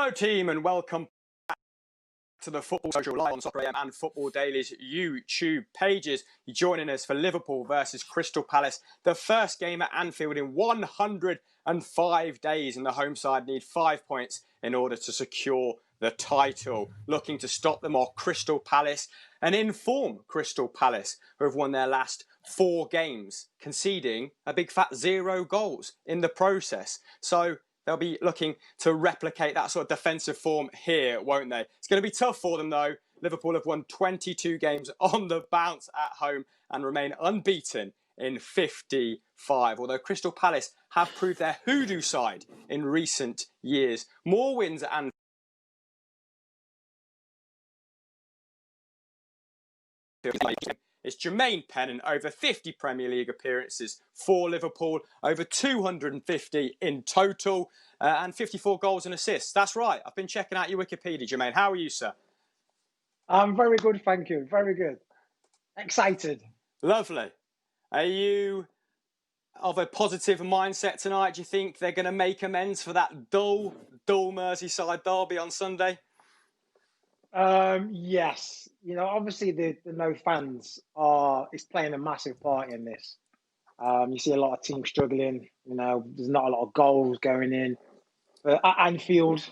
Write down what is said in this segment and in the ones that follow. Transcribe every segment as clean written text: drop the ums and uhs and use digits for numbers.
Hello team and welcome back to the Football Social live on Soccer AM and Football Daily's YouTube pages. You're joining us for Liverpool versus Crystal Palace, the first game at Anfield in 105 days, and the home side need 5 points in order to secure the title. Looking to stop them are Crystal Palace, an in-form Crystal Palace who have won their last 4 games, conceding a big fat 0 goals in the process. So they'll be looking to replicate that sort of defensive form here, won't they? It's going to be tough for them, though. Liverpool have won 22 games on the bounce at home and remain unbeaten in 55. Although Crystal Palace have proved their hoodoo side in recent years. More wins and it's Jermaine Pennant, over 50 Premier League appearances for Liverpool, over 250 in total, and 54 goals and assists. That's right. I've been checking out your Wikipedia, Jermaine. How are you, sir? I'm very good, thank you. Very good. Excited. Lovely. Are you of a positive mindset tonight? Do you think they're going to make amends for that dull Merseyside derby on Sunday? Yes. You know, obviously the no fans is playing a massive part in this. You see a lot of teams struggling. You know, there's not a lot of goals going in. But at Anfield,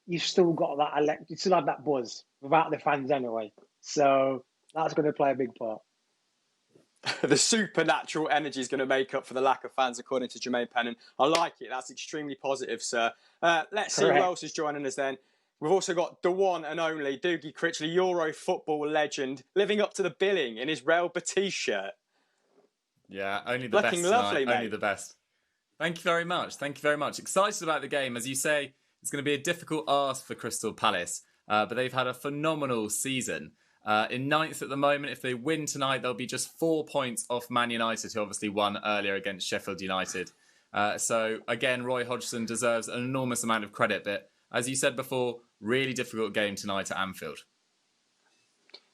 you've still got that you still have that buzz without the fans anyway. So that's going to play a big part. The supernatural energy is going to make up for the lack of fans, according to Jermaine Pennant. I like it. That's extremely positive, sir. Let's see who else is joining us then. We've also got the one and only Dougie Critchley, Euro football legend, living up to the billing in his Real Betis shirt. Yeah, only the best tonight. Lovely, mate. Only the best. Thank you very much. Thank you very much. Excited about the game. As you say, it's going to be a difficult ask for Crystal Palace, but they've had a phenomenal season. In 9th at the moment, if they win tonight, they'll be just 4 points off Man United, who obviously won earlier against Sheffield United. So again, Roy Hodgson deserves an enormous amount of credit, but as you said before, really difficult game tonight at Anfield.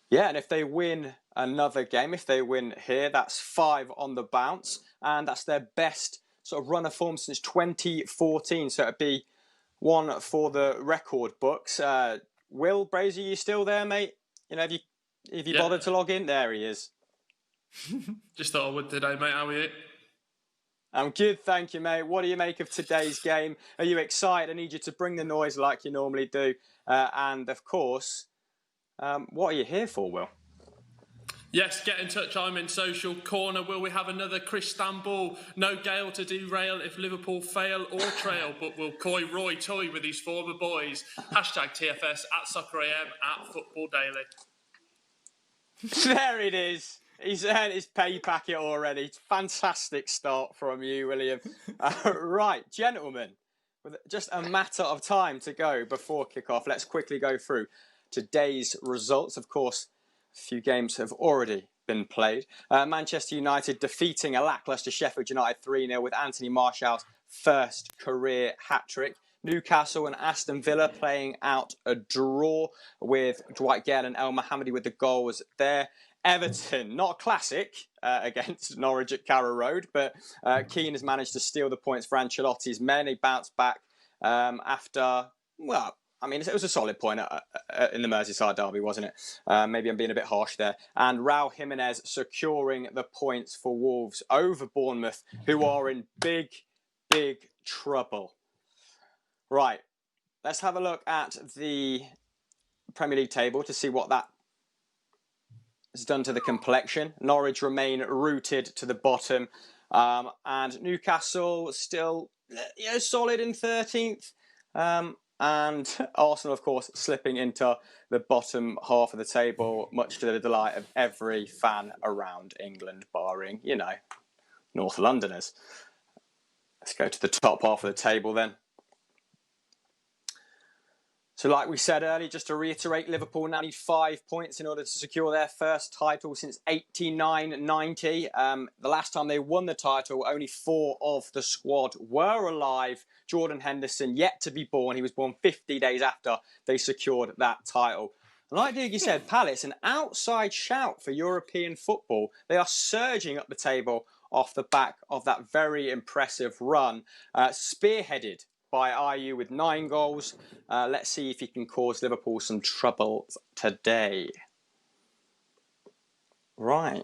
Yeah, and if they win another game, if they win here, that's 5 on the bounce, and that's their best sort of run of form since 2014. So it'd be one for the record books. Will Brazier, you still there, mate? You know, have you bothered to log in? There he is. Just thought I would today, mate. How are you? I'm good, thank you, mate. What do you make of today's game? Are you excited? I need you to bring the noise like you normally do. And, of course, what are you here for, Will? Yes, get in touch. I'm in social corner. Will we have another Cristambul? No gale to derail if Liverpool fail or trail, but will coy Roy toy with his former boys. Hashtag TFS at Soccer AM at Football Daily. There it is. He's earned his pay packet already. Fantastic start from you, William. Right, gentlemen, with just a matter of time to go before kick-off, let's quickly go through today's results. Of course, a few games have already been played. Manchester United defeating a lacklustre Sheffield United 3-0 with Anthony Martial's first career hat-trick. Newcastle and Aston Villa playing out a draw with Dwight Gale and El Mohammadi with the goals there. Everton, not a classic against Norwich at Carrow Road, but Keane has managed to steal the points for Ancelotti's men. He bounced back after, well, I mean, it was a solid point in the Merseyside derby, wasn't it? Maybe I'm being a bit harsh there. And Raul Jimenez securing the points for Wolves over Bournemouth, who are in big, big trouble. Right, let's have a look at the Premier League table to see what that has done to the complexion. Norwich remain rooted to the bottom, and Newcastle still solid in 13th. And Arsenal, of course, slipping into the bottom half of the table, much to the delight of every fan around England, barring, North Londoners. Let's go to the top half of the table then. So like we said earlier, just to reiterate, Liverpool now need 5 points in order to secure their first title since 89-90. The last time they won the title, only 4 of the squad were alive. Jordan Henderson, yet to be born. He was born 50 days after they secured that title. And like Dougie said, Palace, an outside shout for European football. They are surging up the table off the back of that very impressive run, spearheaded by Ayew with 9 goals. Let's see if he can cause Liverpool some trouble today. Right.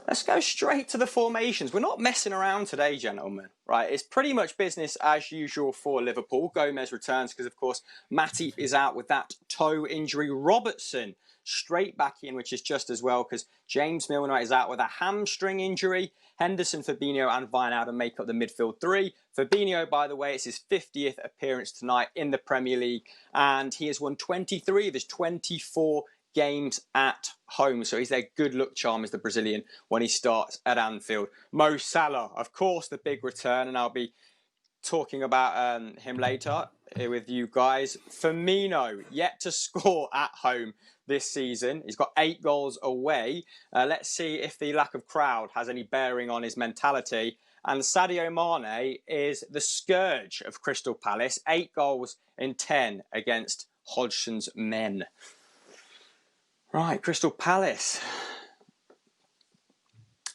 Let's go straight to the formations. We're not messing around today, gentlemen. Right, it's pretty much business as usual for Liverpool. Gomez returns because, of course, Matip is out with that toe injury. Robertson straight back in, which is just as well because James Milner is out with a hamstring injury. Henderson, Fabinho and Wijnaldum make up the midfield 3. Fabinho, by the way, it's his 50th appearance tonight in the Premier League and he has won 23 of his 24 games at home. So he's their good luck charm as the Brazilian when he starts at Anfield. Mo Salah, of course, the big return, and I'll be talking about him later with you guys. Firmino, yet to score at home this season. He's got 8 goals away. Let's see if the lack of crowd has any bearing on his mentality. And Sadio Mane is the scourge of Crystal Palace. 8 goals in 10 against Hodgson's men. Right, Crystal Palace.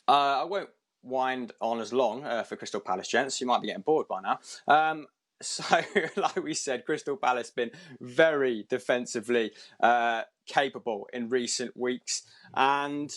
I won't wind on as long for Crystal Palace, gents. You might be getting bored by now. So, like we said, Crystal Palace been very defensively capable in recent weeks. And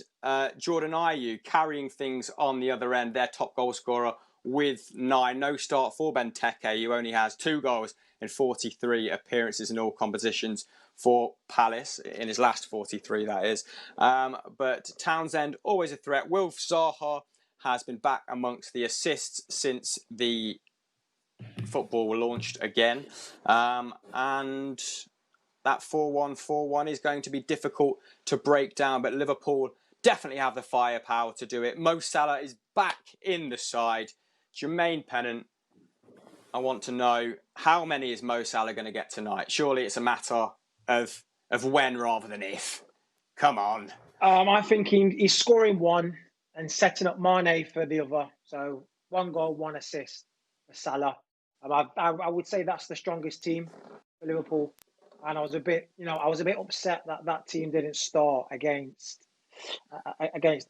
Jordan Ayew carrying things on the other end, their top goal scorer with 9. No start for Benteke, who only has 2 goals in 43 appearances in all competitions for Palace, in his last 43, that is. But Townsend, always a threat. Wilf Zaha has been back amongst the assists since the football launched again. And that 4-1-4-1 is going to be difficult to break down, but Liverpool definitely have the firepower to do it. Mo Salah is back in the side. Jermaine Pennant, I want to know, how many is Mo Salah going to get tonight? Surely it's a matter of when rather than if. Come on. I think he's scoring 1 and setting up Mane for the other. So 1 goal, 1 assist for Salah. I would say that's the strongest team for Liverpool. And I was a bit upset that team didn't start against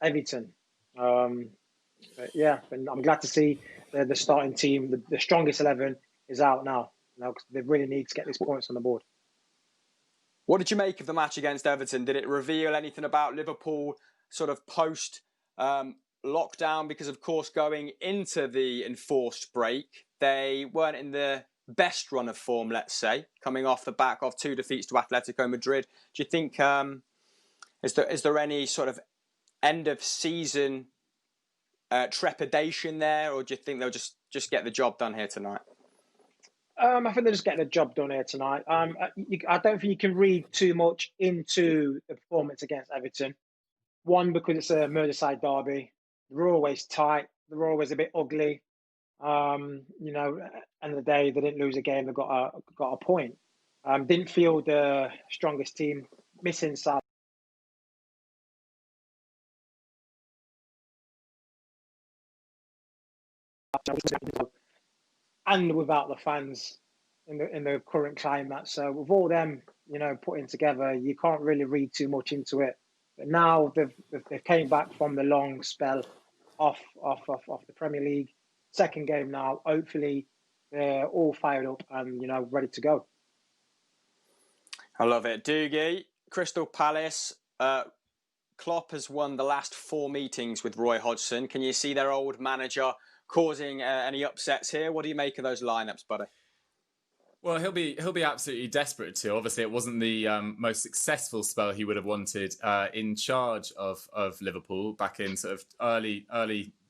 Everton. But yeah, and I'm glad to see the starting team, the strongest 11 is out now. Because they really need to get these points on the board. What did you make of the match against Everton? Did it reveal anything about Liverpool sort of post lockdown? Because, of course, going into the enforced break, they weren't in the best run of form, let's say, coming off the back of 2 defeats to Atletico Madrid. Do you think, is there any sort of end of season trepidation there, or do you think they'll just get the job done here tonight? I think they're just getting the job done here tonight. I don't think you can read too much into the performance against Everton. 1, because it's a Merseyside derby. They're always tight. They're always a bit ugly. End of the day, they didn't lose a game. They got a point. Didn't feel the strongest team. Missing Salah. And without the fans in the current climate. So with all them, putting together, you can't really read too much into it. But now they've came back from the long spell off the Premier League. Second game now. Hopefully they're all fired up and ready to go. I love it. Doogie, Crystal Palace. Klopp has won the last 4 meetings with Roy Hodgson. Can you see their old manager causing any upsets here? What do you make of those lineups, buddy? Well, he'll be absolutely desperate to. Obviously, it wasn't the most successful spell he would have wanted in charge of Liverpool back in sort of early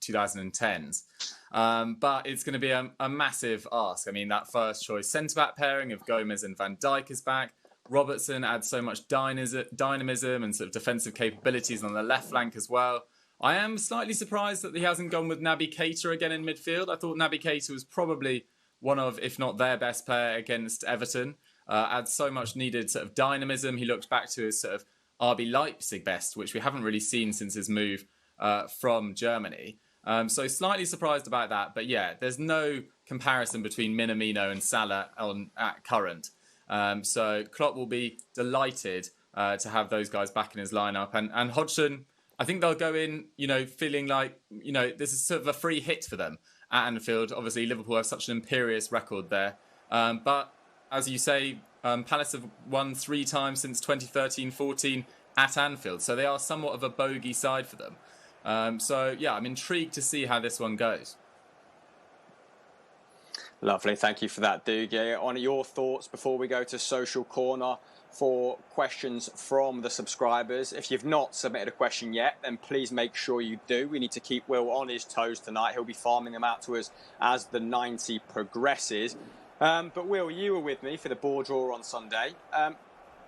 2010s. But it's going to be a massive ask. I mean, that first choice centre-back pairing of Gomez and Van Dijk is back. Robertson adds so much dynamism and sort of defensive capabilities on the left flank as well. I am slightly surprised that he hasn't gone with Naby Keita again in midfield. I thought Naby Keita was probably one of, if not their best player against Everton. Adds so much needed sort of dynamism. He looked back to his sort of RB Leipzig best, which we haven't really seen since his move from Germany. So slightly surprised about that. But yeah, there's no comparison between Minamino and Salah at current. So Klopp will be delighted to have those guys back in his lineup. And Hodgson, I think they'll go in, feeling like, this is sort of a free hit for them. at Anfield. Obviously, Liverpool have such an imperious record there. But as you say, Palace have won 3 times since 2013-14 at Anfield. So they are somewhat of a bogey side for them. I'm intrigued to see how this one goes. Lovely. Thank you for that, Doogie. On your thoughts before we go to Social Corner for questions from the subscribers. If you've not submitted a question yet, then please make sure you do. We need to keep Will on his toes tonight. He'll be farming them out to us as the 90 progresses. But Will, you were with me for the ball draw on Sunday.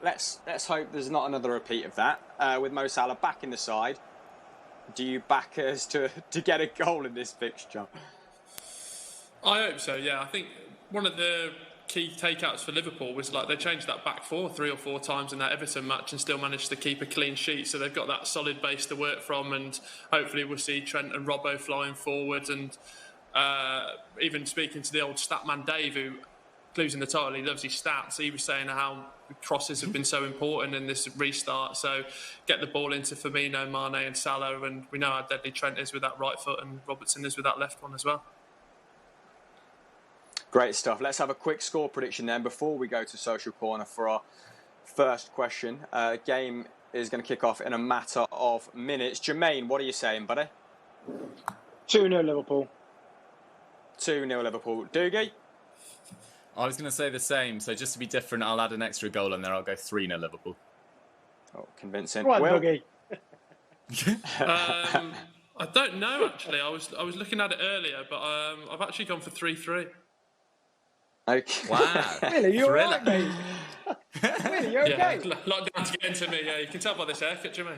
Let's hope there's not another repeat of that. With Mo Salah back in the side, do you back us to get a goal in this fixture? I hope so, yeah. I think one of the key takeouts for Liverpool was they changed that back 4 3 or 4 times in that Everton match and still managed to keep a clean sheet. So they've got that solid base to work from, and hopefully we'll see Trent and Robbo flying forward. And even speaking to the old stat man Dave, who includes in the title, he loves his stats. He was saying how crosses have been so important in this restart. So get the ball into Firmino, Mane and Salah, and we know how deadly Trent is with that right foot and Robertson is with that left one as well. Great stuff. Let's have a quick score prediction then before we go to Social Corner for our first question. Game is going to kick off in a matter of minutes. Jermaine, what are you saying, buddy? 2-0 Liverpool. 2-0 Liverpool. Doogie? I was going to say the same, so just to be different, I'll add an extra goal in there. I'll go 3-0 Liverpool. Oh, convincing. Come on, Will? Doogie. I don't know, actually. I was looking at it earlier, but I've actually gone for 3-3. Okay. Wow. Really, you're all right, mate. Really, you're okay. Yeah, lockdown's getting to me. Yeah, you can tell by this haircut, Jimmy.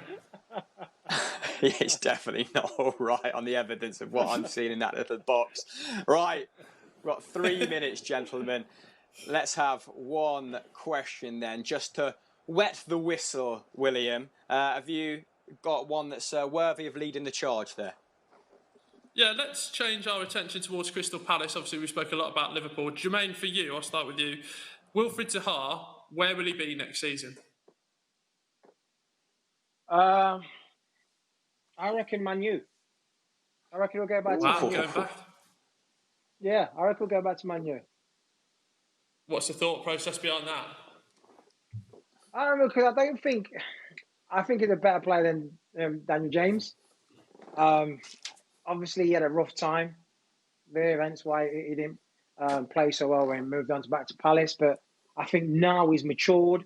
Yeah, it's definitely not all right on the evidence of what I'm seeing in that little box. Right, we've got 3 minutes, gentlemen. Let's have one question then, just to wet the whistle, William. Have you got one that's worthy of leading the charge there? Yeah, let's change our attention towards Crystal Palace. Obviously, we spoke a lot about Liverpool. Jermaine, for you, I'll start with you. Wilfried Zaha, where will he be next season? I reckon Man U. I reckon he'll go back to Man U. Going back? Yeah, I reckon he'll go back to Man U. What's the thought process behind that? I don't know, because I think he's a better player than Daniel James. Obviously, he had a rough time there, hence why he didn't play so well when he moved on back to Palace. But I think now he's matured.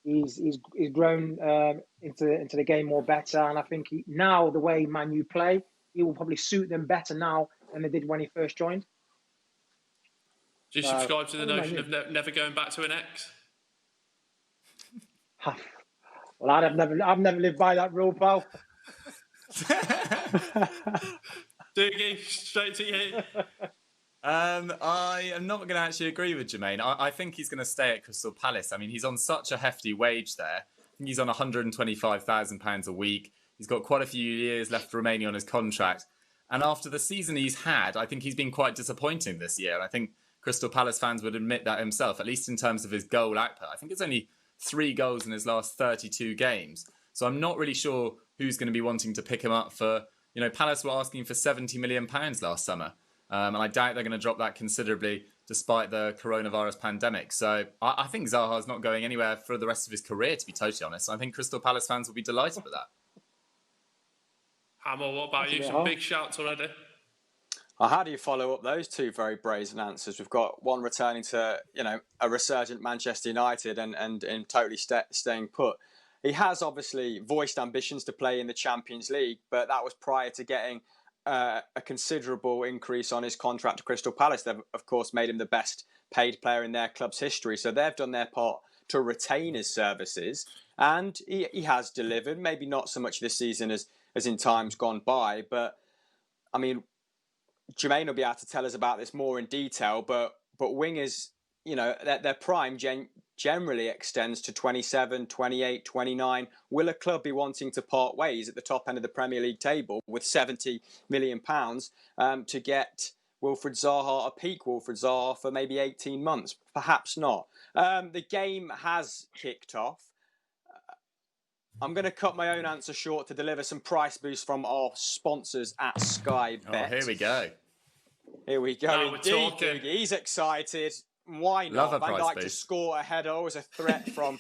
He's grown into the game more better, and I think now the way Man U play, he will probably suit them better now than they did when he first joined. Do you subscribe to the notion of never going back to an ex? Well, I've never lived by that rule, pal. Doogie, straight to you. I am not going to actually agree with Jermaine. I think he's going to stay at Crystal Palace. I mean, he's on such a hefty wage there. I think he's on £125,000 a week. He's got quite a few years left remaining on his contract. And after the season he's had, I think he's been quite disappointing this year. And I think Crystal Palace fans would admit that himself, at least in terms of his goal output. I think it's only 3 goals in his last 32 games. So I'm not really sure who's going to be wanting to pick him up for... Palace were asking for £70 million last summer. And I doubt they're going to drop that considerably despite the coronavirus pandemic. So I think Zaha's not going anywhere for the rest of his career, to be totally honest. I think Crystal Palace fans will be delighted with that. Hammer, what about you? Some big shouts already. How do you follow up those 2 very brazen answers? We've got one returning to, a resurgent Manchester United and totally staying put. He has obviously voiced ambitions to play in the Champions League, but that was prior to getting a considerable increase on his contract to Crystal Palace. They've, of course, made him the best paid player in their club's history. So they've done their part to retain his services. And he has delivered, maybe not so much this season as in times gone by. But, I mean, Jermaine will be able to tell us about this more in detail. But wingers, their prime generally extends to 27, 28, 29. Will a club be wanting to part ways at the top end of the Premier League table with £70 million to get Wilfried Zaha, a peak Wilfried Zaha, for maybe 18 months? Perhaps not. The game has kicked off. I'm going to cut my own answer short to deliver some price boost from our sponsors at Sky Bet. Oh, here we go. Here we go. Now we're Indeed, talking. Doogie. He's excited. Why Love not? a Van prize Dijk to boost. score a header, always a threat from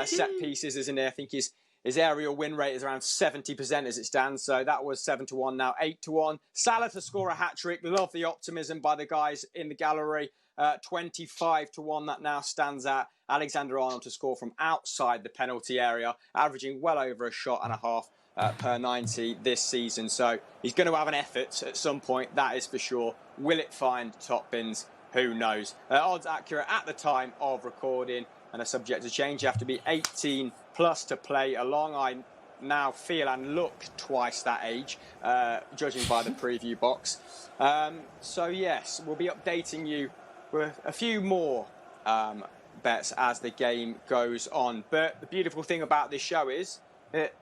set pieces, isn't he? I think his aerial win rate is around 70% as it stands. So that was 7-1, now 8-1. Salah to score a hat-trick. Love the optimism by the guys in the gallery. 25-1 that now stands at. Alexander-Arnold to score from outside the penalty area, averaging well over a shot and a half per 90 this season. So he's going to have an effort at some point, that is for sure. Will it find top bins? Who knows? Odds accurate at the time of recording and are subject to change. You have to be 18 plus to play along. I now feel and look twice that age, judging by the preview box. So yes, we'll be updating you with a few more bets as the game goes on. But the beautiful thing about this show is that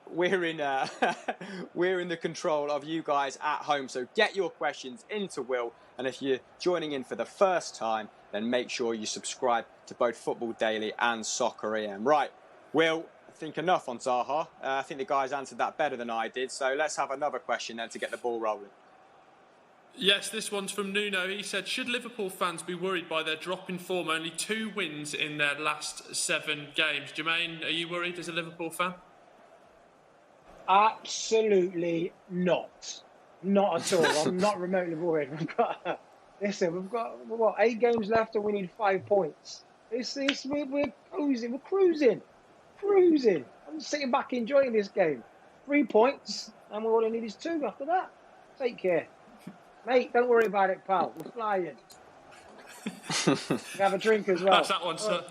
we're in the control of you guys at home. So get your questions into Will, and if you're joining in for the first time, then make sure you subscribe to both Football Daily and Soccer AM. Right, Will, I think enough on Zaha. I think the guys answered that better than I did. So let's have another question then to get the ball rolling. Yes, this one's from Nuno. He said, should Liverpool fans be worried by their drop in form? Only 2 wins in their last 7 games. Jermaine, are you worried as a Liverpool fan? Absolutely not. Not at all. I'm not remotely worried. We've got 8 games left and we need 5 points. We're cruising. I'm sitting back enjoying this game. 3 points and all I need is 2 after that. Take care. Mate, don't worry about it, pal. We're flying. Have a drink as well. That's that one, sir.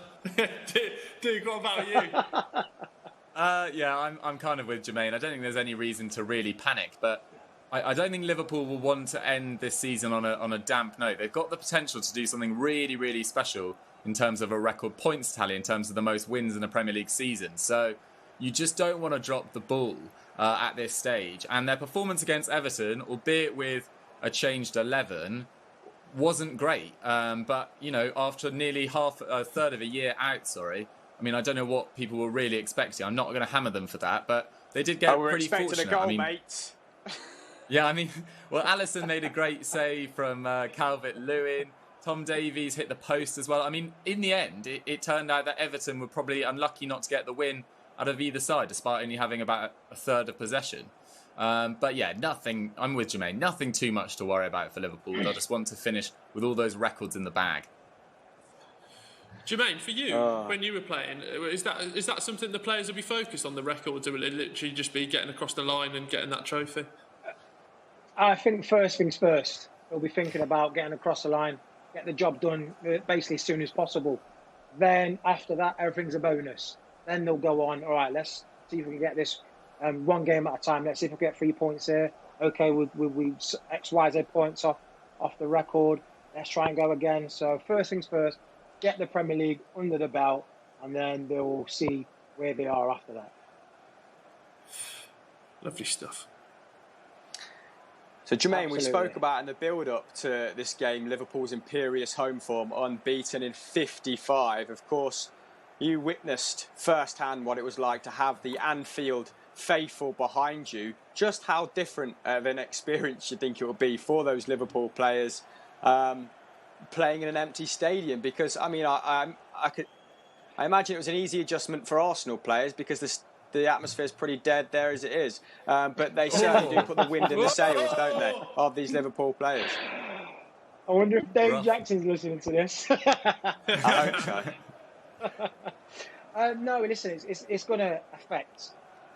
Dude, what about you? Yeah, I'm kind of with Jermaine. I don't think there's any reason to really panic, but I don't think Liverpool will want to end this season on a damp note. They've got the potential to do something really, really special in terms of a record points tally, in terms of the most wins in a Premier League season. So you just don't want to drop the ball at this stage. And their performance against Everton, albeit with a changed 11, wasn't great. But, you know, after nearly a third of a year out, I mean, I don't know what people were really expecting. I'm not going to hammer them for that, but they did get pretty fortunate. We're expecting a goal, mate. Yeah, I mean, well, Alisson made a great save from Calvert-Lewin. Tom Davies hit the post as well. I mean, in the end, it turned out that Everton were probably unlucky not to get the win out of either side, despite only having about a third of possession. But yeah, I'm with Jermaine. Nothing too much to worry about for Liverpool. They'll just want to finish with all those records in the bag. Jermaine, for you, when you were playing, is that something the players will be focused on, the records, or will it literally just be getting across the line and getting that trophy? I think first things first. They'll be thinking about getting across the line, get the job done basically as soon as possible. Then after that, everything's a bonus. Then they'll go on, all right, let's see if we can get this 1 game at a time. Let's see if we can get 3 points here. Okay, we X, Y, Z points off the record. Let's try and go again. So first things first, get the Premier League under the belt, and then they'll see where they are after that. Lovely stuff. So, Jermaine, Absolutely. we spoke about in the build-up to this game, Liverpool's imperious home form, unbeaten in 55. Of course, you witnessed firsthand what it was like to have the Anfield faithful behind you. Just how different of an experience you think it will be for those Liverpool players playing in an empty stadium? Because, I mean, I imagine it was an easy adjustment for Arsenal players because the atmosphere is pretty dead there as it is. But they certainly do put the wind in the sails, don't they, of these Liverpool players? I wonder if Dave Jackson's listening to this. I hope so. No, listen, it's going to affect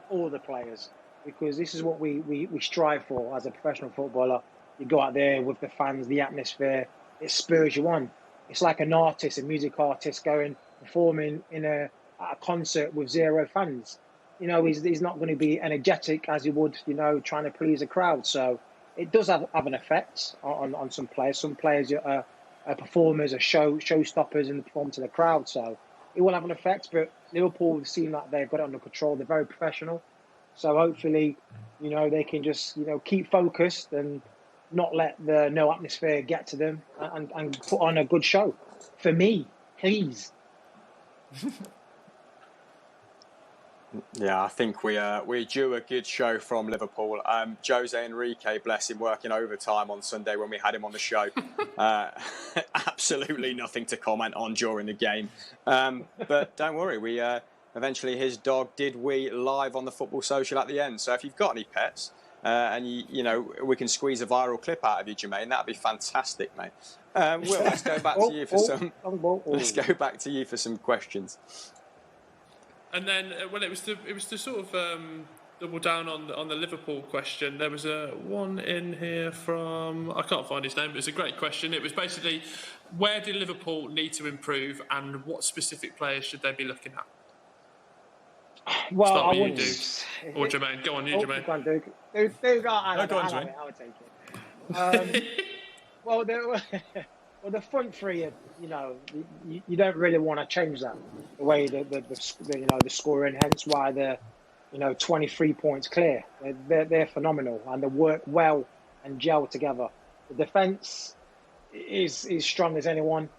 all the players because this is what we strive for as a professional footballer. You go out there with the fans, the atmosphere, it spurs you on. It's like an artist, a music artist performing in a concert with 0 fans. You know, he's not going to be energetic as he would, you know, trying to please a crowd. So it does have an effect on some players. Some players are performers, are showstoppers and perform to the crowd. So it will have an effect. But Liverpool seem like they've got it under control. They're very professional. So hopefully, you know, they can just, you know, keep focused and not let the no atmosphere get to them and put on a good show. For me, please. Yeah, I think we're due a good show from Liverpool. Jose Enrique, bless him, working overtime on Sunday when we had him on the show. Absolutely nothing to comment on during the game. But don't worry, we eventually his dog did wee live on the Football Social at the end. So if you've got any pets and you know we can squeeze a viral clip out of you, Jermaine, that'd be fantastic, mate. Will, let's go back to you for some. Let's go back to you for some questions. And then, well, it was to sort of double down on the Liverpool question. There was one in here from, I can't find his name, but it's a great question. It was basically, where do Liverpool need to improve, and what specific players should they be looking at? Well, Start I with wouldn't. you, Duke. Or Jermaine. Go on, you, Jermaine. Go on, Duke. Duke, I would take it. Well, the front three, you know, you don't really want to change that. The way the scoring, hence why they're 23 points clear. They're phenomenal and they work well and gel together. The defense is strong as anyone.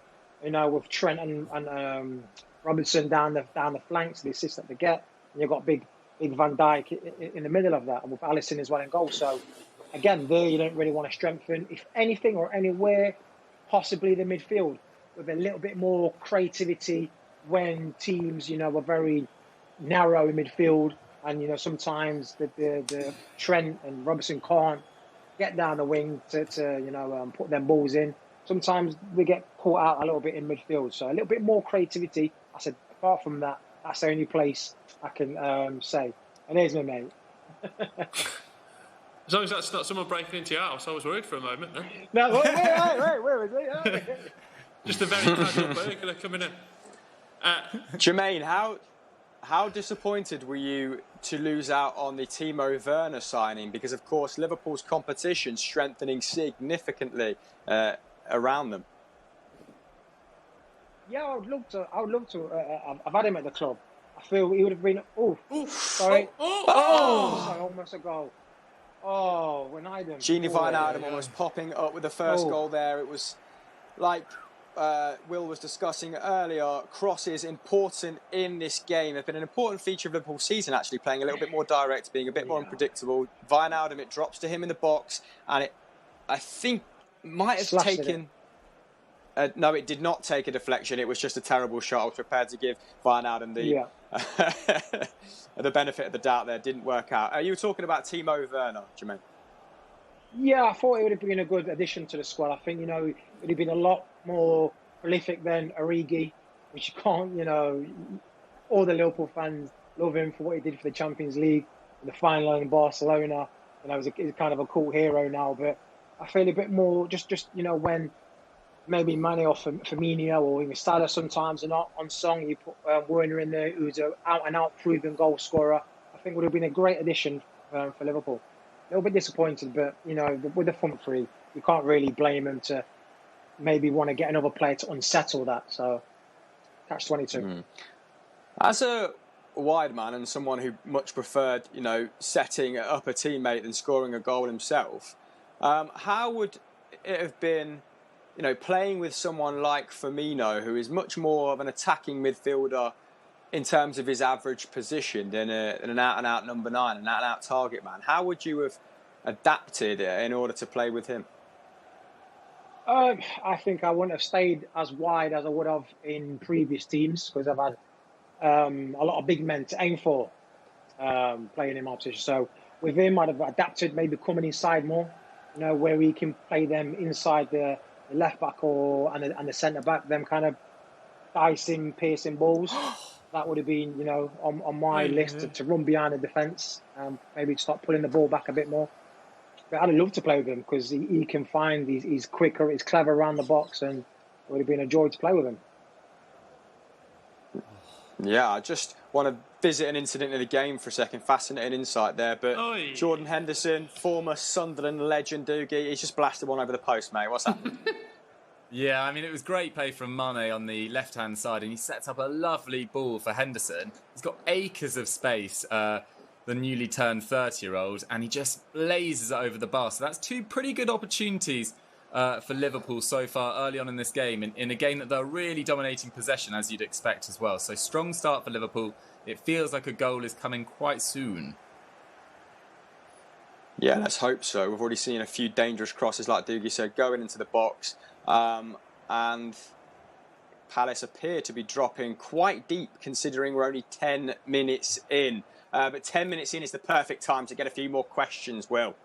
You know, with Trent and Robertson down the flanks, the assist that they get. And you've got big Van Dijk in the middle of that, and with Alisson as well in goal. So again, there you don't really want to strengthen, if anything or anywhere, possibly the midfield with a little bit more creativity when teams, are very narrow in midfield, and sometimes the Trent and Robertson can't get down the wing to put them balls in. Sometimes we get caught out a little bit in midfield, so a little bit more creativity. I said, apart from that, that's the only place I can say. And there's my mate. As long as that's not someone breaking into your house, I was worried for a moment. Then. No, wait, where is he? Just a very casual burglar coming in. Jermaine, how disappointed were you to lose out on the Timo Werner signing? Because, of course, Liverpool's competition strengthening significantly around them. Yeah, I would love to. I've had him at the club. I feel he would have been. Sorry, almost a goal. Oh, when I did. Gini Wijnaldum almost popping up with the first goal there. It was like Will was discussing earlier. Crosses important in this game. Have been an important feature of Liverpool's season. Actually, playing a little bit more direct, being a bit more unpredictable. Wijnaldum, it drops to him in the box, and I think might have taken. No, it did not take a deflection. It was just a terrible shot. I was prepared to give Wijnaldum the benefit of the doubt there. Didn't work out. You were talking about Timo Werner, Jermaine. Yeah, I thought it would have been a good addition to the squad. I think, it would have been a lot more prolific than Origi, which you can't, all the Liverpool fans love him for what he did for the Champions League, the final in Barcelona. He's kind of a cult hero now, but I feel a bit more just when maybe Mane or Firmino or even Salah sometimes are not on song, you put Werner in there, who's an out-and-out proven goal scorer. I think would have been a great addition for Liverpool. A little bit disappointed, but, with the front three, you can't really blame him to maybe want to get another player to unsettle that. So, catch-22. As a wide man and someone who much preferred, setting up a teammate than scoring a goal himself, how would it have been, playing with someone like Firmino, who is much more of an attacking midfielder in terms of his average position than an out-and-out number 9, an out-and-out target man? How would you have adapted in order to play with him? I think I wouldn't have stayed as wide as I would have in previous teams, because I've had a lot of big men to aim for playing in my position. So with him, I'd have adapted, maybe coming inside more, where we can play them inside the left back and the centre back, them kind of dicing, piercing balls. That would have been, on my list to run behind the defence, maybe start pulling the ball back a bit more. But I'd love to play with him because he can find, he's quicker, he's clever around the box, and it would have been a joy to play with him. Yeah, I just want to visit an incident in the game for a second. Fascinating insight there. But Jordan Henderson, former Sunderland legend, Doogie, he's just blasted one over the post, mate. What's happening? Yeah, I mean, it was great play from Mane on the left-hand side, and he sets up a lovely ball for Henderson. He's got acres of space, the newly turned 30-year-old, and he just blazes it over the bar. So that's two pretty good opportunities for Liverpool so far early on in this game, in a game that they're really dominating possession, as you'd expect as well. So strong start for Liverpool. It feels like a goal is coming quite soon. Yeah, let's hope so. We've already seen a few dangerous crosses, like Doogie said, going into the box. And Palace appear to be dropping quite deep, considering we're only 10 minutes in. But 10 minutes in is the perfect time to get a few more questions, Will.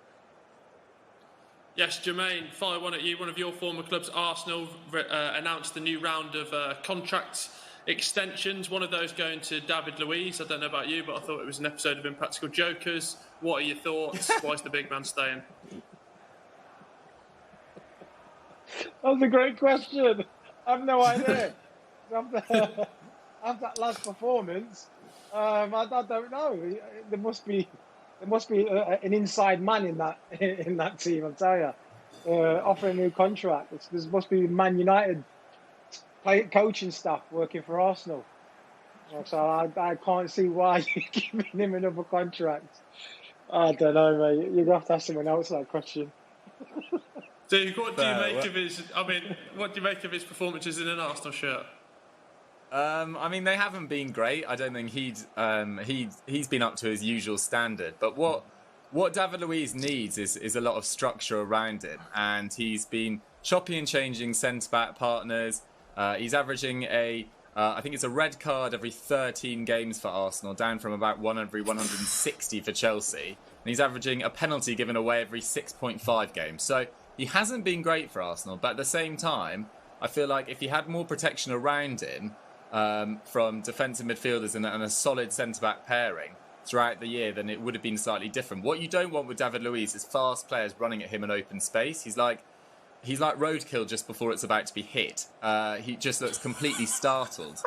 Yes, Jermaine, fire one at you. One of your former clubs, Arsenal, announced the new round of contract extensions. One of those going to David Luiz. I don't know about you, but I thought it was an episode of Impractical Jokers. What are your thoughts? Why is the big man staying? That's a great question. I have no idea. After that last performance, I don't know. There must be an inside man in that team. I'll tell you, offering a new contract. There must be Man United coaching staff working for Arsenal. So I can't see why you're giving him another contract. I don't know, mate. You'd have to ask someone else that question. Dude, what do you make of his? I mean, what do you make of his performances in an Arsenal shirt? I mean, they haven't been great. I don't think he's been up to his usual standard. But what David Luiz needs is a lot of structure around him, and he's been choppy and changing centre-back partners. He's averaging I think it's a red card every 13 games for Arsenal, down from about one every 160 for Chelsea. And he's averaging a penalty given away every 6.5 games. So he hasn't been great for Arsenal. But at the same time, I feel like if he had more protection around him from defensive midfielders and a solid centre-back pairing throughout the year, then it would have been slightly different. What you don't want with David Luiz is fast players running at him in open space. He's like roadkill just before it's about to be hit. He just looks completely startled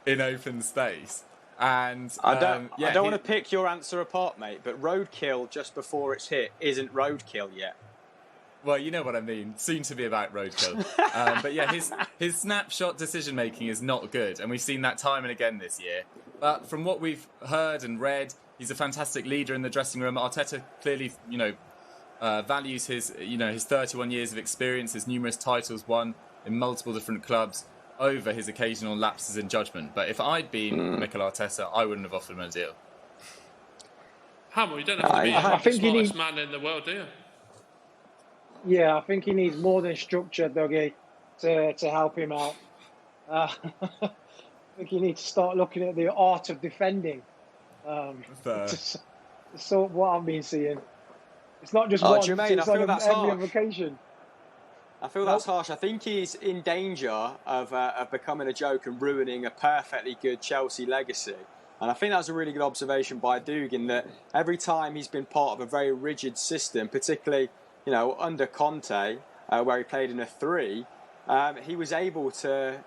in open space. And I don't want to pick your answer apart, mate, but roadkill just before it's hit isn't roadkill yet. Well, you know what I mean. Soon to be about roadkill. But yeah, his snapshot decision making is not good, and we've seen that time and again this year. But from what we've heard and read, he's a fantastic leader in the dressing room. Arteta clearly, values his 31 years of experience, his numerous titles won in multiple different clubs, over his occasional lapses in judgment. But if I'd been Mikel Arteta, I wouldn't have offered him a deal. Hamill, you don't have to be the smartest man in the world, do you? Yeah, I think he needs more than structure, Dougie, to help him out. I think you need to start looking at the art of defending. So what I've been seeing. It's not just once, Jermaine, it's I feel on that's every harsh. occasion. I feel that's harsh. I think he's in danger of becoming a joke and ruining a perfectly good Chelsea legacy. And I think that's a really good observation by Dugan, that every time he's been part of a very rigid system, particularly under Conte, where he played in a 3, he was able to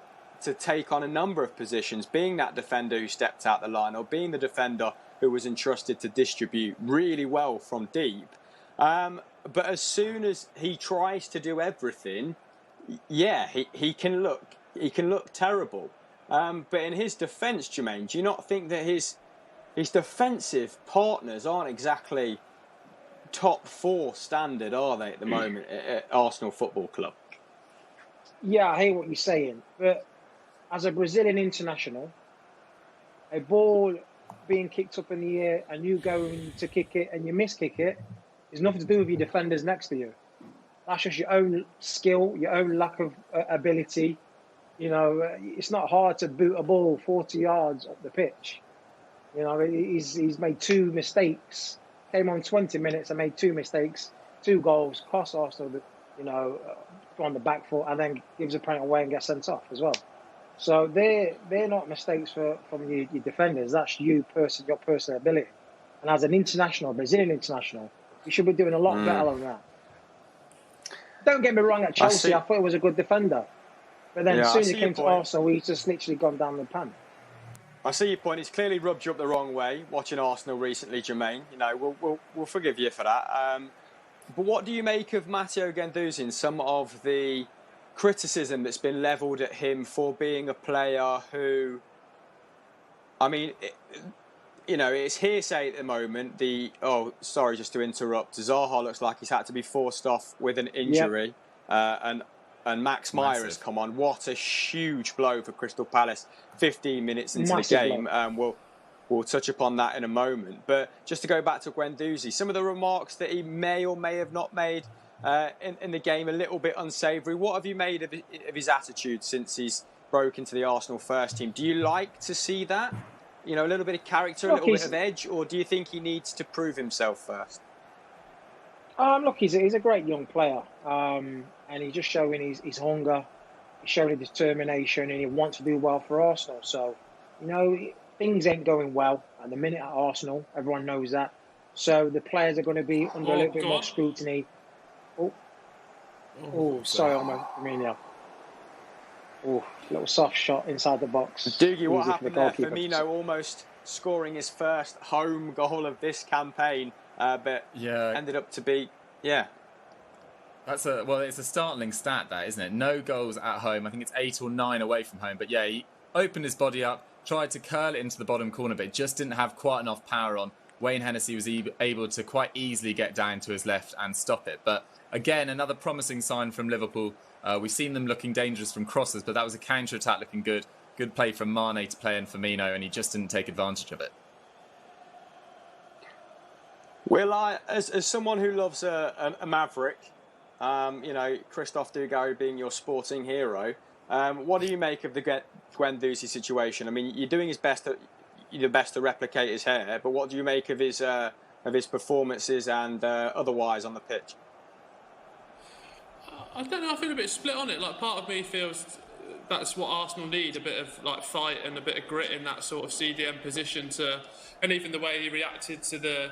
take on a number of positions, being that defender who stepped out the line, or being the defender who was entrusted to distribute really well from deep. But as soon as he tries to do everything, he can look terrible. But in his defence, Jermaine, do you not think that his defensive partners aren't exactly top 4 standard, are they, at the moment at Arsenal Football Club? Yeah, I hear what you're saying, but as a Brazilian international, a ball being kicked up in the air and you going to kick it and you miss kick it is nothing to do with your defenders next to you. That's just your own skill, your own lack of ability. It's not hard to boot a ball 40 yards up the pitch. He's made 2 mistakes. Came on 20 minutes and made 2 mistakes, 2 goals, cost Arsenal, on the back foot, and then gives a penalty away and gets sent off as well. So they're not mistakes from your defenders. That's your personal ability. And as an Brazilian international, you should be doing a lot better than that. Don't get me wrong, at Chelsea, I thought he was a good defender. But then as soon as he came to Arsenal, he's just literally gone down the pan. I see your point. He's clearly rubbed you up the wrong way watching Arsenal recently, Jermaine. We'll forgive you for that. But what do you make of Matteo Guendouzi, some of the criticism that's been levelled at him for being a player who, it's hearsay at the moment. Sorry, just to interrupt. Zaha looks like he's had to be forced off with an injury, and Max Meyer has come on. What a huge blow for Crystal Palace. 15 minutes into the game. We'll touch upon that in a moment. But just to go back to Guendouzi, some of the remarks that he may or may have not made in the game, a little bit unsavoury. What have you made of his attitude since he's broke into the Arsenal first team? Do you like to see that? A little bit of character, a little bit of edge, or do you think he needs to prove himself first? Look, he's a great young player, and he's just showing his hunger, he's showing his determination, and he wants to do well for Arsenal. So, things ain't going well at the minute at Arsenal. Everyone knows that. So the players are going to be under a little bit more scrutiny. Sorry, Armenia. Little soft shot inside the box. Doogie, what happened there? Firmino almost scoring his first home goal of this campaign, but ended up to be, it's a startling stat, that, isn't it? No goals at home. I think it's 8 or 9 away from home. But he opened his body up, tried to curl it into the bottom corner, but it just didn't have quite enough power on. Wayne Hennessy was able to quite easily get down to his left and stop it. But again, another promising sign from Liverpool. We've seen them looking dangerous from crosses, but that was a counter-attack looking good. Good play from Mane to play in Firmino, and he just didn't take advantage of it. Will, as someone who loves a maverick, Christophe Dugarry being your sporting hero, what do you make of the Guendouzi situation? I mean, you're doing your best to replicate his hair, but what do you make of his performances and otherwise on the pitch? I don't know. I feel a bit split on it. Like, part of me feels that's what Arsenal need, a bit of fight and a bit of grit in that sort of CDM position. And even the way he reacted to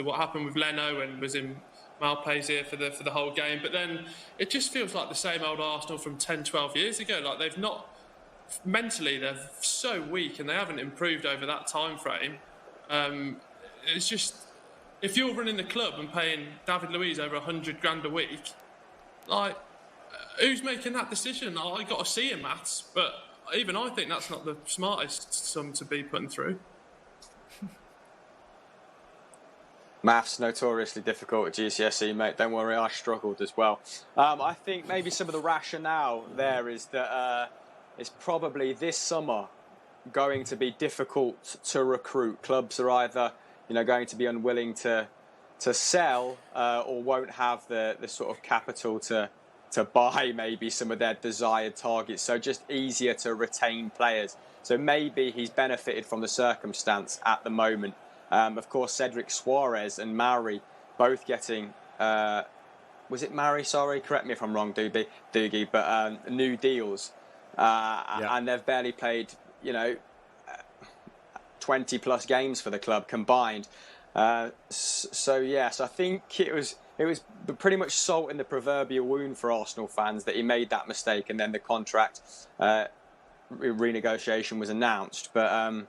what happened with Leno and was in Malpays here for the whole game. But then it just feels like the same old Arsenal from 10, 12 years ago. Like, they've not mentally, they're so weak and they haven't improved over that time frame. It's just, if you're running the club and paying David Luiz over 100 grand a week, like, who's making that decision? I got to see him, maths, but even I think that's not the smartest sum to be putting through. Maths notoriously difficult at GCSE, mate. Don't worry, I struggled as well. I think maybe some of the rationale there is that it's probably this summer going to be difficult to recruit. Clubs are either, going to be unwilling to sell or won't have the sort of capital to buy maybe some of their desired targets. So just easier to retain players. So maybe he's benefited from the circumstance at the moment. Of course, Cedric Suarez and Mauri both getting, was it Mauri? Sorry, correct me if I'm wrong, Doogie, but new deals. And they've barely played, 20 plus games for the club combined. So I think it was pretty much salt in the proverbial wound for Arsenal fans that he made that mistake, and then the contract renegotiation was announced. But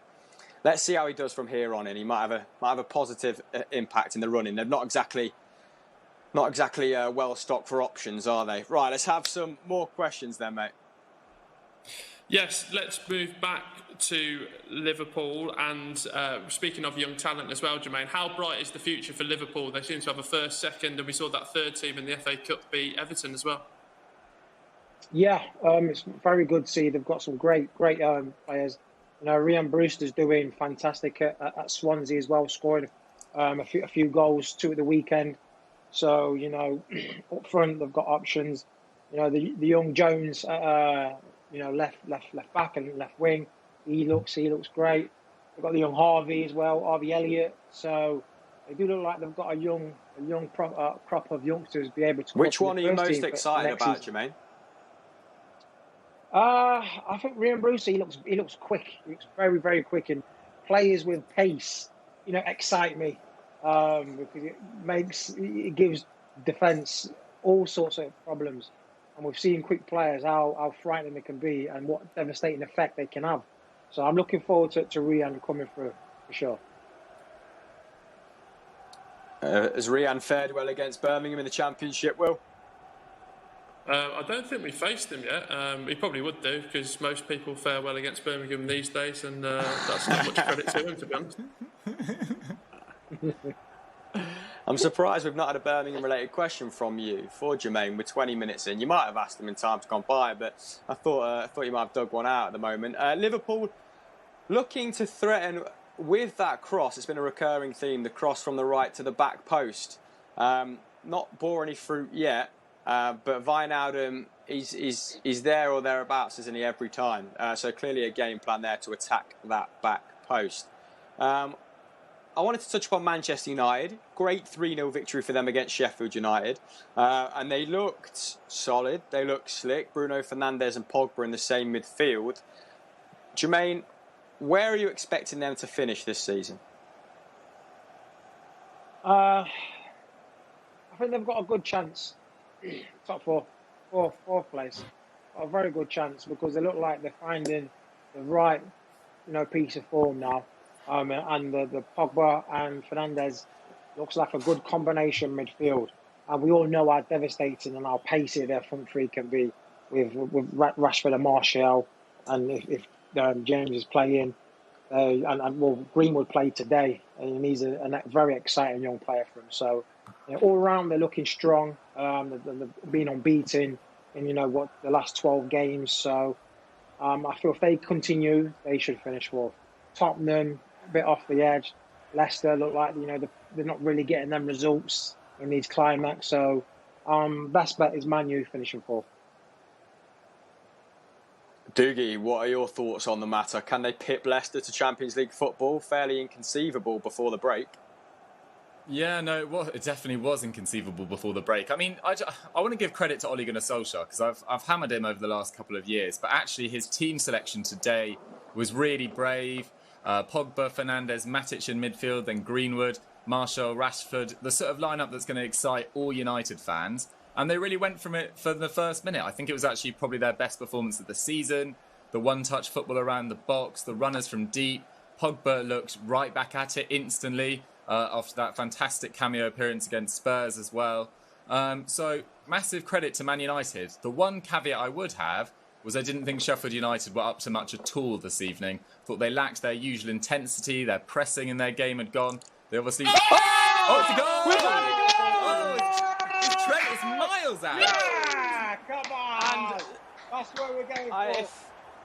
let's see how he does from here on in. He might have a positive impact in the running. They're not exactly well stocked for options, are they? Right, let's have some more questions then, mate. Yes, let's move back to Liverpool. And speaking of young talent as well, Jermaine, how bright is the future for Liverpool? They seem to have a first, second, and we saw that third team in the FA Cup beat Everton as well. Yeah, it's very good to see. They've got some great players. Ryan Brewster's doing fantastic at Swansea as well, scoring a few goals, 2 at the weekend. So, up front, they've got options. The young Jones, left back and left wing. He looks great. They've got the young Harvey as well, Harvey Elliott. So they do look like they've got a young crop of youngsters be able to. Which one are you most excited about, Jermaine? I think Ryan Brewster. He looks quick. He looks very, very quick, and players with pace, excite me because it gives defence all sorts of problems. And we've seen quick players, how frightening they can be and what devastating effect they can have. So I'm looking forward to Ryan coming through, for sure. Has Ryan fared well against Birmingham in the Championship, Will? I don't think we faced him yet. He probably would do, because most people fare well against Birmingham these days, and that's not much credit to him, to be honest. I'm surprised we've not had a Birmingham-related question from you for Jermaine. We're 20 minutes in. You might have asked him in times gone by, but I thought you might have dug one out at the moment. Liverpool looking to threaten with that cross. It's been a recurring theme, the cross from the right to the back post. Not bore any fruit yet, but Wijnaldum, he's there or thereabouts, isn't he, every time? So clearly a game plan there to attack that back post. I wanted to touch upon Manchester United. Great 3-0 victory for them against Sheffield United. And they looked solid. They looked slick. Bruno Fernandes and Pogba in the same midfield. Jermaine, where are you expecting them to finish this season? I think they've got a good chance. Top fourth place. Got a very good chance, because they look like they're finding the right, piece of form now. And the Pogba and Fernandes looks like a good combination midfield. And we all know how devastating and how pacey their front three can be with Rashford and Martial. And if James is playing, and Greenwood played today, and he's a very exciting young player for him. So all around they're looking strong. They've been unbeaten in the last 12 games. So I feel if they continue, they should finish fourth. Tottenham, a bit off the edge. Leicester look like they're not really getting them results in these climax. So best bet is Man U finishing fourth. Doogie, what are your thoughts on the matter? Can they pip Leicester to Champions League football? Fairly inconceivable before the break. Yeah, no, it definitely was inconceivable before the break. I mean, I want to give credit to Ole Gunnar Solskjaer, because I've hammered him over the last couple of years, but actually his team selection today was really brave. Pogba, Fernandes, Matic in midfield, then Greenwood, Martial, Rashford, the sort of lineup that's going to excite all United fans. And they really went from it for the first minute. I think it was actually probably their best performance of the season. The one-touch football around the box, the runners from deep. Pogba looked right back at it instantly after that fantastic cameo appearance against Spurs as well. So massive credit to Man United. The one caveat I would have was I didn't think Sheffield United were up to much at all this evening. Thought they lacked their usual intensity. Their pressing in their game had gone. They obviously... Oh, it's a goal! We've had a goal! Oh, Trent is miles out. Yeah, come on! And that's where we're going for.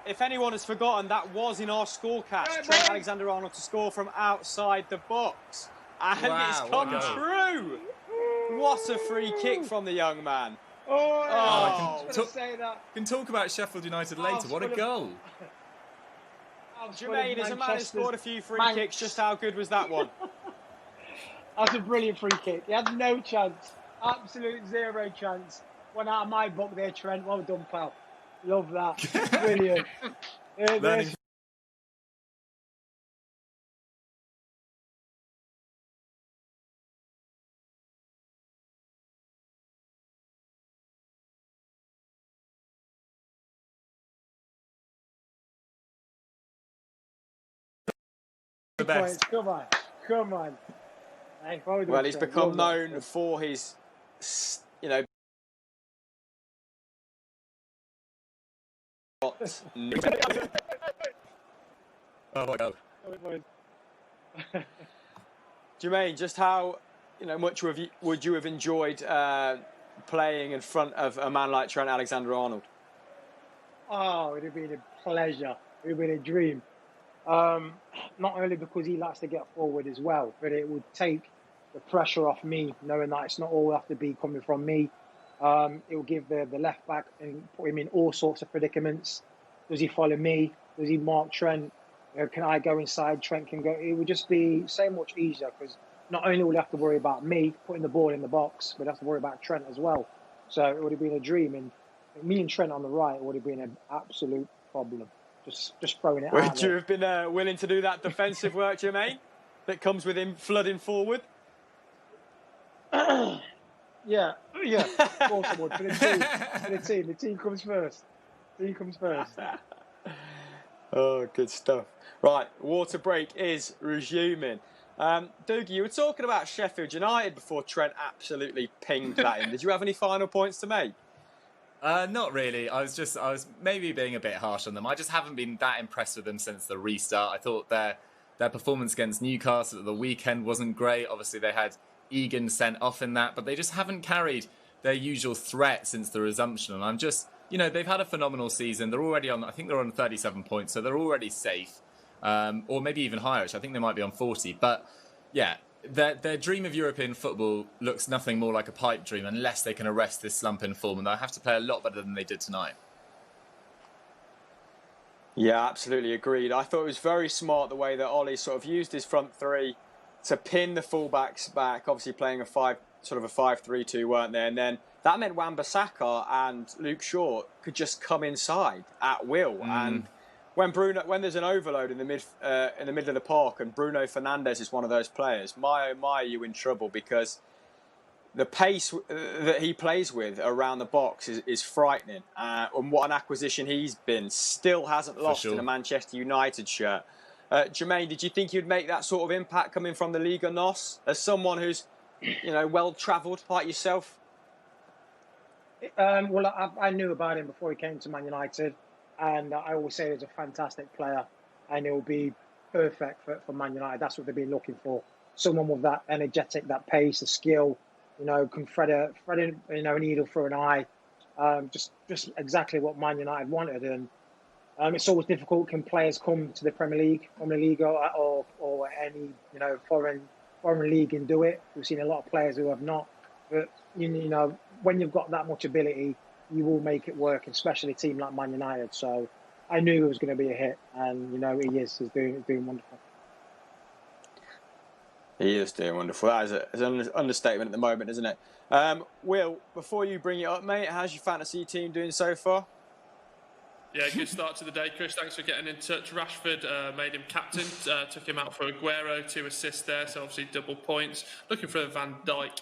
If anyone has forgotten, that was in our scorecast. Trent Alexander-Arnold to score from outside the box. And it's come true! What a free kick from the young man. I can say that. We can talk about Sheffield United later. What a goal. Jermaine, as a man who scored a few free kicks, just how good was that one? That's a brilliant free kick. He had no chance. Absolute zero chance. Went out of my book there, Trent. Well done, pal. Love that. Brilliant. The best. Come on. Hey, well, he's become known for his, Jermaine, just how much would you have enjoyed playing in front of a man like Trent Alexander-Arnold? Oh, it would have been a pleasure. It would have been a dream. Not only because he likes to get forward as well, but it would take the pressure off me, knowing that it's not all have to be coming from me. It will give the left back and put him in all sorts of predicaments. Does he follow me? Does he mark Trent? Can I go inside? Trent can go. It would just be so much easier, because not only will he have to worry about me putting the ball in the box, but have to worry about Trent as well. So it would have been a dream. And me and Trent on the right would have been an absolute problem. Just throwing it out. Would you have been willing to do that defensive work, Jermaine, that comes with him flooding forward? Yeah, of course I would. For the team. The team comes first. Oh, good stuff. Right, water break is resuming. Doogie, you were talking about Sheffield United before Trent absolutely pinged that in. Did you have any final points to make? Not really. I was maybe being a bit harsh on them. I just haven't been that impressed with them since the restart. I thought their performance against Newcastle at the weekend wasn't great. Obviously, they had Egan sent off in that, but they just haven't carried their usual threat since the resumption. And I'm just, they've had a phenomenal season. They're already on, I think they're on 37 points, so they're already safe. Or maybe even higher, which I think they might be on 40. But yeah, their dream of European football looks nothing more like a pipe dream unless they can arrest this slump in form, and they'll have to play a lot better than they did tonight. Yeah, absolutely agreed. I thought it was very smart the way that Ollie sort of used his front three to pin the fullbacks back, obviously playing a 5-3-2, weren't they? And then that meant Wan-Bissaka and Luke Shaw could just come inside at will. And when there's an overload in the middle of the park, and Bruno Fernandes is one of those players, my oh my, you're in trouble, because the pace that he plays with around the box is frightening. And what an acquisition he's been. Still hasn't lost in a Manchester United shirt. Jermaine, did you think you'd make that sort of impact coming from the Liga NOS as someone who's, well-travelled like yourself? Well, I knew about him before he came to Man United. And I always say he's a fantastic player, and he'll be perfect for Man United. That's what they've been looking for. Someone with that energetic, that pace, the skill, can thread a needle through an eye. Just exactly what Man United wanted. And it's always difficult. Can players come to the Premier League, or any foreign league and do it? We've seen a lot of players who have not. But when you've got that much ability, you will make it work, especially a team like Man United. So I knew it was going to be a hit, and he is. He's doing wonderful. He is doing wonderful. That is an understatement at the moment, isn't it? Will, before you bring it up, mate, how's your fantasy team doing so far? Yeah, good start to the day, Chris. Thanks for getting in touch. Rashford made him captain, took him out for Aguero, 2 assists there, so obviously double points. Looking for a Van Dijk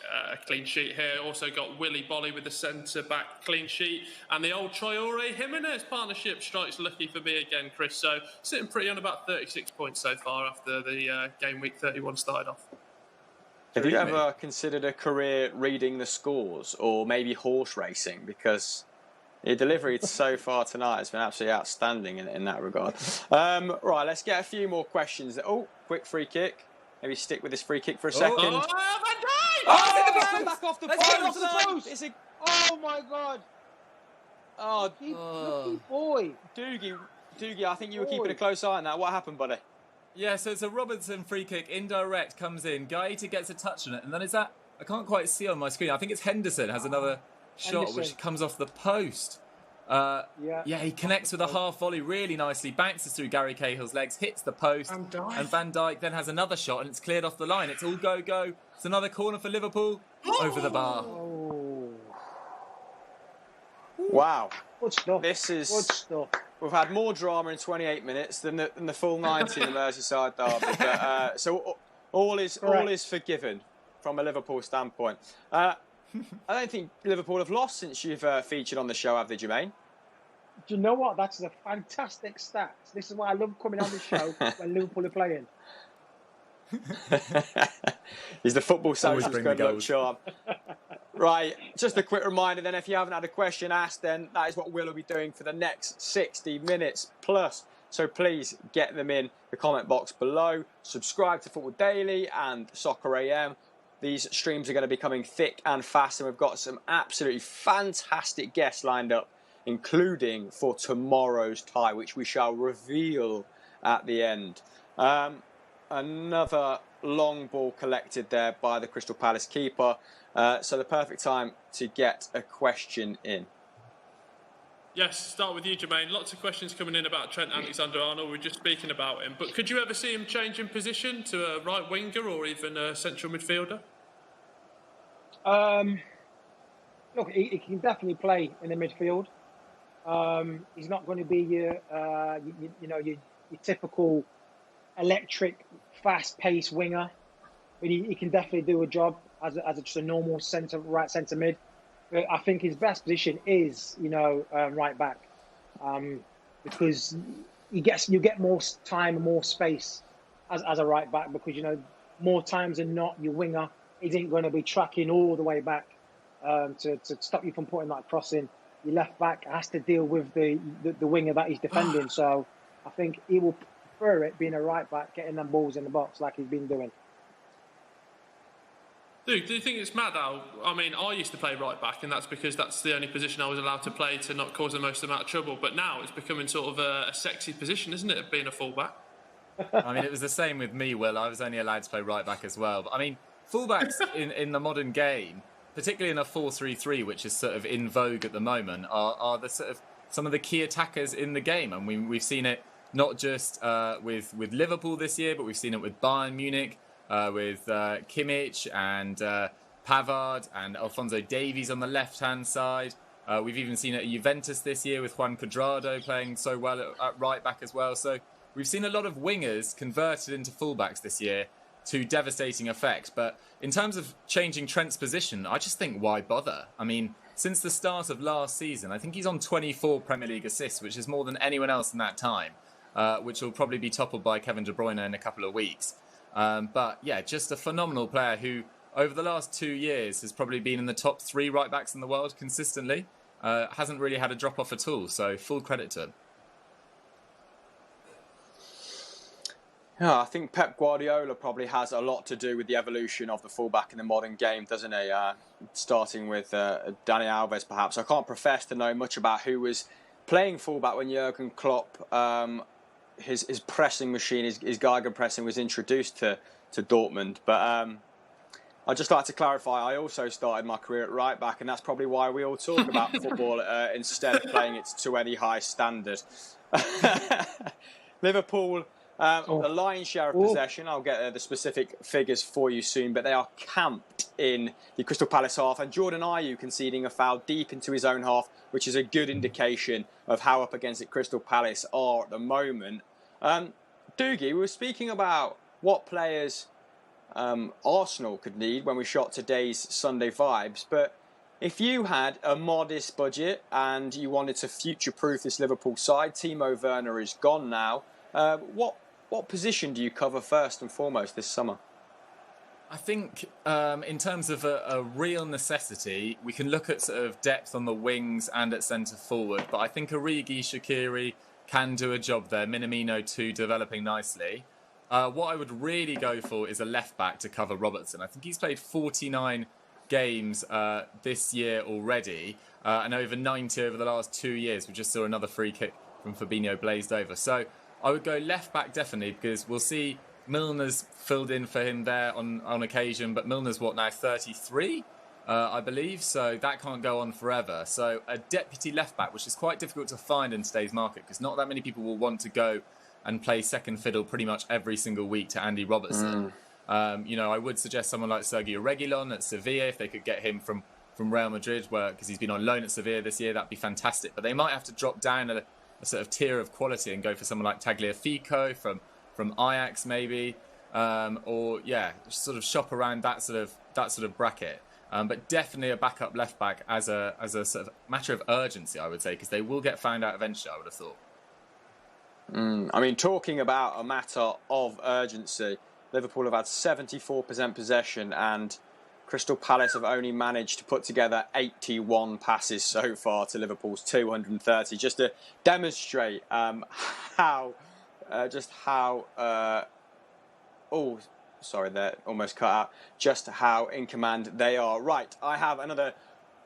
clean sheet here. Also got Willy Bolly with the centre-back clean sheet. And the old Traore Jimenez partnership strikes lucky for me again, Chris. So sitting pretty on about 36 points so far after the game week 31 started off. Have you ever considered a career reading the scores, or maybe horse racing? Because your delivery so far tonight has been absolutely outstanding in that regard. Right, let's get a few more questions. Oh, quick free kick. Maybe stick with this free kick for a second. Oh, Van Dijk! Back off the post! Oh my God! Lucky boy. Doogie, I think you were keeping a close eye on that. What happened, buddy? Yeah, so it's a Robertson free kick, indirect, comes in. Gaeta gets a touch on it, and then is that, I can't quite see on my screen, I think it's Henderson has another shot which comes off the post. He connects with a half volley really nicely, bounces through Gary Cahill's legs, hits the post, and Van Dijk then has another shot, and it's cleared off the line. It's all go. It's another corner for Liverpool, over the bar. Oh. Wow. Good stuff. Good stuff. We've had more drama in 28 minutes than the full 90 in the Merseyside derby. But, so all is forgiven from a Liverpool standpoint. I don't think Liverpool have lost since you've featured on the show, have they, Jermaine? Do you know what? That's a fantastic stat. This is why I love coming on the show when Liverpool are playing. He's the football social's good luck charm. Right, just a quick reminder then, if you haven't had a question asked, then that is what we'll be doing for the next 60 minutes plus. So please get them in the comment box below. Subscribe to Football Daily and Soccer AM. These streams are going to be coming thick and fast, and we've got some absolutely fantastic guests lined up, including for tomorrow's tie, which we shall reveal at the end. Another long ball collected there by the Crystal Palace keeper. So the perfect time to get a question in. Yes, start with you, Jermaine. Lots of questions coming in about Trent Alexander-Arnold. We were just speaking about him. But could you ever see him change in position to a right winger or even a central midfielder? Look, he can definitely play in the midfield. He's not going to be your typical electric, fast-paced winger, but he can definitely do a job as just a normal right centre mid. But I think his best position is right back, because you get more time and more space as a right back, because more times than not your winger isn't going to be tracking all the way back to stop you from putting that cross in. your left back has to deal with the winger that he's defending. So I think he will prefer it being a right back, getting them balls in the box like he's been doing. Dude, do you think it's mad how, I mean, I used to play right back, and that's because that's the only position I was allowed to play to not cause the most amount of trouble. But now it's becoming sort of a sexy position, isn't it, being a fullback? I mean, it was the same with me, Will. I was only allowed to play right back as well. But I mean, fullbacks in the modern game, particularly in a 4-3-3, which is sort of in vogue at the moment, are the sort of some of the key attackers in the game. And we've seen it not just with Liverpool this year, but we've seen it with Bayern Munich, with Kimmich and Pavard and Alphonso Davies on the left-hand side. We've even seen it at Juventus this year with Juan Cuadrado playing so well at right back as well. So we've seen a lot of wingers converted into fullbacks this year to devastating effect. But in terms of changing Trent's position, I just think why bother? I mean, since the start of last season, I think he's on 24 Premier League assists, which is more than anyone else in that time, which will probably be toppled by Kevin De Bruyne in a couple of weeks. But yeah, just a phenomenal player who, over the last 2 years, has probably been in the top 3 right backs in the world consistently. Hasn't really had a drop off at all. So full credit to him. Yeah, I think Pep Guardiola probably has a lot to do with the evolution of the fullback in the modern game, doesn't he? Starting with Dani Alves, perhaps. I can't profess to know much about who was playing fullback when Jurgen Klopp, his pressing machine, his Geiger pressing was introduced to Dortmund. But I'd just like to clarify, I also started my career at right back, and that's probably why we all talk about football instead of playing it to any high standard. Liverpool, the lion's share of possession, I'll get the specific figures for you soon, but they are camped in the Crystal Palace half, and Jordan Ayew conceding a foul deep into his own half, which is a good indication of how up against it Crystal Palace are at the moment. Doogie, we were speaking about what players Arsenal could need when we shot today's Sunday vibes, but if you had a modest budget and you wanted to future-proof this Liverpool side, Timo Werner is gone now, what position do you cover first and foremost this summer? I think in terms of a real necessity, we can look at sort of depth on the wings and at centre forward, but I think Origi, Shaqiri can do a job there. Minamino too, developing nicely. What I would really go for is a left back to cover Robertson. I think he's played 49 games this year already, and over 90 over the last 2 years. We just saw another free kick from Fabinho blazed over. So I would go left back definitely, because we'll see Milner's filled in for him there on occasion, but Milner's what now, 33, I believe, so that can't go on forever. So a deputy left back, which is quite difficult to find in today's market, because not that many people will want to go and play second fiddle pretty much every single week to Andy Robertson. I would suggest someone like Sergio Reguilon at Sevilla, if they could get him from Real Madrid, because he's been on loan at Sevilla this year, that'd be fantastic. But they might have to drop down a sort of tier of quality and go for someone like Tagliafico from Ajax maybe, or sort of shop around that sort of bracket. But definitely a backup left back as a sort of matter of urgency, I would say, because they will get found out eventually, I would have thought. I mean, talking about a matter of urgency, Liverpool have had 74% possession and Crystal Palace have only managed to put together 81 passes so far to Liverpool's 230, just to demonstrate how that almost cut out, just how in command they are. Right, I have another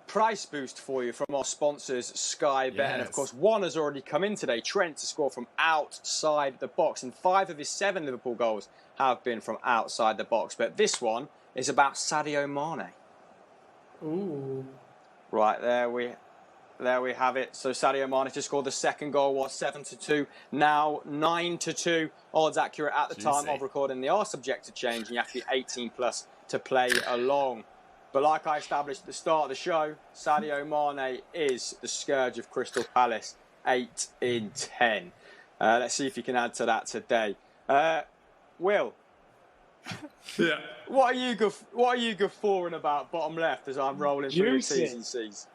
price boost for you from our sponsors, Sky Bet. Yes. And of course, one has already come in today, Trent, to score from outside the box. And 5 of his 7 Liverpool goals have been from outside the box. But this one is about Sadio Mane. Ooh. Right, there we have it. So Sadio Mane to score the second goal was 7-2, now 9-2. Odds accurate at the time of recording. They are subject to change, and you have to be 18 plus to play along. But like I established at the start of the show, Sadio Mane is the scourge of Crystal Palace, 8 in 10. Let's see if you can add to that today. Will, yeah. What are you guffawing about bottom left as I'm rolling through your T's and C's?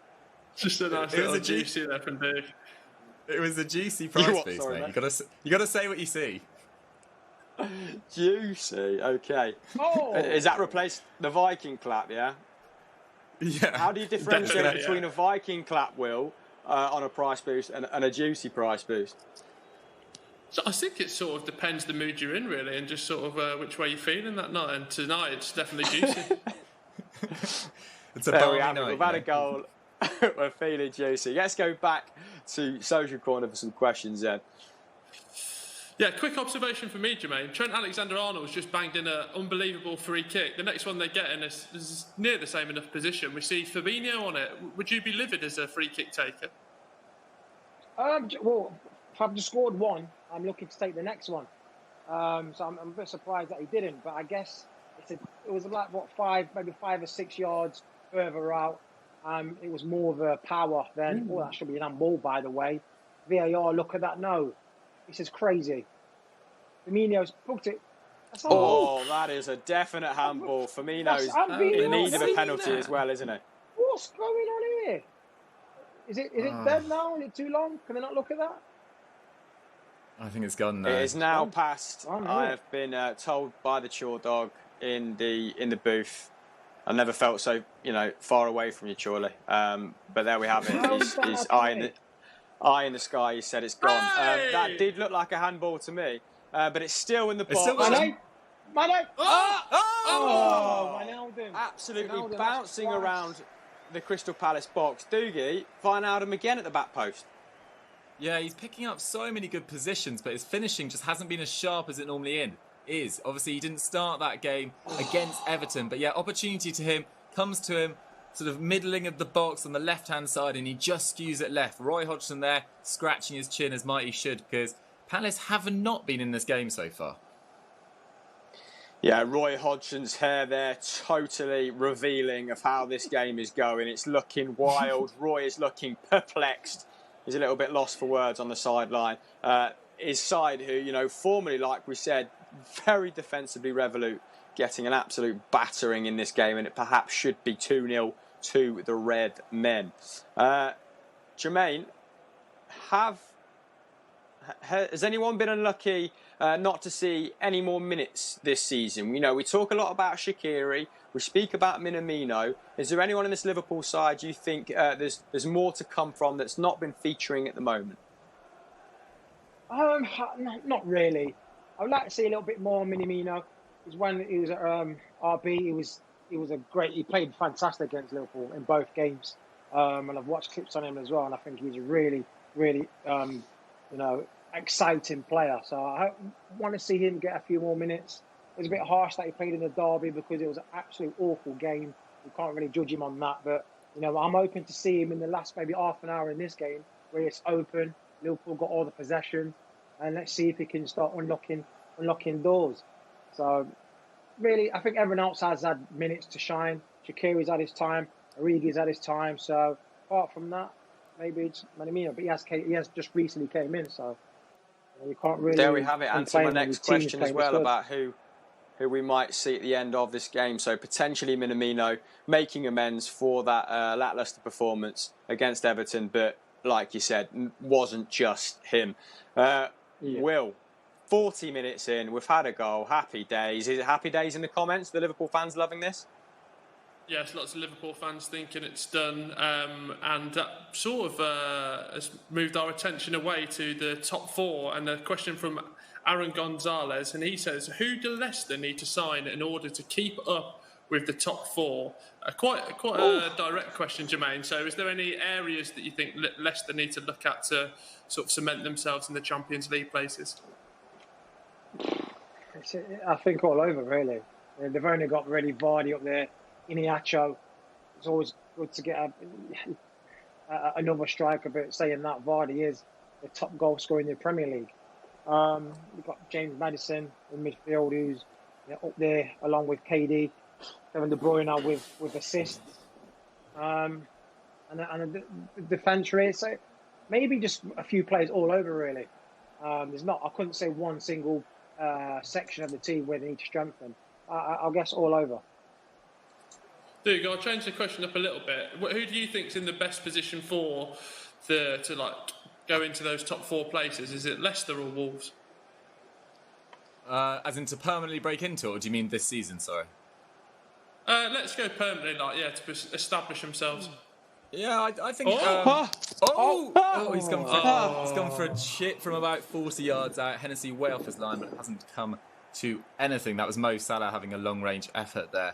Just a nice little juicy there from Dave. It was a juicy price boost, mate. You got to say what you see. Juicy, okay. Oh. Is that replaced the Viking clap, yeah? Yeah. How do you differentiate between a Viking clap, Will, on a price boost and a juicy price boost? So I think it sort of depends the mood you're in, really, and just sort of which way you're feeling that night. And tonight, it's definitely juicy. It's a There we balmy have it. night. We've had a goal. We're feeling juicy. Let's go back to Social Corner for some questions then. Yeah, quick observation for me, Jermaine. Trent Alexander-Arnold's just banged in an unbelievable free kick. The next one they get in is near the same enough position. We see Fabinho on it. Would you be livid as a free kick taker? Well, if I've just scored one, I'm looking to take the next one. So I'm a bit surprised that he didn't. But I guess it was like, maybe 5 or 6 yards further out. It was more of a power than, that should be an handball, by the way. VAR, look at that. No, this is crazy. Firmino's booked it. That is a definite handball. Firmino's in need of a penalty as well, isn't it? What's going on here? Is it dead now? Is it too long? Can they not look at that? I think it's gone now. It is now past. I have been told by the chore dog in the booth. I never felt so far away from you, Chorley. But there we have it. He's eye in the sky. He said it's gone. That did look like a handball to me, but it's still in the box. Mane! Absolutely bouncing around the Crystal Palace box. Doogie, Wijnaldum again at the back post. Yeah, he's picking up so many good positions, but his finishing just hasn't been as sharp as it normally is. Obviously, he didn't start that game against Everton, but yeah, opportunity to him, comes to him, sort of middling of the box on the left-hand side, and he just skews it left. Roy Hodgson there, scratching his chin as might he should, because Palace have not been in this game so far. Yeah, Roy Hodgson's hair there, totally revealing of how this game is going. It's looking wild. Roy is looking perplexed. He's a little bit lost for words on the sideline. His side, who, formerly, like we said, very defensively resolute, getting an absolute battering in this game, and it perhaps should be 2-0 to the Red Men. Jermaine, has anyone been unlucky not to see any more minutes this season? We talk a lot about Shaqiri. We speak about Minamino. Is there anyone in this Liverpool side you think there's more to come from that's not been featuring at the moment? Not really. I would like to see a little bit more Minamino. Because when he was at RB, he played fantastic against Liverpool in both games. And I've watched clips on him as well, and I think he's a really, really, exciting player. So I want to see him get a few more minutes. It was a bit harsh that he played in the derby because it was an absolute awful game. We can't really judge him on that. But, I'm hoping to see him in the last maybe half an hour in this game where it's open. Liverpool got all the possession. And let's see if he can start unlocking doors. So, really, I think everyone else has had minutes to shine. Shaqiri's had his time. Origi's had his time. So, apart from that, maybe it's Minamino. But he has just recently came in. So, you can't really... There we have it. Answer my next question as well about who we might see at the end of this game. So potentially Minamino making amends for that lacklustre performance against Everton, but like you said, wasn't just him. Will, 40 minutes in, we've had a goal. Happy days. Is it happy days in the comments? The Liverpool fans loving this? Yes, lots of Liverpool fans thinking it's done, and that sort of has moved our attention away to the top four. And a question from Aaron Gonzalez, and he says, who do Leicester need to sign in order to keep up with the top four? Quite a direct question, Jermaine. So is there any areas that you think Leicester need to look at to sort of cement themselves in the Champions League places? I think all over, really. They've only got really Vardy up there, Iniacho. It's always good to get another striker, but saying that, Vardy is the top goal scorer in the Premier League. You've got James Maddison in midfield, who's up there along with KD, Kevin De Bruyne now with assists, and the defence race. So maybe just a few players all over, really. I couldn't say one single section of the team where they need to strengthen. I'll guess all over. Dude, I'll change the question up a little bit. Who do you think's in the best position to go into those top four places? Is it Leicester or Wolves? As in to permanently break into it, or do you mean this season, sorry? Let's go permanently, to establish themselves. Yeah, I think. He's gone for a chip from about 40 yards out. Hennessy way off his line, but it hasn't come to anything. That was Mo Salah having a long-range effort there.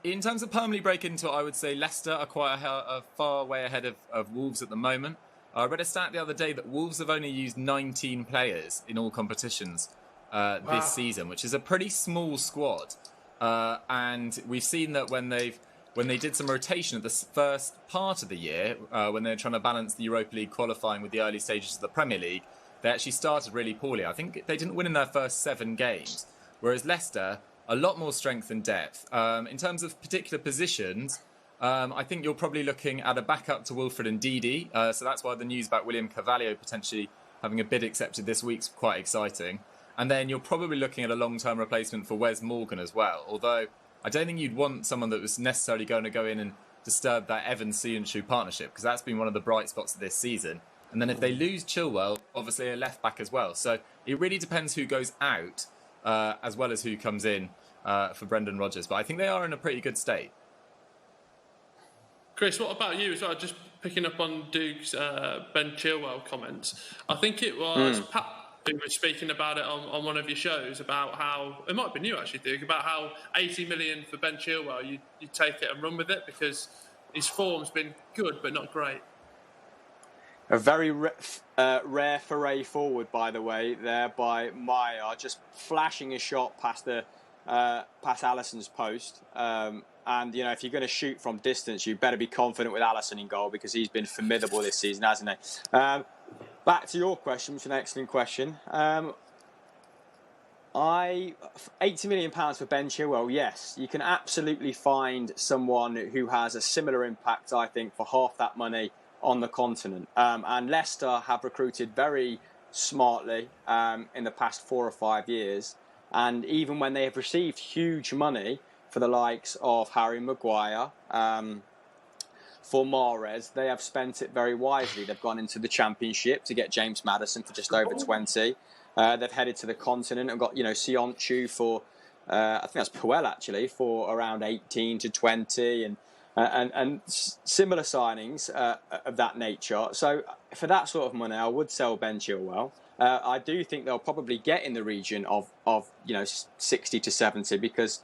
In terms of permanently break into it, I would say Leicester are quite a far way ahead of Wolves at the moment. I read a stat the other day that Wolves have only used 19 players in all competitions this season, which is a pretty small squad. And we've seen that when they did some rotation at the first part of the year, when they were trying to balance the Europa League qualifying with the early stages of the Premier League, they actually started really poorly. I think they didn't win in their first 7 games, whereas Leicester, a lot more strength and depth. In terms of particular positions, I think you're probably looking at a backup to Wilfred and Ndidi. So that's why the news about William Carvalho potentially having a bid accepted this week's quite exciting. And then you're probably looking at a long-term replacement for Wes Morgan as well. Although I don't think you'd want someone that was necessarily going to go in and disturb that Evans-Söyüncü partnership, because that's been one of the bright spots of this season. And then if they lose Chilwell, obviously a left-back as well. So it really depends who goes out as well as who comes in for Brendan Rodgers. But I think they are in a pretty good state. Chris, what about you as well? Just picking up on Doug's Ben Chilwell comments. I think it was Pat who was speaking about it on one of your shows about how, it might have been you actually, Doug, about how 80 million for Ben Chilwell, you take it and run with it because his form's been good but not great. A very rare foray forward, by the way, there by Maya, just flashing a shot past Alisson's post. And, you know, if you're going to shoot from distance, you better be confident with Alisson in goal because he's been formidable this season, hasn't he? Back to your question, which is an excellent question. £80 million for Ben Chilwell, yes. You can absolutely find someone who has a similar impact, I think, for half that money on the continent. And Leicester have recruited very smartly in the past 4 or 5 years. And even when they have received huge money for the likes of Harry Maguire, for Mahrez, they have spent it very wisely. They've gone into the Championship to get James Maddison for just over 20. They've headed to the continent and got, Söyüncü for, I think that's Puel actually, for around 18 to 20 and similar signings of that nature. So for that sort of money, I would sell Ben Chilwell. I do think they'll probably get in the region of 60 to 70 because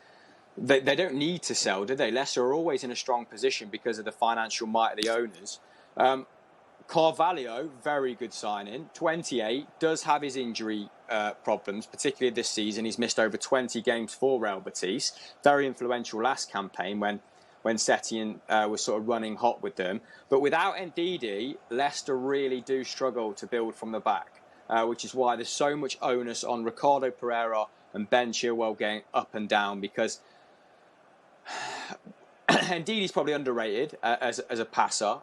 they don't need to sell, do they? Leicester are always in a strong position because of the financial might of the owners. Carvalho, very good signing. 28, does have his injury problems, particularly this season. He's missed over 20 games for Real Betis. Very influential last campaign when Setien was sort of running hot with them. But without Ndidi, Leicester really do struggle to build from the back, which is why there's so much onus on Ricardo Pereira and Ben Chilwell going up and down because Ndidi's probably underrated as a passer,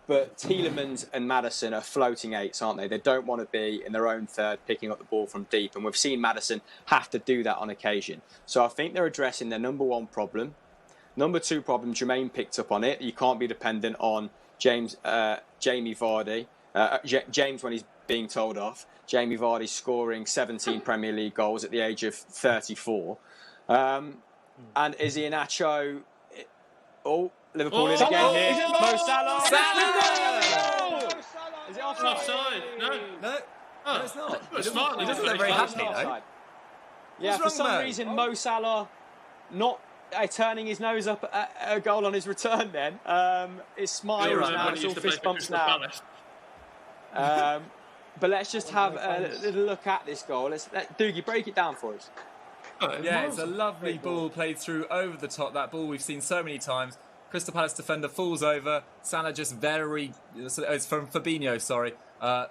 but Tielemans and Maddison are floating eights, aren't they? They don't want to be in their own third picking up the ball from deep, and we've seen Maddison have to do that on occasion. So I think they're addressing their number one problem. Number two problem, Jermaine picked up on it. You can't be dependent on Jamie Vardy. James when he's being told off. Jamie Vardy scoring 17 Premier League goals at the age of 34. And Izzy Iheanacho... Liverpool in again here. Mo Salah. Is it offside? No, it's not. He doesn't look very happy, though. Yeah, for some reason, Mo Salah not turning his nose up at a goal on his return then. His smile now, it's all fist bumps now. But let's just have a little look at this goal. Let Doogie break it down for us. Yeah, it's a lovely ball played through over the top. That ball we've seen so many times. Crystal Palace defender falls over. Salah just it's from Fabinho, sorry.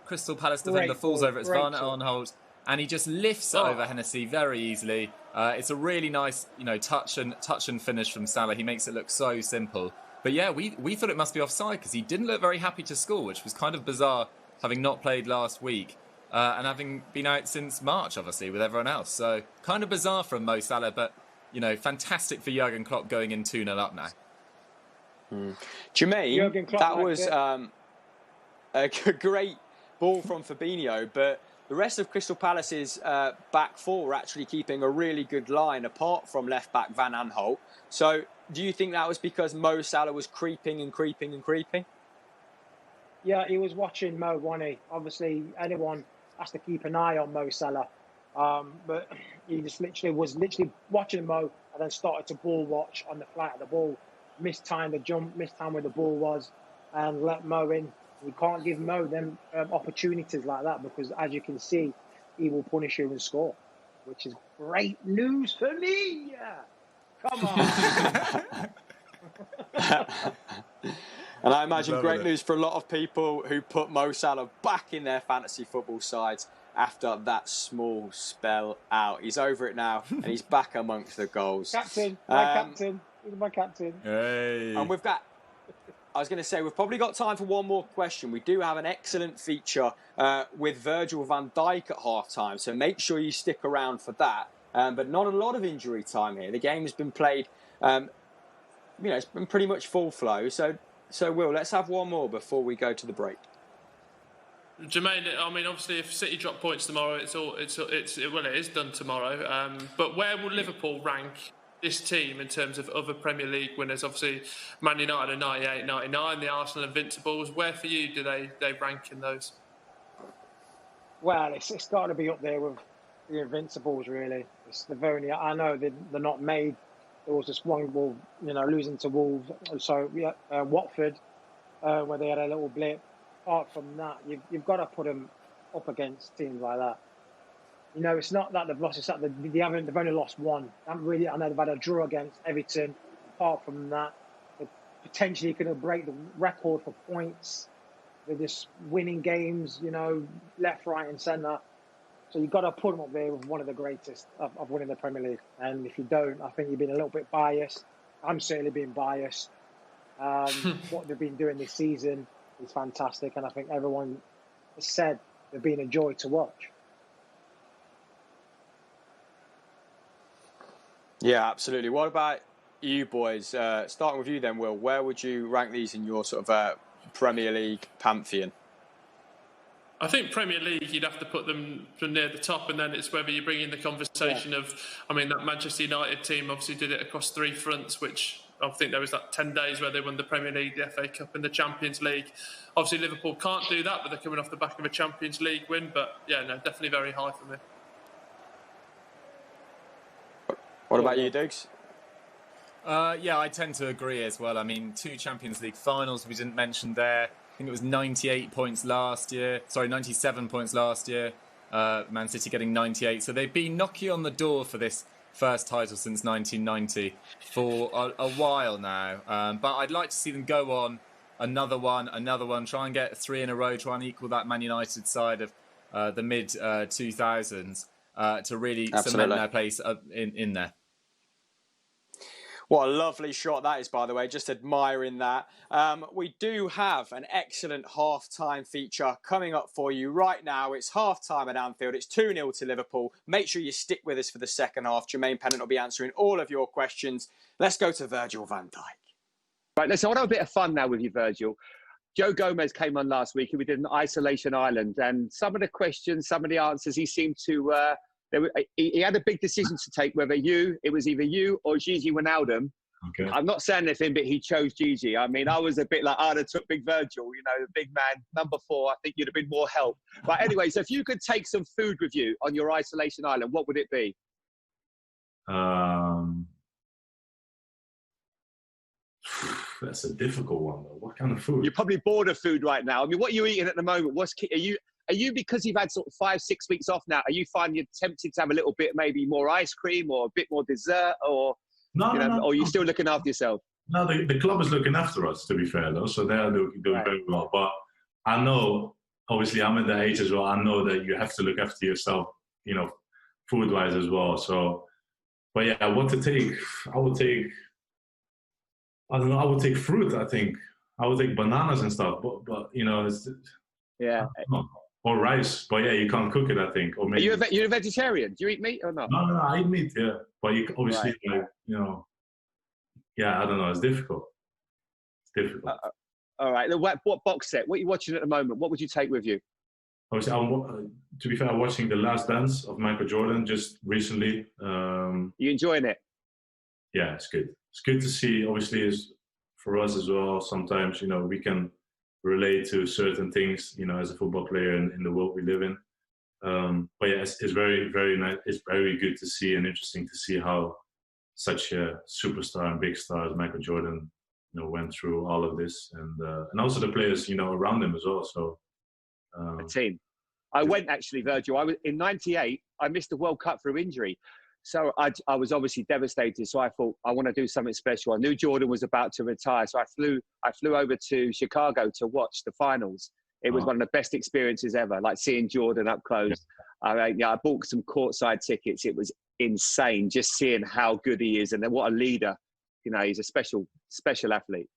Crystal Palace defender falls over. It's Varnett on hold. And he just lifts it over Hennessy very easily. It's a really nice, touch and finish from Salah. He makes it look so simple. But yeah, we thought it must be offside because he didn't look very happy to score, which was kind of bizarre, having not played last week. And having been out since March, obviously, with everyone else. So, kind of bizarre from Mo Salah, but, fantastic for Jurgen Klopp going in 2-0 up now. Jermaine, that was a great ball from Fabinho, but the rest of Crystal Palace's back four were actually keeping a really good line apart from left-back Van Aanholt. So, do you think that was because Mo Salah was creeping and creeping and creeping? Yeah, he was watching Mo, wasn't he? Obviously, anyone has to keep an eye on Mo Salah. But he just was literally watching Mo and then started to ball watch on the flight of the ball. Mistimed the jump, mistimed where the ball was, and let Mo in. You can't give Mo them opportunities like that because, as you can see, he will punish you and score, which is great news for me. Yeah. Come on. And I imagine great news for a lot of people who put Mo Salah back in their fantasy football sides after that small spell out. He's over it now, and he's back amongst the goals. Captain, captain. He's my captain. Hey. And we've got... I was going to say, we've probably got time for one more question. We do have an excellent feature with Virgil van Dijk at half-time, so make sure you stick around for that. But not a lot of injury time here. The game has been played, it's been pretty much full flow. So Will, let's have one more before we go to the break. Jermaine, I mean, obviously, if City drop points tomorrow, it is done tomorrow. But where will Liverpool rank this team in terms of other Premier League winners? Obviously, Man United are 98, 99, the Arsenal Invincibles. Where for you do they rank in those? Well, it's got to be up there with the Invincibles, really. I know they're not made. There was just one ball, losing to Wolves. So, Watford, where they had a little blip. Apart from that, you've got to put them up against teams like that. It's not that they've lost. It's that they've only lost one. I know they've had a draw against Everton. Apart from that, they're potentially going to break the record for points. They're just winning games, left, right, and centre. So you've got to put them up there with one of the greatest of winning the Premier League. And if you don't, I think you've been a little bit biased. I'm certainly being biased. What they've been doing this season is fantastic, and I think everyone has said they've been a joy to watch. Yeah, absolutely. What about you boys? Starting with you then, Will. Where would you rank these in your sort of Premier League pantheon? I think Premier League, you'd have to put them near the top, and then it's whether you bring in the conversation of, that Manchester United team obviously did it across three fronts, which I think there was that 10 days where they won the Premier League, the FA Cup and the Champions League. Obviously Liverpool can't do that, but they're coming off the back of a Champions League win. But definitely very high for me. What about you, Dukes? I tend to agree as well. I mean, 2 Champions League finals we didn't mention there. I think it was 97 points last year. Man City getting 98. So they've been knocking on the door for this first title since 1990 for a while now. But I'd like to see them go on another one, try and get 3 in a row, try and equal that Man United side of the mid-2000s to really cement their place in there. What a lovely shot that is, by the way. Just admiring that. We do have an excellent half-time feature coming up for you right now. It's half-time at Anfield. It's 2-0 to Liverpool. Make sure you stick with us for the second half. Jermaine Pennant will be answering all of your questions. Let's go to Virgil van Dijk. Right, listen, I want to have a bit of fun now with you, Virgil. Joe Gomez came on last week and we did an isolation island. And some of the questions, some of the answers, he seemed to... he had a big decision to take, it was either you or Gigi Wijnaldum. Okay. I'm not saying anything, but he chose Gigi. I mean, I was a bit like, I'd have took big Virgil, the big man, number 4. I think you'd have been more help. But anyway, so if you could take some food with you on your isolation island, what would it be? That's a difficult one, though. What kind of food? You're probably bored of food right now. I mean, what are you eating at the moment? Are you, because you've had sort of 5-6 weeks off now, are you finding you're tempted to have a little bit, maybe more ice cream or a bit more dessert, or no, or are you still looking after yourself? No, the club is looking after us, to be fair, though, so they are doing very well. But I know, obviously, I'm at the age as well. I know that you have to look after yourself, food-wise as well. So, but yeah, what to take? I would take fruit. I think I would take bananas and stuff. But it's or rice. But yeah, you can't cook it, I think. Or maybe you're a vegetarian? Do you eat meat or not? No, I eat meat. Yeah, but you obviously I don't know. It's difficult. All right. What box set? What are you watching at the moment? What would you take with you? Obviously, to be fair, I'm watching The Last Dance of Michael Jordan just recently. You enjoying it? Yeah, it's good. it's good to see. Obviously, is for us as well. Sometimes we can relate to certain things, as a football player in the world we live in. But yeah, it's very, very nice. It's very good to see and interesting to see how such a superstar and big star as Michael Jordan, went through all of this, and also the players, around him as well. So, a team. I went actually, Virgil. I was in '98. I missed the World Cup through injury, so I was obviously devastated. So I thought I want to do something special. I knew Jordan was about to retire, so I flew over to Chicago to watch the finals. It was one of the best experiences ever, like seeing Jordan up close. I bought some courtside tickets. It was insane just seeing how good he is, and then what a leader. He's a special athlete.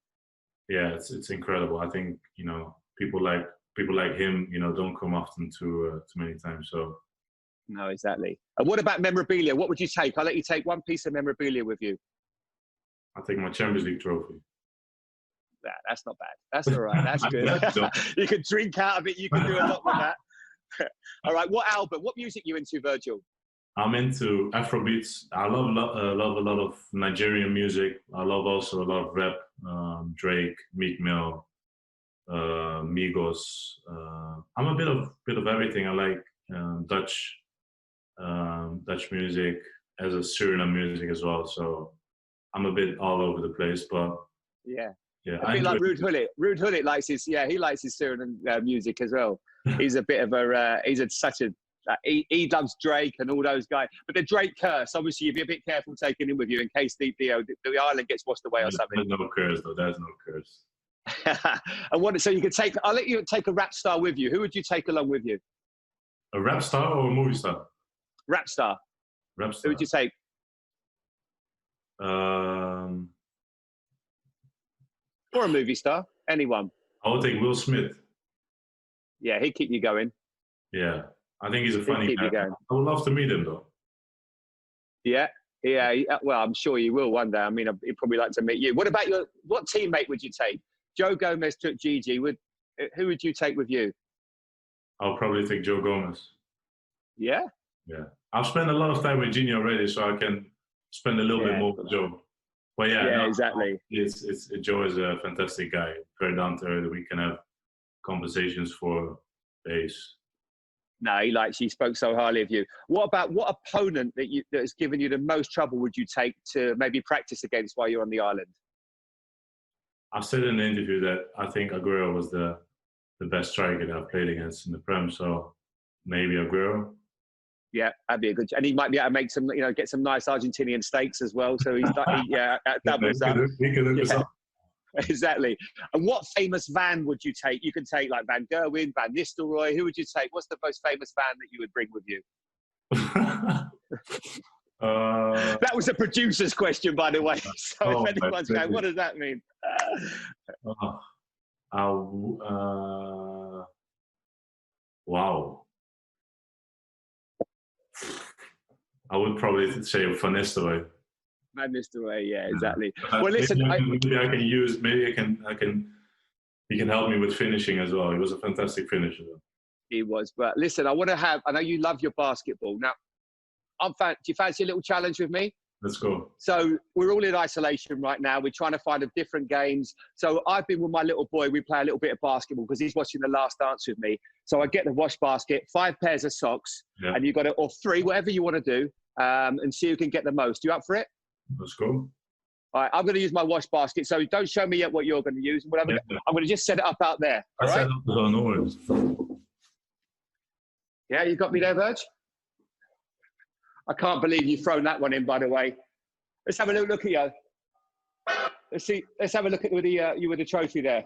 Yeah, it's incredible. I think people like him, don't come often too many times. So. No, exactly. And what about memorabilia? What would you take? I'll let you take one piece of memorabilia with you. I'll take my Champions League trophy. That's not bad. That's all right. That's good. You can drink out of it. You can do a lot with that. All right. What album? What music are you into, Virgil? I'm into Afrobeats. I love a lot of Nigerian music. I love also a lot of rap. Drake, Meek Mill, Migos. I'm a bit of everything. I like Dutch music, as a Suriname music as well. So I'm a bit all over the place, but yeah. A bit like Ruud Gullit. Ruud Gullit likes his Suriname music as well. He's a bit of a he loves Drake and all those guys. But the Drake curse, obviously, you'd be a bit careful taking him with you in case the island gets washed away or something. There's no curse, though. There's no curse. And so you could take. I'll let you take a rap star with you. Who would you take along with you? A rap star or a movie star? Rap star. Rap star. Who would you take? Or a movie star? Anyone? I would take Will Smith. Yeah, he'd keep you going. Yeah, I think he's a funny guy. Going. I would love to meet him, though. Yeah. Well, I'm sure you will one day. I mean, he'd probably like to meet you. What about what teammate would you take? Joe Gomez took Gigi. Who would you take with you? I'll probably take Joe Gomez. Yeah? Yeah. I've spent a lot of time with Gini already, so I can spend a little bit more with Joe. But exactly. Joe is a fantastic guy, very down to earth. We can have conversations for days. No, he spoke so highly of you. What opponent that has given you the most trouble would you take to maybe practice against while you're on the island? I've said in the interview that I think Aguero was the best striker that I've played against in the Prem, so maybe Aguero. Yeah, that'd be a good. And he might be able to make some, get some nice Argentinian steaks as well. So he's doubles up. He can hook us up. Exactly. And what famous van would you take? You can take like Van Gerwen, Van Nistelrooy. Who would you take? What's the most famous van that you would bring with you? That was a producer's question, by the way. So if anyone's going, what does that mean? Wow. I would probably say Van Nistelrooy. Van Nistelrooy, yeah, exactly. Well, listen, maybe I can use. Maybe I can. He can help me with finishing as well. He was a fantastic finisher. He was, but listen, I know you love your basketball. Now, do you fancy a little challenge with me? Let's go. So we're all in isolation right now. We're trying to find different games. So I've been with my little boy. We play a little bit of basketball because he's watching The Last Dance with me. So I get the wash basket, 5 pairs of socks, and you got or 3, whatever you want to do, and see who can get the most. You up for it? Let's go. All right, I'm going to use my wash basket. So don't show me yet what you're going to use. I'm going to just set it up out there. All right? No worries. Yeah, you got me there, Verge? I can't believe you've thrown that one in, by the way. Let's have a little look at you. Let's have a look at you with the trophy there.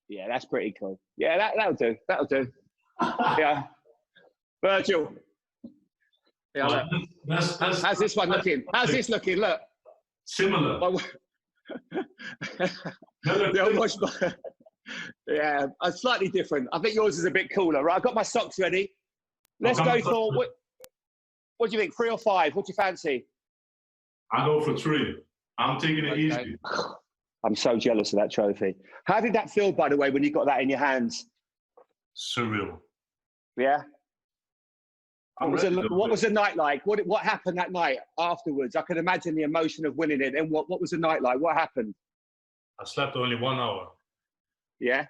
Yeah, that's pretty cool. Yeah, that'll do. That'll do. Yeah. Virgil. Yeah, how's this one looking? How's this looking? Look. Similar. Yeah, slightly different. I think yours is a bit cooler. Right, I've got my socks ready. Let's go for what do you think? 3 or 5? What do you fancy? I go for 3. I'm taking it easy. I'm so jealous of that trophy. How did that feel, by the way, when you got that in your hands? Surreal. Yeah. What was the night like? What happened that night afterwards? I can imagine the emotion of winning it. And what was the night like? What happened? I slept only 1 hour. Yeah.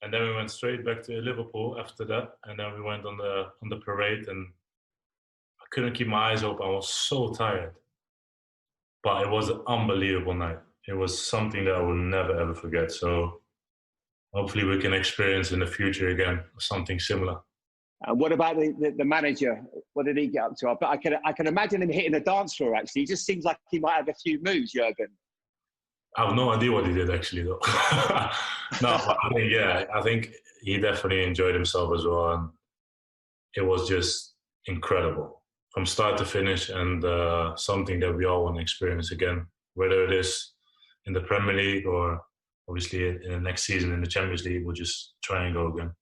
And then we went straight back to Liverpool after that. And then we went on the parade, and I couldn't keep my eyes open. I was so tired. But it was an unbelievable night. It was something that I will never, ever forget. So hopefully we can experience in the future again something similar. What about the manager? What did he get up to? But I can imagine him hitting a dance floor, actually. He just seems like he might have a few moves, Jurgen. I have no idea what he did, actually, though. No, but I think he definitely enjoyed himself as well. And it was just incredible from start to finish, and something that we all want to experience again, whether it is in the Premier League or obviously in the next season in the Champions League. We'll just try and go again.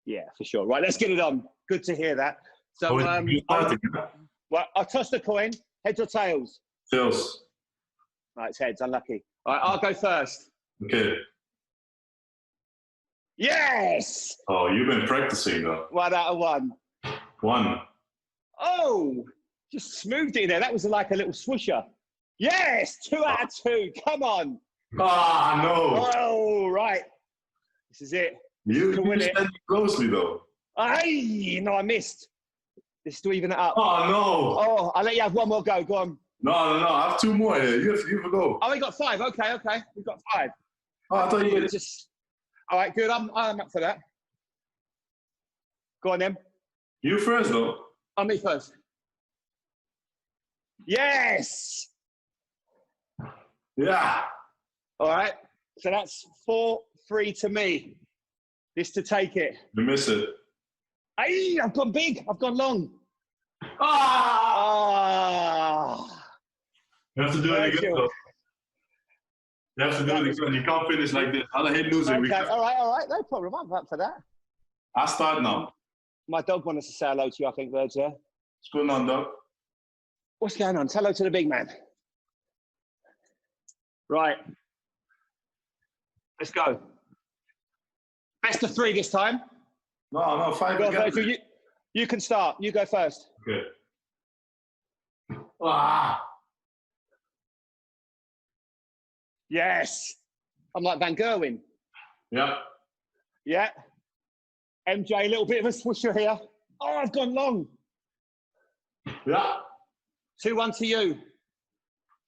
Yeah, for sure. Right, let's get it on. Good to hear that. So, I'll toss the coin. Heads or tails? Tails. Right, it's heads. Unlucky. All right, I'll go first. Okay. Yes! Oh, you've been practicing, though. 1 out of 1. 1. Oh, just smoothed it in there. That was like a little swoosher. Yes, 2 out of 2. Come on. Ah, no. Oh, right. This is it. You standing closely, though. No, I missed. This is to even it up. Oh, no. Oh, I'll let you have one more go. Go on. No. I have 2 more here. You have to go. Oh, we got 5. Okay. We've got 5. Oh, I thought you were just... All right, good. I'm up for that. Go on, then. You first, though. Oh, me first. Yes! Yeah. All right. So that's 4-3 to me. This to take it. You miss it. Hey, I've gone big. I've gone long. Ah! You have to do it again, though. You have to do it again. You can't finish like this. I hate losing. Okay. All right. No problem. I'm up for that. I start now. My dog wanted to say hello to you, I think, Verge, yeah? What's going on, dog? What's going on? Say hello to the big man. Right. Let's go. Best of 3 this time. No, 5 go again. Virgil, you can start. You go first. Okay. Ah! Yes. I'm like Van Gerwen. Yeah. Yeah. MJ, a little bit of a swoosher here. Oh, I've gone long. Yeah. 2-1 to you.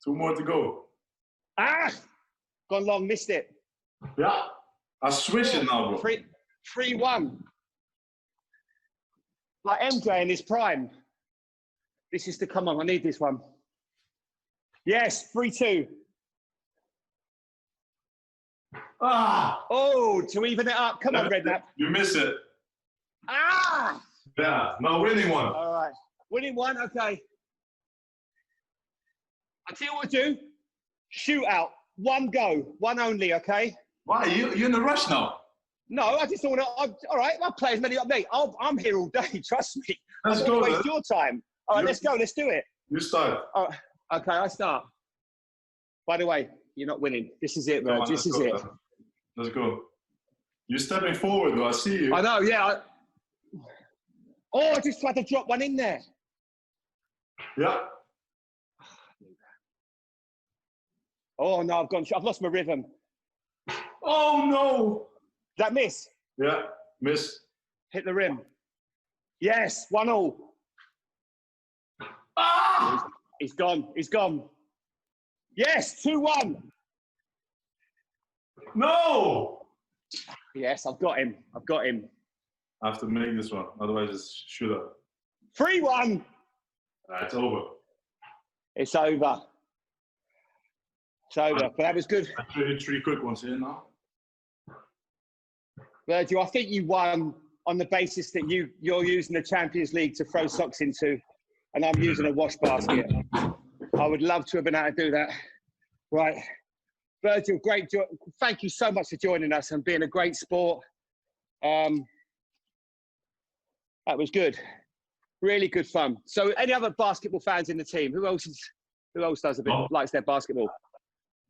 2 more to go. Ah! Gone long, missed it. Yeah. I swish it now, bro. 3-1. Like MJ in his prime. This is to come on. I need this one. Yes, 3-2. Ah! Oh, to even it up. Come on, Redknapp. You miss it. Ah! Yeah. No, winning one. All right. Winning one, okay. I'll tell you what to do. Shoot out. 1 go. 1 only, okay? Why? You're in a rush now? No, I just don't want to. All right, I'll play as many up me. I'm here all day, trust me. Let's I don't go. want to waste your time. All right, let's go. Let's do it. You start. All right. Okay, I start. By the way, you're not winning. This is it, Verge. This is it. Let's go. You're stepping forward, though. I see you. I know, yeah. I just tried to drop one in there. Yeah. Oh, no, I've lost my rhythm. Oh, no. That miss? Yeah, miss. Hit the rim. Yes, 1-1. Ah! He's gone. He's gone. Yes, 2-1. No! Yes, I've got him. I have to make this one. Otherwise, it's shootout. 3-1. It's over. It's over. But that was good. I played 3 quick ones here now. Virgil, I think you won on the basis that you're using the Champions League to throw socks into, and I'm using a wash basket. I would love to have been able to do that. Right. Virgil, great. Thank you so much for joining us and being a great sport. That was good. Really good fun. So any other basketball fans in the team? Who else does a bit, likes their basketball?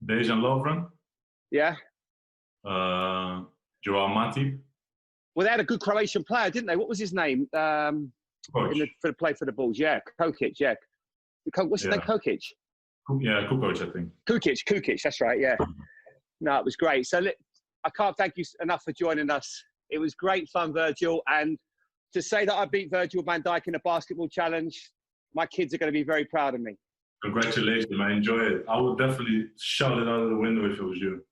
Dejan Lovren. Yeah. Joao Matip. Well, they had a good Croatian player, didn't they? What was his name? for the play for the Bulls. Yeah, Kokic. Yeah, what's his name? Kokic. Yeah, Kukoc, I think. Kukic. That's right. Yeah. No, it was great. So I can't thank you enough for joining us. It was great fun, Virgil, and to say that I beat Virgil van Dijk in a basketball challenge, my kids are going to be very proud of me. Congratulations, man. Enjoy it. I would definitely shout it out of the window if it was you.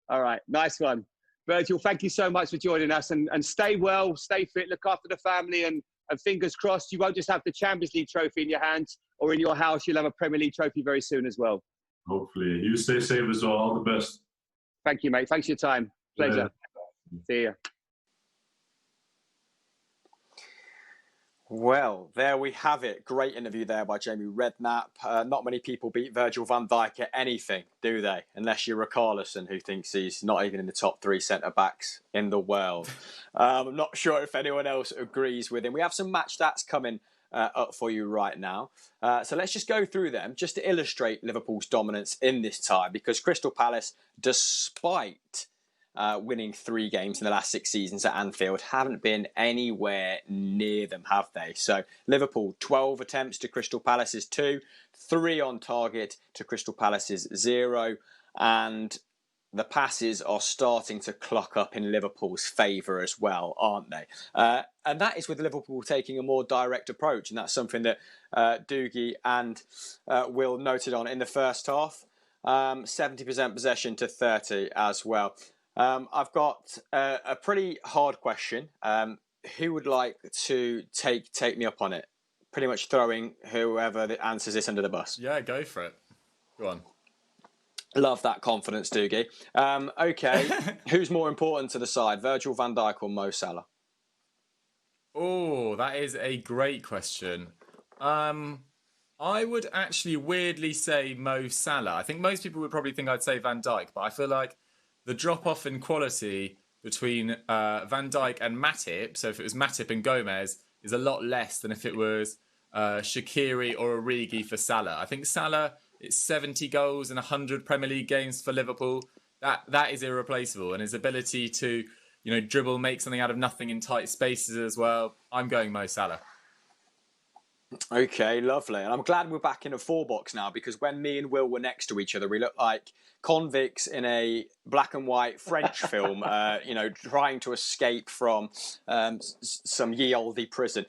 All right. Nice one. Virgil, thank you so much for joining us, and stay well, stay fit, look after the family, and fingers crossed you won't just have the Champions League trophy in your hands or in your house. You'll have a Premier League trophy very soon as well. Hopefully. You stay safe as well. All the best. Thank you, mate. Thanks for your time. Pleasure. See you. Well, there we have it. Great interview there by Jamie Redknapp. Not many people beat Virgil van Dijk at anything, do they? Unless you're a Carlson, who thinks he's not even in the top 3 centre-backs in the world. I'm not sure if anyone else agrees with him. We have some match stats coming up for you right now. So let's just go through them just to illustrate Liverpool's dominance in this tie, because Crystal Palace, despite winning 3 games in the last 6 seasons at Anfield, haven't been anywhere near them, have they? So Liverpool, 12 attempts to Crystal Palace's 2, 3 on target to Crystal Palace's 0, and the passes are starting to clock up in Liverpool's favour as well, aren't they? And that is with Liverpool taking a more direct approach, and that's something that Doogie and Will noted on in the first half. 70% possession to 30 as well. I've got a pretty hard question. Who would like to take me up on it? Pretty much throwing whoever that answers this under the bus. Yeah, go for it. Go on. Love that confidence, Doogie. Okay, who's more important to the side, Virgil van Dijk or Mo Salah? Oh, that is a great question. I would actually weirdly say Mo Salah. I think most people would probably think I'd say Van Dijk, but I feel like the drop-off in quality between Van Dijk and Matip, so if it was Matip and Gomez, is a lot less than if it was Shaqiri or Origi for Salah. I think Salah, it's 70 goals and 100 Premier League games for Liverpool. That is irreplaceable, and his ability to, dribble, make something out of nothing in tight spaces as well. I'm going Mo Salah. Okay, lovely. And I'm glad we're back in a 4-box now, because when me and Will were next to each other, we looked like convicts in a black and white French film, trying to escape from some ye olde prison.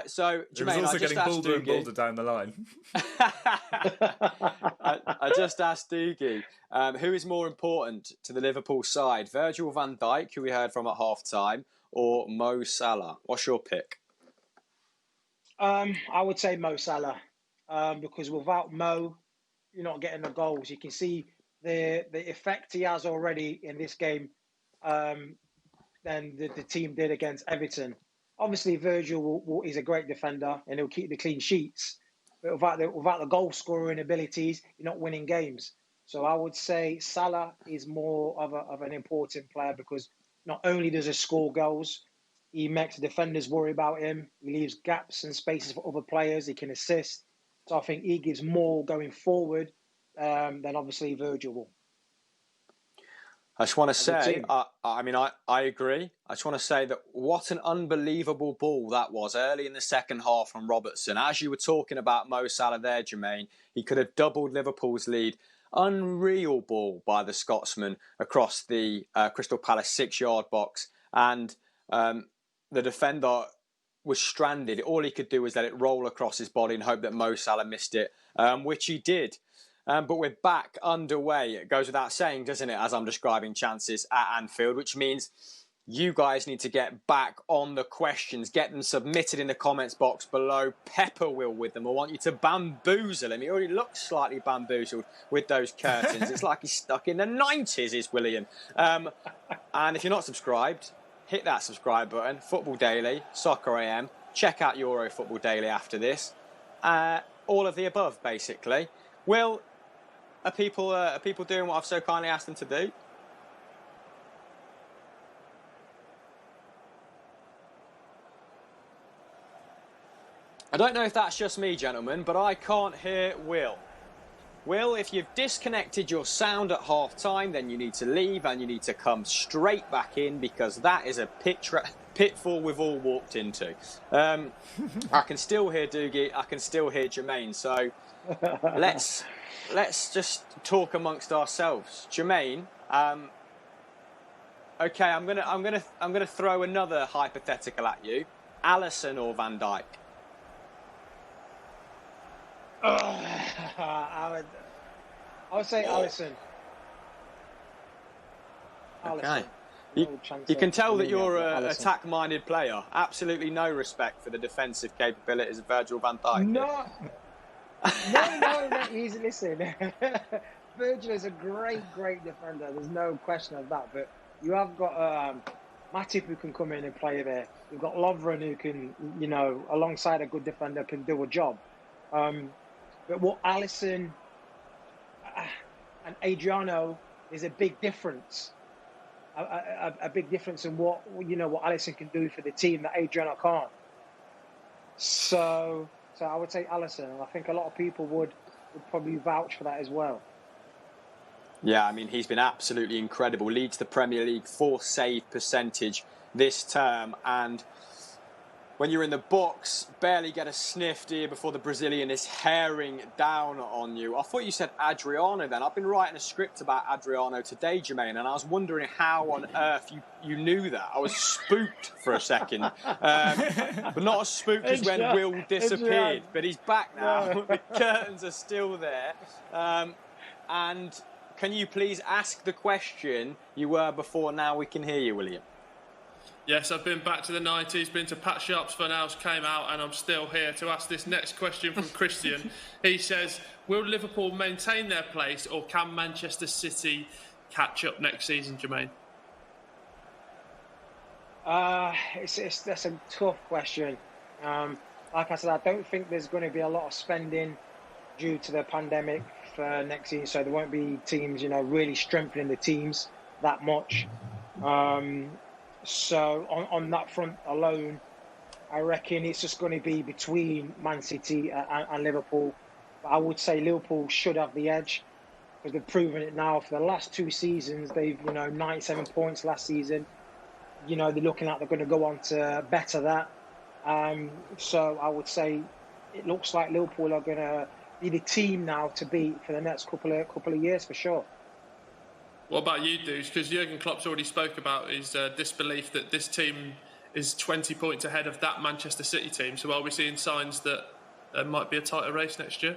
So, Jermaine, it was also getting bolder and bolder down the line. I just asked Doogie, who is more important to the Liverpool side, Virgil van Dijk, who we heard from at half-time, or Mo Salah? What's your pick? I would say Mo Salah, because without Mo, you're not getting the goals. You can see the effect he has already in this game than the team did against Everton. Obviously, Virgil is a great defender and he'll keep the clean sheets, but without the goal scoring abilities, you're not winning games. So I would say Salah is more of an important player, because not only does he score goals, he makes the defenders worry about him. He leaves gaps and spaces for other players. He can assist. So I think he gives more going forward than obviously Virgil will. I just want to say, I agree. I just want to say that what an unbelievable ball that was early in the second half from Robertson. As you were talking about Mo Salah there, Jermaine, he could have doubled Liverpool's lead. Unreal ball by the Scotsman across the Crystal Palace 6-yard box. And the defender was stranded. All he could do was let it roll across his body and hope that Mo Salah missed it, which he did. But we're back underway. It goes without saying, doesn't it, as I'm describing chances at Anfield, which means you guys need to get back on the questions. Get them submitted in the comments box below. Pepper Will with them. I want you to bamboozle him. He already looks slightly bamboozled with those curtains. It's like he's stuck in the 90s, is William. And if you're not subscribed, hit that subscribe button. Football Daily, Soccer AM. Check out Euro Football Daily after this. All of the above, basically. Will, are people doing what I've so kindly asked them to do? I don't know if that's just me, gentlemen, but I can't hear Will. Will, if you've disconnected your sound at half-time, then you need to leave and you need to come straight back in, because that is a picture pitfall we've all walked into. I can still hear Doogie. I can still hear Jermaine. So let's just talk amongst ourselves. Jermaine, okay, I'm gonna throw another hypothetical at you. Alisson or Van Dijk? I would say Alisson. Okay. You can tell that you're an attack-minded player. Absolutely no respect for the defensive capabilities of Virgil van Dijk. No. Listen, Virgil is a great defender. There's no question of that. But you have got Matip who can come in and play there. You've got Lovren who can, alongside a good defender, can do a job. But what Alisson and Adriano is a big difference. A big difference in what Alisson can do for the team that Adriano can't. So I would say Alisson, and I think a lot of people would probably vouch for that as well. Yeah, I mean, he's been absolutely incredible. Leads the Premier League for save percentage this term, and when you're in the box, barely get a sniff, do you, before the Brazilian is herring down on you. I thought you said Adriano then. I've been writing a script about Adriano today, Jermaine, and I was wondering how on earth you knew that. I was spooked for a second. But not as spooked as when Will disappeared. But he's back now. The curtains are still there. And can you please ask the question you were before? Now we can hear you, William. Yes, I've been back to the 90s, been to Pat Sharp's Funhouse, came out, and I'm still here to ask this next question from Christian. He says, will Liverpool maintain their place, or can Manchester City catch up next season, Jermaine? That's a tough question. Like I said, I don't think there's going to be a lot of spending due to the pandemic for next season, so there won't be teams, really strengthening the teams that much. So on that front alone, I reckon it's just going to be between Man City and Liverpool. But I would say Liverpool should have the edge because they've proven it now. For the last two seasons, they've 97 points last season. They're looking like they're going to go on to better that. So I would say it looks like Liverpool are going to be the team now to beat for the next couple of years for sure. What about you, Deuce? Because Jurgen Klopp's already spoke about his disbelief that this team is 20 points ahead of that Manchester City team. So are we seeing signs that there might be a tighter race next year?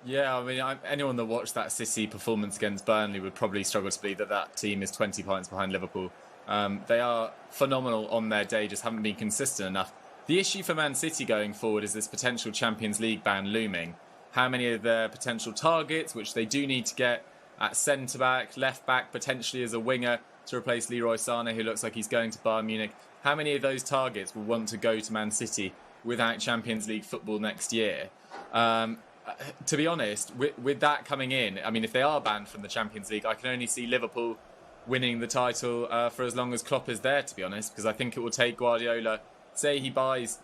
Yeah, I mean, anyone that watched that City performance against Burnley would probably struggle to believe that team is 20 points behind Liverpool. They are phenomenal on their day, just haven't been consistent enough. The issue for Man City going forward is this potential Champions League ban looming. How many of their potential targets, which they do need to get at centre-back, left-back, potentially as a winger to replace Leroy Sané, who looks like he's going to Bayern Munich. How many of those targets will want to go to Man City without Champions League football next year? To be honest, with that coming in, I mean, if they are banned from the Champions League, I can only see Liverpool winning the title for as long as Klopp is there, to be honest, because I think it will take Guardiola, say he buys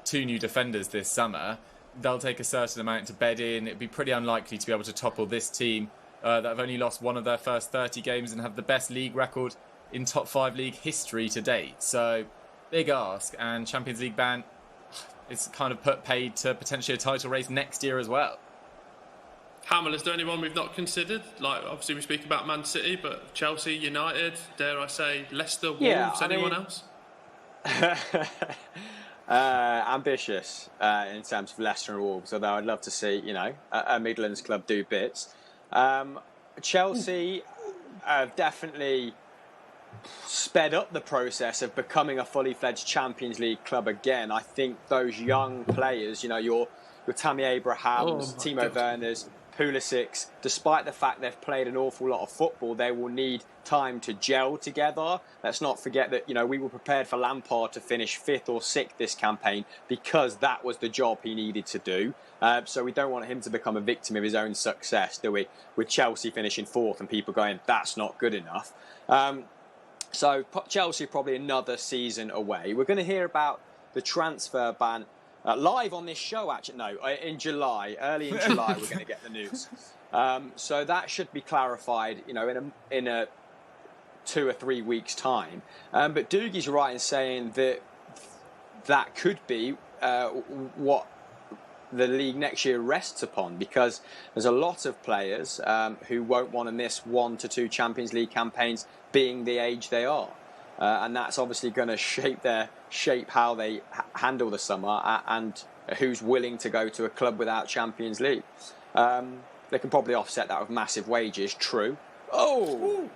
2 new defenders this summer, they'll take a certain amount to bed in. It'd be pretty unlikely to be able to topple this team that have only lost one of their first 30 games and have the best league record in top 5 league history to date. So, big ask. And Champions League ban is kind of paid to potentially a title race next year as well. Hamill, is there anyone we've not considered? Like, obviously we speak about Man City, but Chelsea, United, dare I say, Leicester, Wolves, anyone else? Ambitious in terms of Leicester and Wolves, although I'd love to see, a Midlands club do bits. Chelsea have definitely sped up the process of becoming a fully fledged Champions League club again. I think those young players, your Tammy Abrahams, Timo Werners, Pulisic, despite the fact they've played an awful lot of football, they will need time to gel together. Let's not forget that, we were prepared for Lampard to finish 5th or 6th this campaign because that was the job he needed to do. So we don't want him to become a victim of his own success, do we? With Chelsea finishing 4th and people going, that's not good enough. So Chelsea probably another season away. We're going to hear about the transfer ban live on this show, actually. No, in July, early in July, we're going to get the news. So that should be clarified, in a 2 or 3 weeks' time. But Doogie's right in saying that could be what the league next year rests upon, because there's a lot of players who won't want to miss 1 to 2 Champions League campaigns, being the age they are. And that's obviously going to shape how they handle the summer and who's willing to go to a club without Champions League. They can probably offset that with massive wages, true. Oh,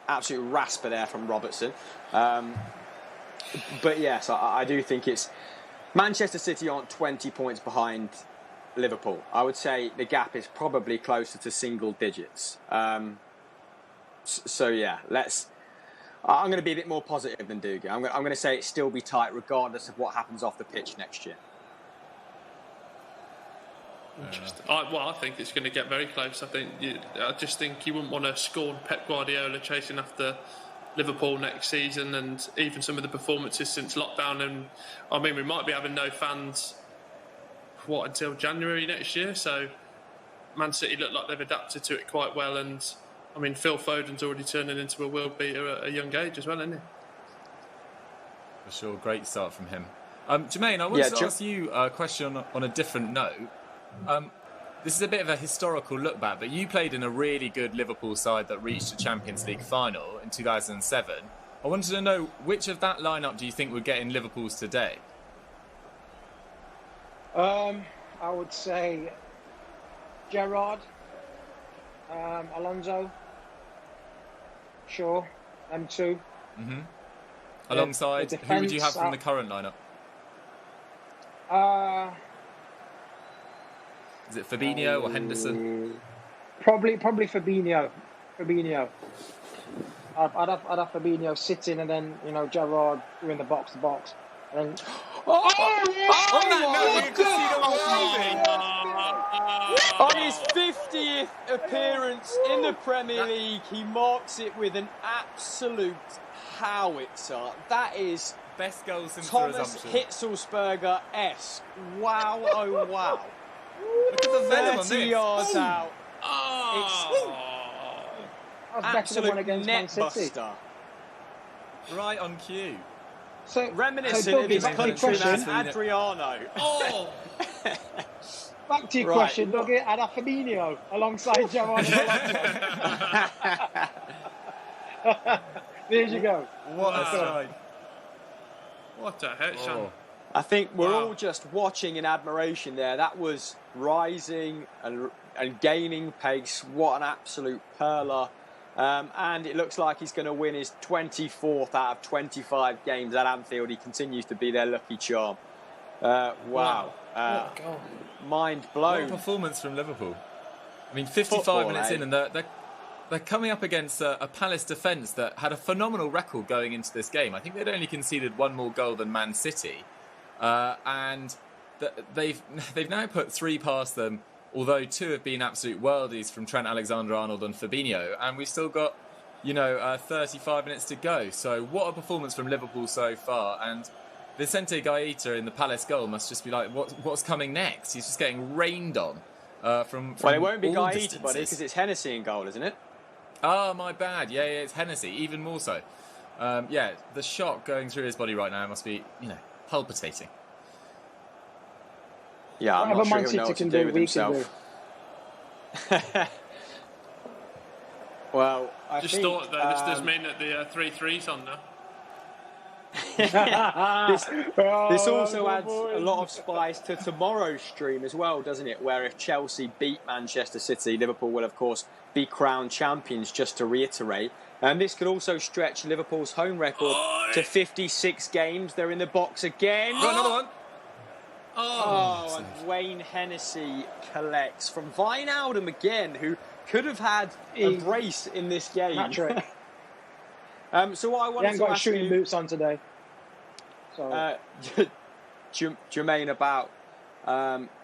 absolute rasper there from Robertson. But yes, I do think it's... Manchester City aren't 20 points behind Liverpool. I would say the gap is probably closer to single digits. So yeah, I'm going to be a bit more positive than Dougie. I'm going to say it still be tight regardless of what happens off the pitch next year. Interesting. I think it's going to get very close. I just think you wouldn't want to scorn Pep Guardiola chasing after Liverpool next season, and even some of the performances since lockdown. And I mean, we might be having no fans until January next year. So Man City look like they've adapted to it quite well. And I mean, Phil Foden's already turning into a world beater at a young age as well, isn't he? For sure, great start from him. Jermaine, I wanted to ask you a question on a different note. This is a bit of a historical look back, but you played in a really good Liverpool side that reached a Champions League final in 2007. I wanted to know, which of that lineup do you think would get in Liverpool's today? I would say Gerrard, Alonso, sure, them two. Mm-hmm. Alongside, who would you have from the current lineup? Is it Fabinho or Henderson? Probably Fabinho. I'd have Fabinho sitting, and then Gerrard doing the box to box, and then. On his 50th appearance in the Premier League, he marks it with an absolute howitzer. That is best goal since Thomas the Hitzelsberger-esque. Wow, oh wow. Look at the venom on 30 this. yards out. That's Absolute against Man City. netbuster. Right on cue. So reminiscent of his countryman Adriano. Oh! Back to your question, Dougie. I'd have Fabinho alongside Gerrard. There you go. What a side. What a headshot. I think we're all just watching in admiration there. That was rising and gaining pace. What an absolute perler. And it looks like he's going to win his 24th out of 25 games at Anfield. He continues to be their lucky charm. Wow. Mind blown. What a performance from Liverpool. I mean, 55 minutes in, and they're coming up against a Palace defence that had a phenomenal record going into this game. I think they'd only conceded one more goal than Man City. And they've now put 3 past them, although 2 have been absolute worldies from Trent Alexander-Arnold and Fabinho, and we've still got 35 minutes to go. So what a performance from Liverpool so far. And Vicente Gaeta in the Palace goal must just be like, what's coming next? He's just getting rained on from well, it won't be all Gaeta, buddy, because it's Hennessy in goal, isn't it? Oh, my bad. Yeah, it's Hennessy, even more so. The shot going through his body right now must be, palpitating. Yeah, I'm not sure he'll know what to do with himself. Well, I just think, thought that this does mean that the 3-3's on now. This also adds a lot of spice to tomorrow's stream as well, doesn't it? Where if Chelsea beat Manchester City, Liverpool will, of course, be crowned champions, just to reiterate. And this could also stretch Liverpool's home record to 56 games. They're in the box again. Got another one. And Wayne Hennessy collects from Wijnaldum again, who could have had a brace in this game. Hat-trick. So what I wanted He hasn't got his shooting you, boots on today. So. Jermaine, about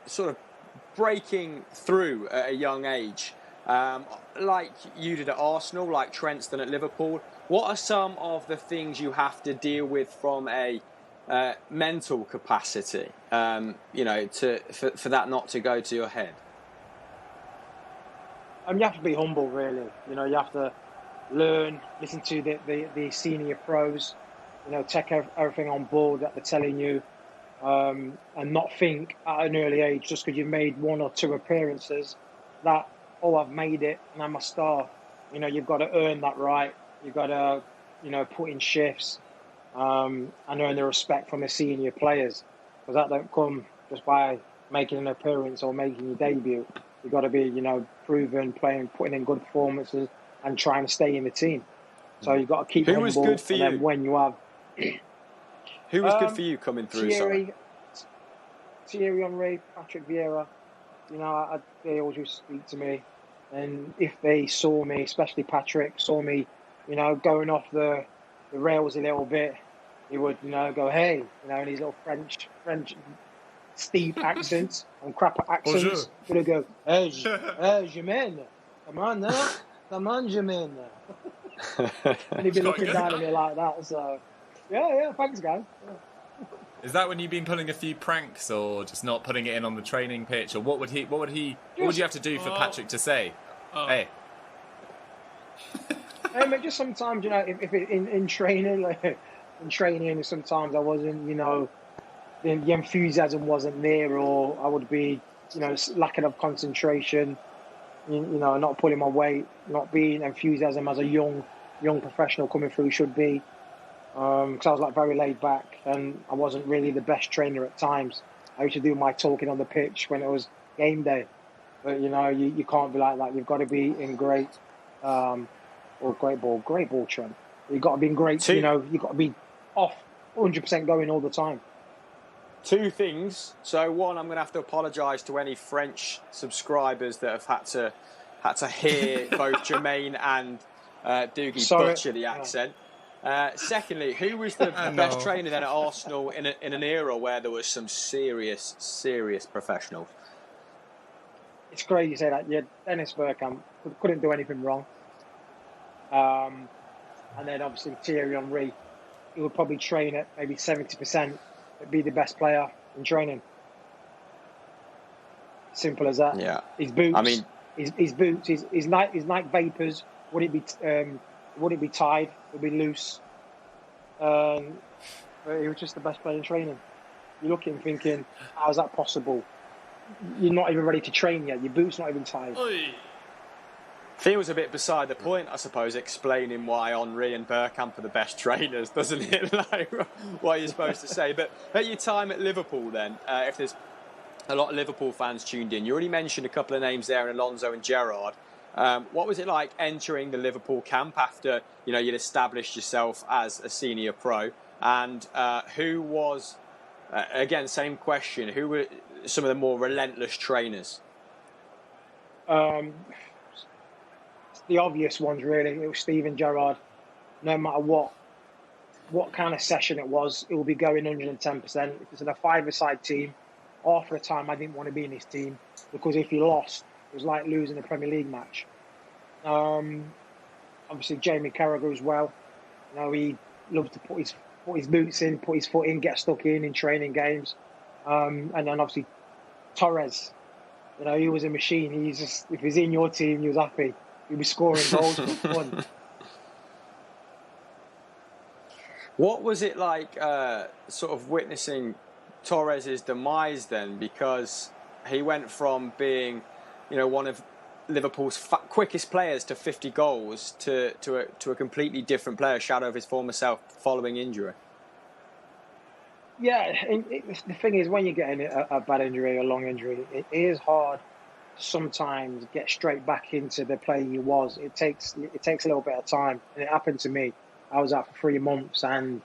sort of breaking through at a young age, like you did at Arsenal, like Trent's done at Liverpool. What are some of the things you have to deal with from a mental capacity, for that not to go to your head? You have to be humble, really. You have to learn, listen to the senior pros, take everything on board that they're telling you, and not think at an early age, just because you've made 1 or 2 appearances, that, oh, I've made it and I'm a star. You've got to earn that right. You've got to, put in shifts, and earn the respect from the senior players, because that don't come just by making an appearance or making your debut. You've got to be, proven, putting in good performances and trying to stay in the team. So you've got to keep humble. Who was good for you? Then when you have... Who was good for you coming through? Thierry Henry, Patrick Vieira. They always used to speak to me. And if they saw me, especially Patrick, saw me, going off the rails a little bit, he would, go, hey, in his little French steep accents and crap accents. He would go, hey, Jermaine, come on now, Jermaine. And he'd be looking down at me like that. So, yeah, thanks, guys. Yeah. Is that when you've been pulling a few pranks, or just not putting it in on the training pitch, or what would you have to do for Patrick to say, hey? But just sometimes, if in training, sometimes I wasn't, the enthusiasm wasn't there, or I would be, lacking of concentration, not pulling my weight, not being enthusiasm as a young professional coming through should be. Because I was very laid back, and I wasn't really the best trainer at times. I used to do my talking on the pitch when it was game day, but you can't be like that. You've got to be in great ball trend. You've got to be in great. You've got to be off 100% going all the time. 2 things. So one, I'm going to have to apologise to any French subscribers that have had to hear both Jermaine and Doogie butcher the accent. Secondly, who was the best trainer then at Arsenal in an era where there was some serious professionals? It's great you say that. Yeah, Dennis Bergkamp couldn't do anything wrong. And then obviously Thierry Henry, he would probably train at maybe 70%, but be the best player in training. Simple as that. Yeah. His boots. His boots. His Nike Vapors. Would it be tied? Would it be loose? But he was just the best player in training. You look at him thinking, how is that possible? You're not even ready to train yet. Your boot's not even tied. Oi. Feels a bit beside the point, I suppose, explaining why Henry and Bergkamp are the best trainers, doesn't it? Like what you're supposed to say. But at your time at Liverpool then, if there's a lot of Liverpool fans tuned in, you already mentioned a couple of names there, Alonso and Gerrard. What was it like entering the Liverpool camp after you'd established yourself as a senior pro? And who was, again, same question, who were some of the more relentless trainers? The obvious ones, really. It was Steven Gerrard. No matter what kind of session it was, it would be going 110%. If it's in a 5-a-side team, half of the time I didn't want to be in his team, because if you lost, it was like losing a Premier League match. Obviously, Jamie Carragher as well. He loved to put his boots in, put his foot in, get stuck in training games. And then obviously Torres. He was a machine. He's just, if he's in your team, he was happy. He was scoring goals for fun. What was it like, sort of witnessing Torres' demise then? Because he went from being, one of Liverpool's quickest players to 50 goals to a completely different player, shadow of his former self, following injury. Yeah, the thing is, when you're getting a bad injury, a long injury, it is hard to sometimes get straight back into the player you was. It takes a little bit of time, and it happened to me. I was out for 3 months, and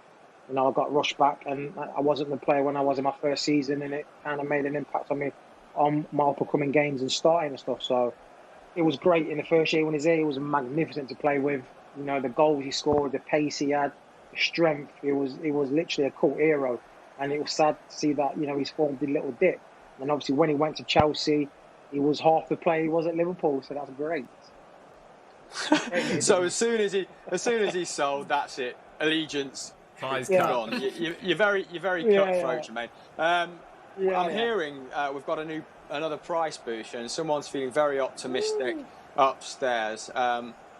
I got rushed back, and I wasn't the player when I was in my first season, and it kind of made an impact on me on my up-and-coming games and starting and stuff. So it was great in the first year when he was there. It was magnificent to play with. The goals he scored, the pace he had, the strength. It was literally a cult hero. And it was sad to see that, his form did a little dip. And obviously when he went to Chelsea, he was half the player he was at Liverpool. So that's great. So as soon as he sold, that's it. Allegiance. Ties on. You're very cutthroat, Jermaine. I'm hearing we've got another price boost, and someone's feeling very optimistic upstairs.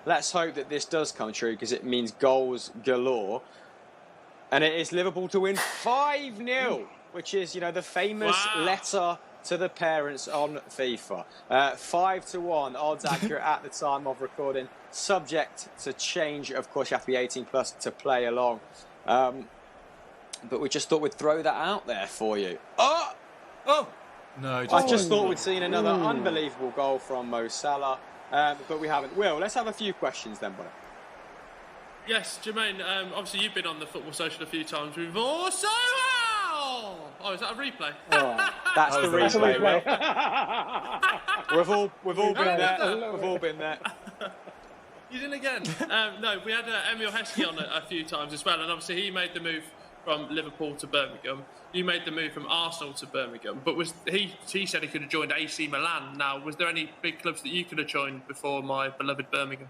let's hope that this does come true because it means goals galore. And it is Liverpool to win 5-0, which is, the famous letter to the parents on FIFA. 5-1, odds accurate at the time of recording. Subject to change, of course, you have to be 18 plus to play along. But we just thought we'd throw that out there for you. Oh! No, I just thought we'd seen another unbelievable goal from Mo Salah, but we haven't. Will, let's have a few questions then, buddy. Yes, Jermaine, obviously you've been on the Football Social a few times. We've also... Oh, is that a replay? Oh, that's the replay. We've all been there. We've all been there. He's in again. No, we had Emil Heskey on a few times as well, and obviously he made the move from Liverpool to Birmingham. You made the move from Arsenal to Birmingham, but he said he could have joined AC Milan. Now, was there any big clubs that you could have joined before my beloved Birmingham?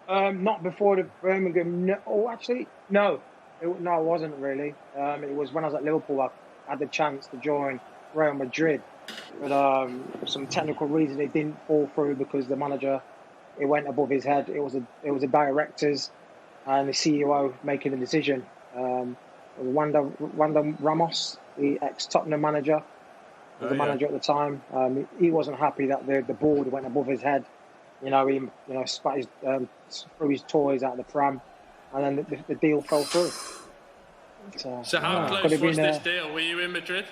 Not before the Birmingham. No, actually, no. It wasn't really. It was when I was at Liverpool. I had the chance to join Real Madrid, but for some technical reason it didn't fall through because the manager, it went above his head. It was a directors and the CEO making the decision. Wanda Ramos, the ex-Tottenham manager, was the manager at the time. He wasn't happy that the board went above his head. He spat his, threw his toys out of the pram, and then the deal fell through. So how close was this deal? Were you in Madrid?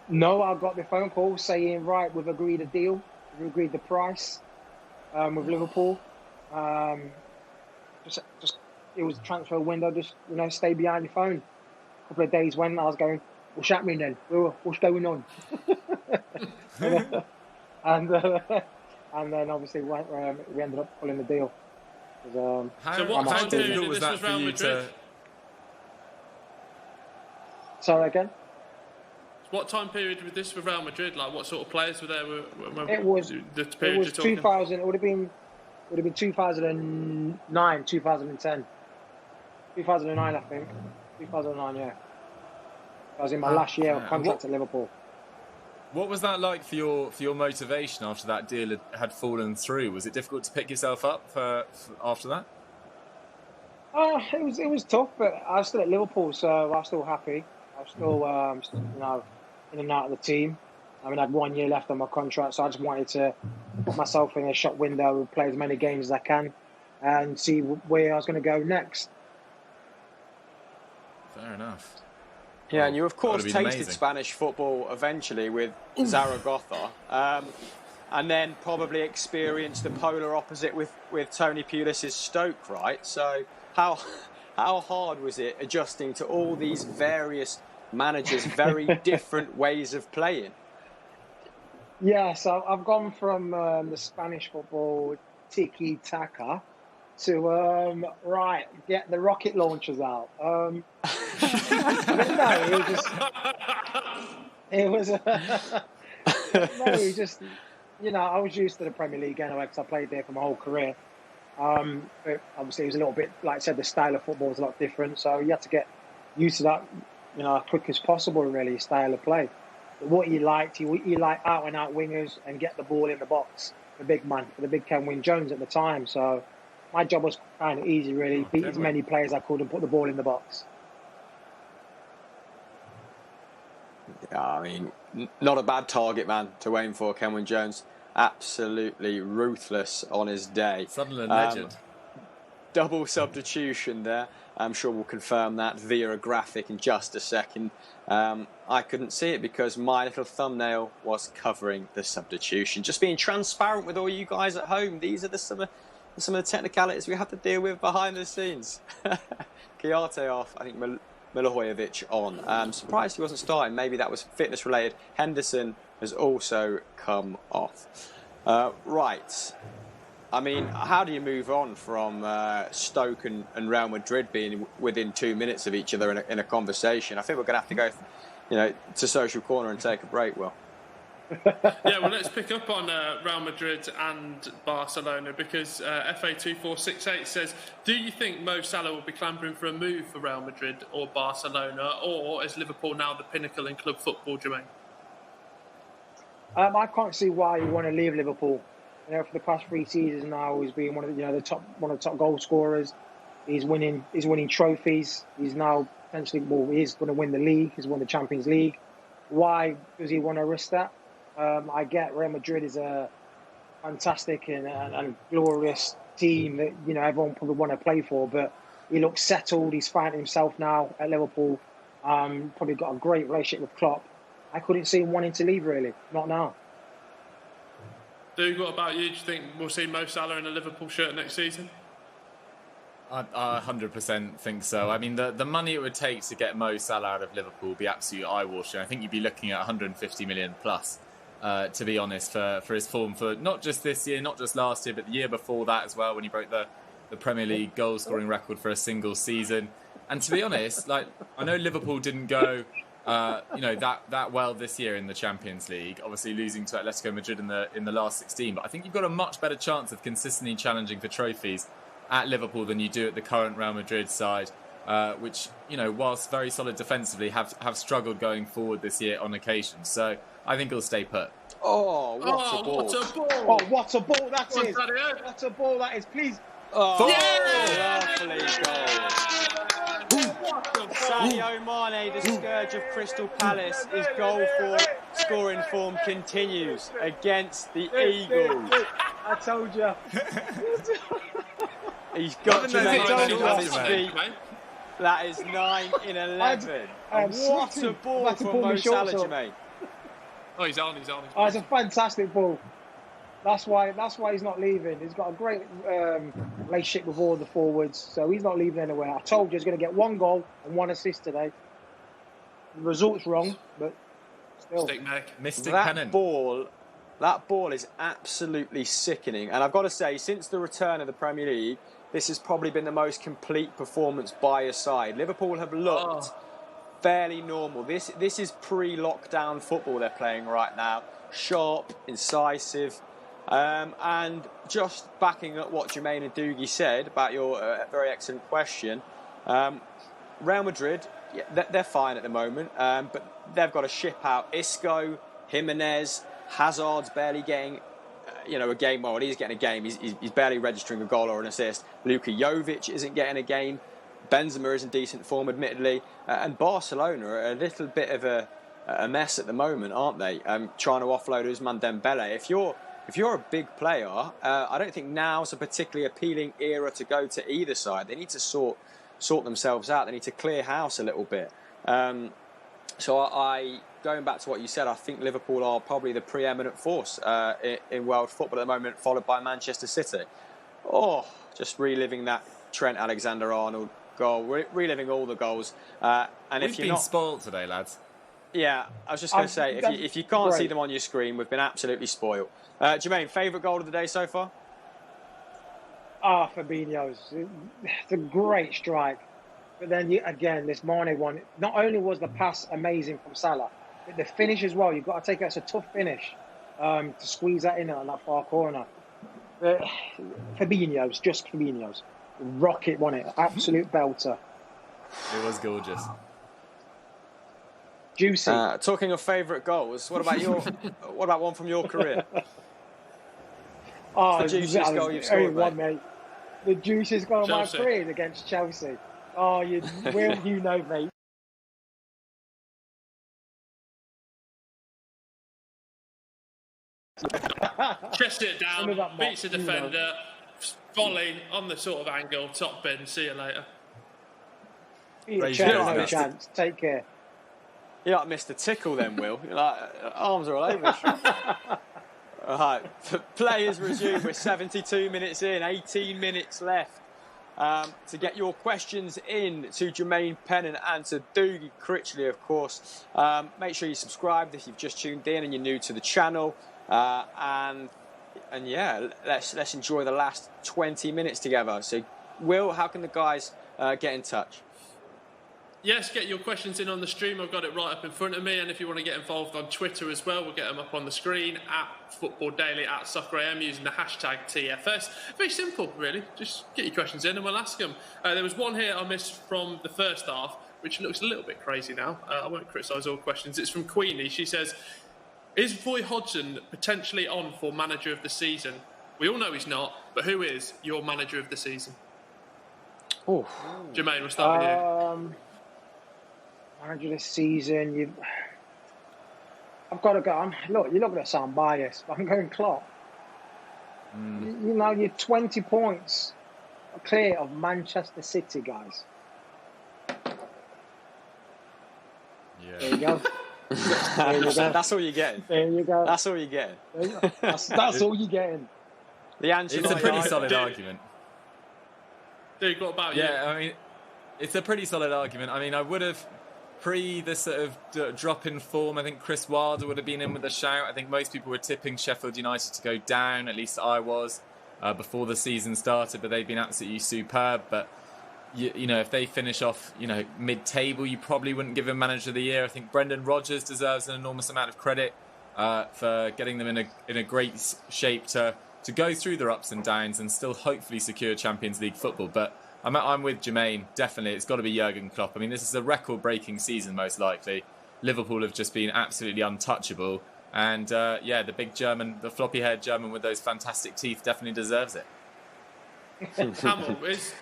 No, I got the phone call saying, right, we've agreed a deal. We've agreed the price with Liverpool. Just it was a transfer window. Just stay behind your phone. A couple of days when I was going, what's happening then? What's going on? And then obviously we ended up pulling the deal. So what difficult was that for you to? Sorry again. What time period was this for Real Madrid? Like, what sort of players were there? It was 2000. It would have been 2009, 2010, 2009, I think. 2009, yeah. I was in my last year of contract at Liverpool. What was that like for your motivation after that deal had fallen through? Was it difficult to pick yourself up after that? It was tough, but I was still at Liverpool, so I was still happy. I was still, in and out of the team. I mean, I had 1 year left on my contract, so I just wanted to put myself in a shop window, play as many games as I can, and see where I was going to go next. Fair enough. Yeah, and you of course tasted amazing. Spanish football eventually with Zaragoza, and then probably experienced the polar opposite with Tony Pulis's Stoke, right? So how hard was it adjusting to all these various managers' very different ways of playing? Yeah, so I've gone from the Spanish football tiki-taka to, get the rocket launchers out. But no, it was I was used to the Premier League anyway because I played there for my whole career. But obviously it was a little bit, like I said, the style of football was a lot different, so you had to get used to that, as quick as possible, really, style of play. But what he liked out-and-out wingers and get the ball in the box, the big man, for the big Kenwyne Jones at the time. So my job was kind of easy, really. Beat as many players as I could and put the ball in the box. Yeah, I mean, not a bad target man to aim for, Kenwyne Jones. Absolutely ruthless on his day. Sunderland legend. Double substitution there. I'm sure we'll confirm that via a graphic in just a second. I couldn't see it because my little thumbnail was covering the substitution. Just being transparent with all you guys at home. These are some of the technicalities we have to deal with behind the scenes. Kiarte off, I think Milivojevic on. I'm surprised he wasn't starting. Maybe that was fitness related. Henderson has also come off. Right. I mean, how do you move on from Stoke and Real Madrid being within 2 minutes of each other in a conversation? I think we're going to have to go, to Social Corner and take a break, Will. Yeah, well, let's pick up on Real Madrid and Barcelona because FA2468 says, do you think Mo Salah will be clambering for a move for Real Madrid or Barcelona, or is Liverpool now the pinnacle in club football, Jermaine? I can't see why you want to leave Liverpool. For the past 3 seasons now, he's been one of the top goal scorers. He's winning trophies. He's now potentially, he's going to win the league. He's won the Champions League. Why does he want to risk that? I get Real Madrid is a fantastic and glorious team that everyone probably want to play for, but he looks settled. He's finding himself now at Liverpool. Probably got a great relationship with Klopp. I couldn't see him wanting to leave, really. Not now. Dude, what about you? Do you think we'll see Mo Salah in a Liverpool shirt next season? I 100% think so. I mean, the money it would take to get Mo Salah out of Liverpool would be absolutely eye-watering. I think you'd be looking at 150 million plus, to be honest, for his form for not just this year, not just last year, but the year before that as well, when he broke the Premier League goal-scoring record for a single season. And to be honest, I know Liverpool didn't go that well this year in the Champions League, obviously losing to Atletico Madrid in the last 16. But I think you've got a much better chance of consistently challenging for trophies at Liverpool than you do at the current Real Madrid side, which, whilst very solid defensively, have struggled going forward this year on occasion. So I think he'll stay put. Oh, what a ball. What a ball that is. What a ball that is. Please. Oh, lovely goal. Sadio Mane, the scourge of Crystal Palace, his goal scoring form continues against the Eagles. I told you. He's got Jermaine on his feet. That is 9 in 11. What a ball from Mo Salah, Jermaine. Oh, he's on. Oh, it's a fantastic ball. That's why he's not leaving. He's got a great relationship with all the forwards, so he's not leaving anywhere. I told you he's going to get 1 goal and 1 assist today. The result's wrong, but still. Mystic pennant. That ball is absolutely sickening. And I've got to say, since the return of the Premier League, this has probably been the most complete performance by a side. Liverpool have looked fairly normal. This is pre-lockdown football they're playing right now. Sharp, incisive. And just backing up what Jermaine and Doogie said about your very excellent question, Real Madrid, they're fine at the moment, but they've got to ship out Isco, Jimenez, Hazard's barely getting a game. Well, he's getting a game. He's barely registering a goal or an assist. Luka Jovic isn't getting a game. Benzema is in decent form, admittedly. And Barcelona are a little bit of a mess at the moment, aren't they? Trying to offload Ousmane Dembele. If you're a big player, I don't think now's a particularly appealing era to go to either side. They need to sort themselves out. They need to clear house a little bit. So going back to what you said, I think Liverpool are probably the preeminent force in world football at the moment, followed by Manchester City. Oh, just reliving that Trent Alexander-Arnold goal, reliving all the goals. And we've been spoiled today, lads. Yeah, I was just going to say, if you can't see them on your screen, we've been absolutely spoiled. Jermaine, favourite goal of the day so far? Fabinho's. It's a great strike. But then, again, this Mane one, not only was the pass amazing from Salah, but the finish as well. You've got to take it as a tough finish to squeeze that in on that far corner. Fabinho's, just Fabinho's. Rocket, wasn't it? Absolute belter. It was gorgeous. Juicy. Talking of favourite goals, what about one from your career? The juiciest goal you've scored, mate. The juiciest goal of my career is against Chelsea. Oh, you know, mate. Chest it down, beats the defender, volley on the sort of angle, top bin, see you later. No chance. Take care. You like missed a tickle then, Will. You're like, arms are all over. All right, players resume. We're 72 minutes in, 18 minutes left. To get your questions in to Jermaine Pennant and to Doogie Critchley, of course. Make sure you subscribe if you've just tuned in and you're new to the channel. And yeah, let's enjoy the last 20 minutes together. So, Will, how can the guys get in touch? Yes, get your questions in on the stream. I've got it right up in front of me. And if you want to get involved on Twitter as well, we'll get them up on the screen at Football Daily, at SoccerAM, using the hashtag TFS. Very simple, really. Just get your questions in and we'll ask them. There was one here I missed from the first half, which looks a little bit crazy now. I won't criticise all questions. It's from Queenie. She says, is Roy Hodgson potentially on for manager of the season? We all know he's not, but who is your manager of the season? Oh, Jermaine, we'll start with you. Manager this season, I've got to go on. Look, you're not going to sound biased, but I'm going Klopp. You know, you're 20 points clear of Manchester City, guys. Yeah. There you go. There you go. that's all you're getting. There you go. That's all you're getting. There you go. That's all you're getting. The answer. It's a pretty solid argument. Dude, what about you? Yeah, I mean, it's a pretty solid argument. I mean, I would have, pre this sort of drop in form, I think Chris Wilder would have been in with a shout. I think most people were tipping Sheffield United to go down, at least I was, before the season started, but they've been absolutely superb. But, you know, if they finish off, you know, mid-table, you probably wouldn't give him Manager of the Year. I think Brendan Rodgers deserves an enormous amount of credit for getting them in a great shape to go through their ups and downs and still hopefully secure Champions League football. But I'm with Jermaine. Definitely, it's got to be Jurgen Klopp. I mean, this is a record-breaking season, most likely. Liverpool have just been absolutely untouchable. And, the big German, the floppy-haired German with those fantastic teeth definitely deserves it. Hamill, is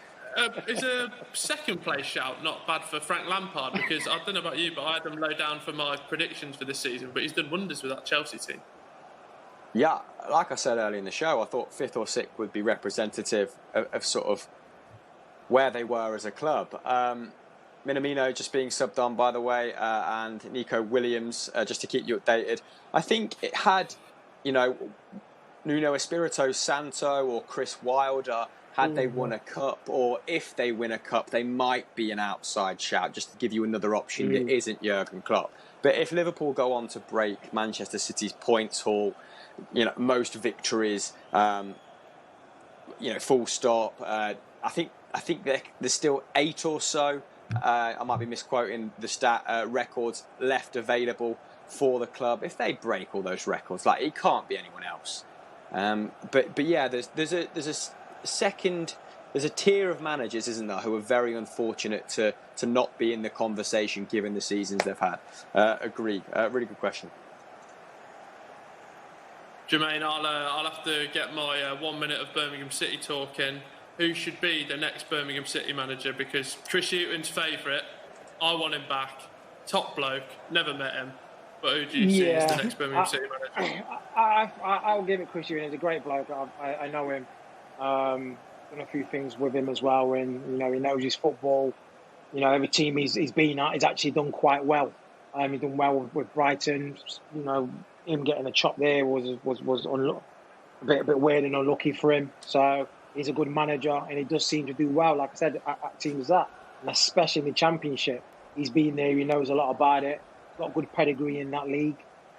a second-place shout not bad for Frank Lampard? Because I don't know about you, but I had them low down for my predictions for this season. But he's done wonders with that Chelsea team. Yeah, like I said earlier in the show, I thought 5th or 6th would be representative of sort of where they were as a club. Minamino just being subbed on, by the way, and Nico Williams, just to keep you updated. I think it had, you know, Nuno Espirito Santo or Chris Wilder, had they won a cup, or if they win a cup, they might be an outside shout, just to give you another option that isn't Jurgen Klopp. But if Liverpool go on to break Manchester City's points haul, you know, most victories, full stop. I think there's still 8 or so. I might be misquoting the stat. Records left available for the club. If they break all those records, like, it can't be anyone else. But yeah, there's a tier of managers, isn't there, who are very unfortunate to not be in the conversation given the seasons they've had. Agreed. Really good question. Jermaine, I'll have to get my 1 minute of Birmingham City talk in. Who should be the next Birmingham City manager? Because Chris Hughton's favourite. I want him back. Top bloke. Never met him. But who do you see as the next Birmingham City manager? I'll give it Chris Hughton. He's a great bloke. I know him. Done a few things with him as well. And, you know, he knows his football. You know, every team he's been at, he's actually done quite well. He's done well with Brighton. You know, him getting a chop there was a bit weird and unlucky for him. So he's a good manager, and he does seem to do well, like I said, at teams that, and especially in the Championship. He's been there, he knows a lot about it, got good pedigree in that league.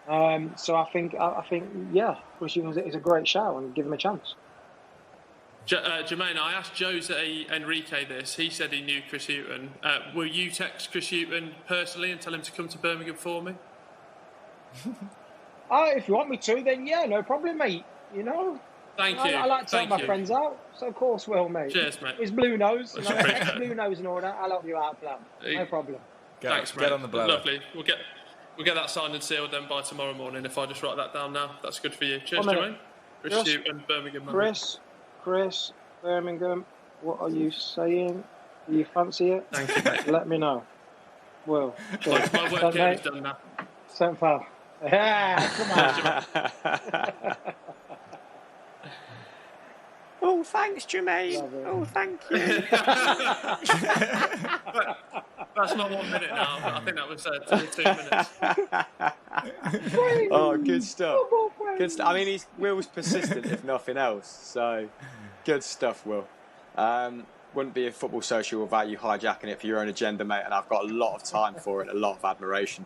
So I think, Chris Hughton is a great shout, and give him a chance. Jermaine, I asked Jose Enrique this. He said he knew Chris Hughton. Will you text Chris Hughton personally and tell him to come to Birmingham for me? If you want me to, then yeah, no problem, mate. You know, Thank you. I like to take my friends out, so of course will, mate. Cheers, mate. It's Blue Nose, Blue Nose and all that. I'll help you out, pal. No problem. Thanks, mate. Get on the blower. Lovely. We'll get that signed and sealed then by tomorrow morning. If I just write that down now, that's good for you. Cheers, Jermaine. Chris Hughton, Birmingham. Chris, Birmingham. What are you saying? Do you fancy it? Thank you, mate. Let me know. Well, my work here is done now. Same pal. Yeah, come on. Oh, thanks, Jermaine. Oh, thank you. That's not 1 minute now. But I think that was 2 minutes. Oh, good stuff. Good stuff. I mean, Will's persistent, if nothing else. So, good stuff, Will. Wouldn't be a Football Social without you hijacking it for your own agenda, mate. And I've got a lot of time for it, a lot of admiration.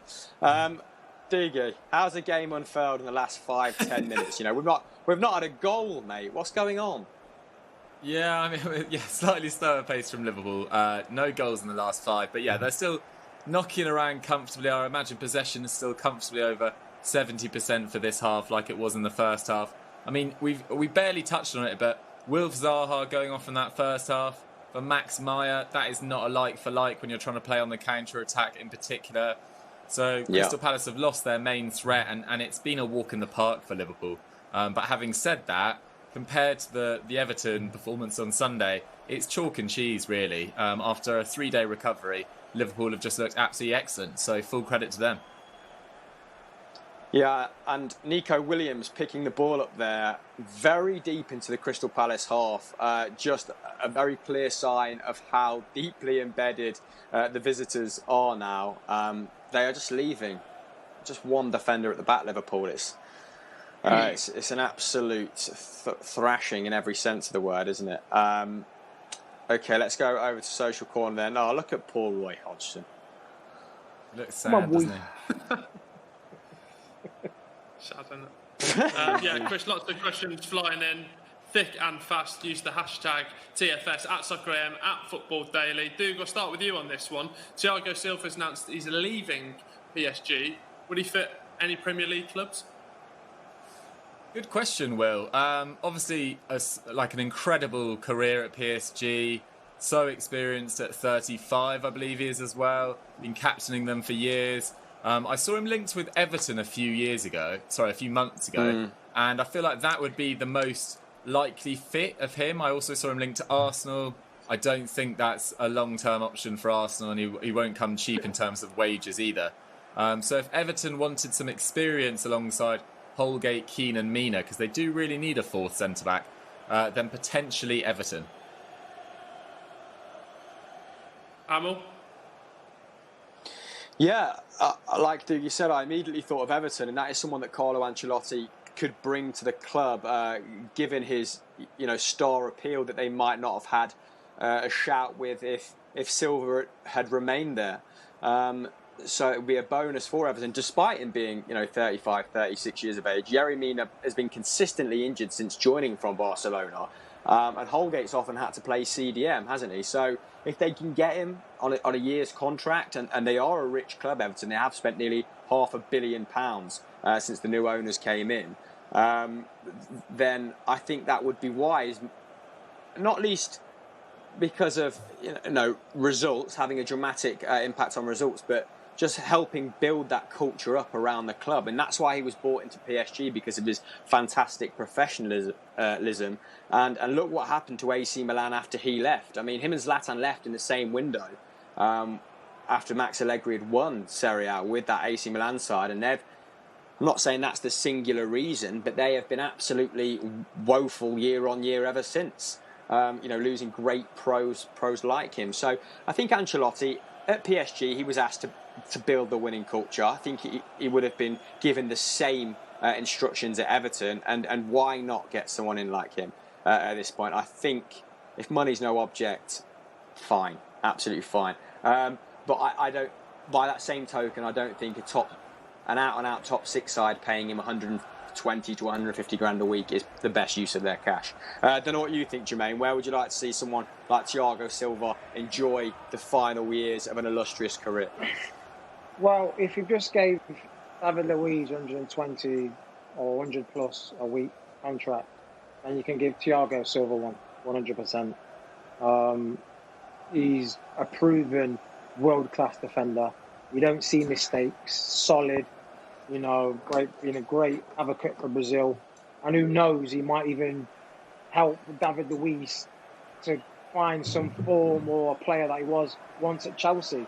Diggy, how's the game unfurled in the last 5-10 minutes? You know, we've not had a goal, mate. What's going on? Yeah, I mean, slightly slower pace from Liverpool. No goals in the last 5, but yeah, they're still knocking around comfortably. I imagine possession is still comfortably over 70% for this half, like it was in the first half. I mean, we barely touched on it, but Wilf Zaha going off in that first half for Max Meyer, that is not a like for like when you're trying to play on the counter attack in particular. So Crystal Palace have lost their main threat, and it's been a walk in the park for Liverpool. But having said that, compared to the Everton performance on Sunday, it's chalk and cheese, really. After a 3-day recovery, Liverpool have just looked absolutely excellent, so full credit to them. Yeah, and Nico Williams picking the ball up there very deep into the Crystal Palace half. Just a very clear sign of how deeply embedded the visitors are now. They are just leaving. Just one defender at the back, Liverpool. It's an absolute thrashing in every sense of the word, isn't it? Okay, let's go over to social corner then. Oh, look at poor Roy Hodgson. Looks sad, doesn't he? Sad, isn't it? Yeah, Chris, lots of questions flying in. Thick and fast. Use the hashtag TFS at SoccerAM at Football Daily. Doug, I'll start with you on this one. Thiago Silva's announced he's leaving PSG. Would he fit any Premier League clubs? Good question, Will. Obviously, an incredible career at PSG. So experienced at 35, I believe he is as well. Been captaining them for years. I saw him linked with Everton a few months ago. And I feel like that would be the most likely fit of him. I also saw him linked to Arsenal. I don't think that's a long-term option for Arsenal, and he won't come cheap in terms of wages either. So if Everton wanted some experience alongside Holgate, Keane and Mina, because they do really need a fourth centre-back, then potentially Everton. Amel? Yeah, like you said, I immediately thought of Everton, and that is someone that Carlo Ancelotti could bring to the club, given his star appeal that they might not have had a shout with if Silva had remained there. So it would be a bonus for Everton, despite him being 35, 36 years of age. Yerry Mina has been consistently injured since joining from Barcelona. And Holgate's often had to play CDM, hasn't he? So if they can get him on a year's contract, and they are a rich club, Everton, they have spent nearly £500 million since the new owners came in, then I think that would be wise, not least because of results, having a dramatic impact on results, but just helping build that culture up around the club. And that's why he was brought into PSG, because of his fantastic professionalism. And look what happened to AC Milan after he left. I mean, him and Zlatan left in the same window after Max Allegri had won Serie A with that AC Milan side. And I'm not saying that's the singular reason, but they have been absolutely woeful year on year ever since. Losing great pros like him. So I think Ancelotti at PSG, he was asked to build the winning culture. I think he would have been given the same instructions at Everton, and why not get someone in like him at this point? I think if money's no object, fine, absolutely fine. But I don't. By that same token, I don't think an out-and-out top six side paying him 120 to 150 grand a week is the best use of their cash. Don't know what you think, Jermaine. Where would you like to see someone like Thiago Silva enjoy the final years of an illustrious career? Well, if you just gave David Luiz 120 or 100 plus a week contract, then you can give Thiago Silva one, 100%. He's a proven world-class defender. You don't see mistakes. Solid, great, being a great advocate for Brazil. And who knows, he might even help David Luiz to find some form or a player that he was once at Chelsea.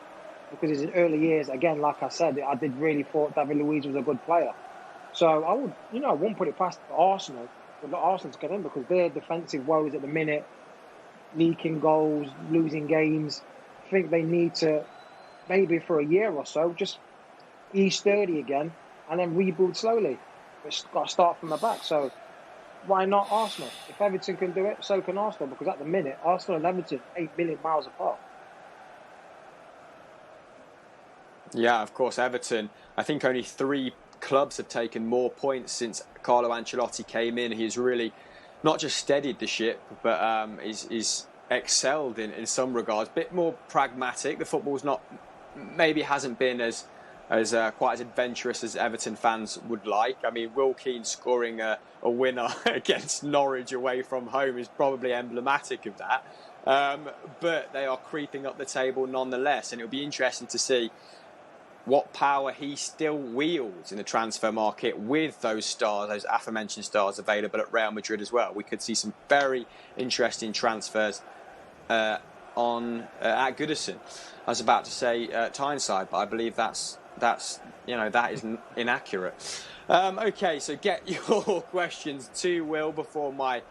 Because in early years, again, like I said, I did really thought David Luiz was a good player. So I would, I wouldn't put it past Arsenal, but Arsenal to get in, because their defensive woes at the minute, leaking goals, losing games. I think they need to, maybe for a year or so, just ease sturdy again and then rebuild slowly. It's got to start from the back. So why not Arsenal? If Everton can do it, so can Arsenal, because at the minute, Arsenal and Everton 8 million miles apart. Yeah, of course, Everton. I think only 3 clubs have taken more points since Carlo Ancelotti came in. He's really not just steadied the ship, but he's excelled in some regards. Bit more pragmatic. The football's maybe hasn't been as quite as adventurous as Everton fans would like. I mean, Will Keane scoring a winner against Norwich away from home is probably emblematic of that. But they are creeping up the table nonetheless, and it'll be interesting to see what power he still wields in the transfer market with those stars, those aforementioned stars available at Real Madrid as well. We could see some very interesting transfers at Goodison. I was about to say Tyneside, but I believe that is inaccurate. Okay, so get your questions to Will before my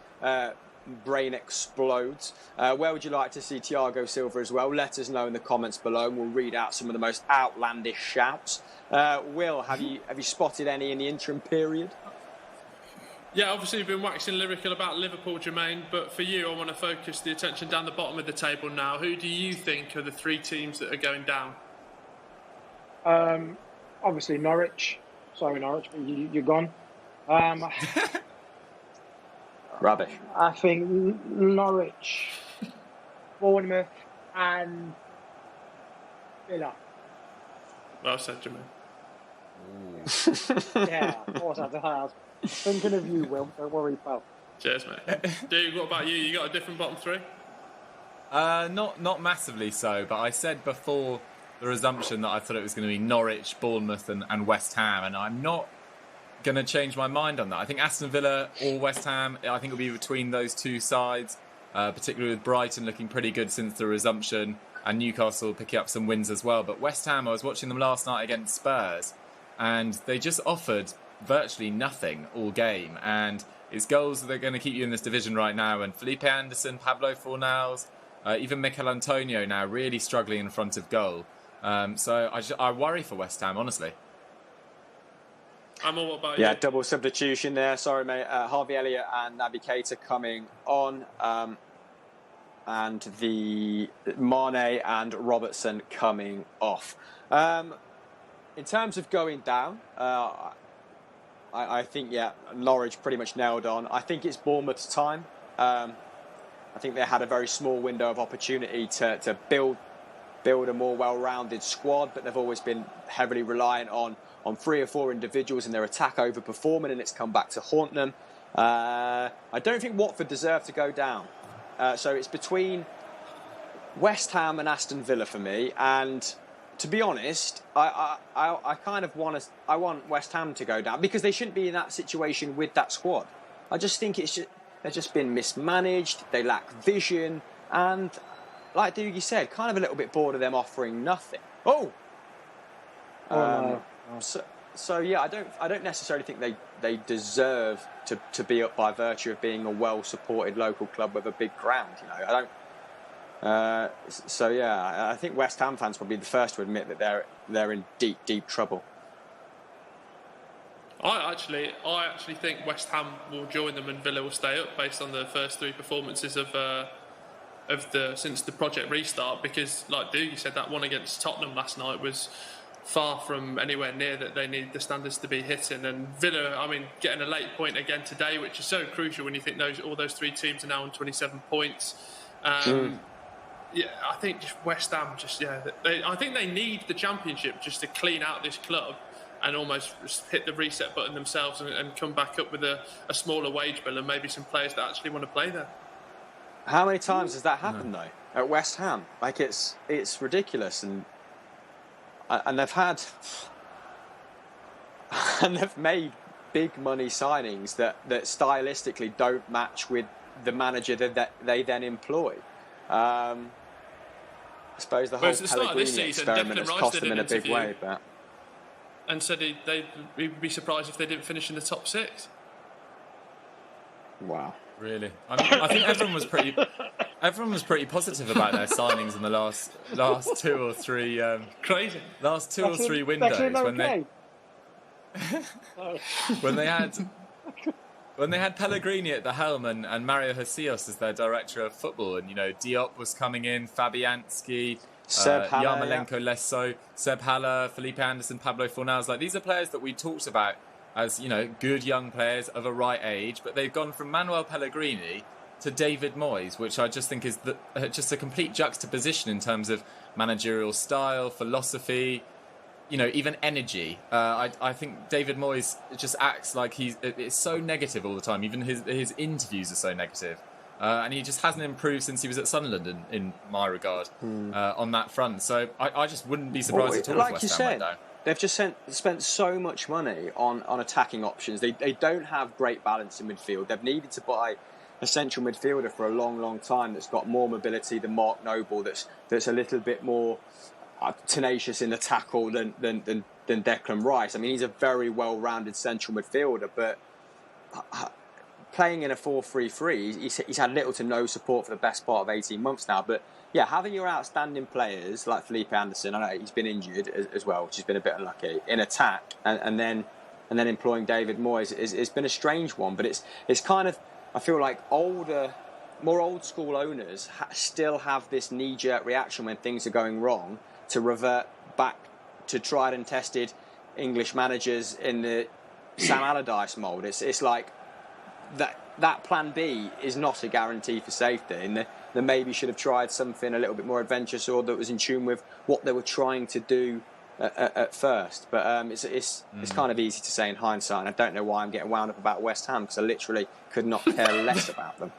brain explodes. Where would you like to see Thiago Silva as well? Let us know in the comments below, and we'll read out some of the most outlandish shouts. Will, have you spotted any in the interim period? Yeah, obviously you've been waxing lyrical about Liverpool, Jermaine, but for you, I want to focus the attention down the bottom of the table now. Who do you think are the 3 teams that are going down? Obviously Norwich. Sorry, Norwich, but you're gone. Rubbish. I think Norwich, Bournemouth, and Villa. Well said, Jermaine. Yeah, of course I was thinking of you, Will. Don't worry, pal. Cheers, mate. Dude, what about you? You got a different bottom 3? Not massively so, but I said before the resumption that I thought it was going to be Norwich, Bournemouth, and West Ham, and I'm not going to change my mind on that. I think Aston Villa or West Ham, I think it'll be between those 2 sides, particularly with Brighton looking pretty good since the resumption, and Newcastle picking up some wins as well. But West Ham, I was watching them last night against Spurs, and they just offered virtually nothing all game, and it's goals that are going to keep you in this division right now. And Felipe Anderson, Pablo Fornals, even Mikel Antonio now really struggling in front of goal. So I worry for West Ham, honestly. I'm all about you. Yeah, double substitution there. Sorry, mate. Harvey Elliott and Naby Keita coming on, and the Mane and Robertson coming off. In terms of going down, I think, Norwich pretty much nailed on. I think it's Bournemouth's time. I think they had a very small window of opportunity to build a more well-rounded squad, but they've always been heavily reliant on 3 or 4 individuals in their attack overperforming, and it's come back to haunt them. I don't think Watford deserve to go down. So it's between West Ham and Aston Villa for me, and to be honest, I kind of want West Ham to go down because they shouldn't be in that situation with that squad. I just think they've just been mismanaged, they lack vision, and like Doogie said, kind of a little bit bored of them offering nothing. So yeah, I don't necessarily think they deserve to be up by virtue of being a well-supported local club with a big ground. I don't. So yeah, I think West Ham fans will be the first to admit that they're in deep trouble. I actually think West Ham will join them and Villa will stay up based on the first 3 performances since the project restart, because like Doogie said, that one against Tottenham last night was far from anywhere near that they need the standards to be hitting. And Villa, getting a late point again today, which is so crucial when you think all those 3 teams are now on 27 points. Yeah, I think just West Ham, I think they need the Championship just to clean out this club and almost hit the reset button themselves and come back up with a smaller wage bill and maybe some players that actually want to play there. How many times has that happened though at West Ham? Like it's ridiculous, and they've made big money signings that stylistically don't match with the manager that they then employ. I suppose the whole Pellegrini experiment has cost them in a big way, but. And said he'd be surprised if they didn't finish in the top 6. Wow. Really? I think everyone was pretty positive about their signings in the last 2 or 3 crazy. Last 2 or 3 windows when they had Pellegrini at the helm and Mario Hosios as their director of football, and Diop was coming in, Fabianski, Yarmolenko less so, Seb Haller, Felipe Anderson, Pablo Fornals. Like, these are players that we talked about as good young players of a right age, but they've gone from Manuel Pellegrini to David Moyes, which I just think is just a complete juxtaposition in terms of managerial style, philosophy, even energy. I think David Moyes just acts like it's so negative all the time. Even his interviews are so negative. And he just hasn't improved since he was at Sunderland, in my regard, on that front. So I just wouldn't be surprised at all if West Ham went down. they've just spent so much money on attacking options. They don't have great balance in midfield. They've needed to buy a central midfielder for a long time that's got more mobility than Mark Noble, that's a little bit more tenacious in the tackle than Declan Rice. I mean, he's a very well-rounded central midfielder, but playing in a 4-3-3, he's had little to no support for the best part of 18 months now. But yeah, having your outstanding players like Felipe Anderson, I know he's been injured as well, which has been a bit unlucky, in attack, and then employing David Moyes it's been a strange one. But it's kind of, I feel like more old school owners still have this knee-jerk reaction when things are going wrong to revert back to tried and tested English managers in the Sam Allardyce mould. It's like that plan B is not a guarantee for safety, and they maybe should have tried something a little bit more adventurous or that was in tune with what they were trying to do at first. But it's kind of easy to say in hindsight, and I don't know why I'm getting wound up about West Ham, because I literally could not care less about them.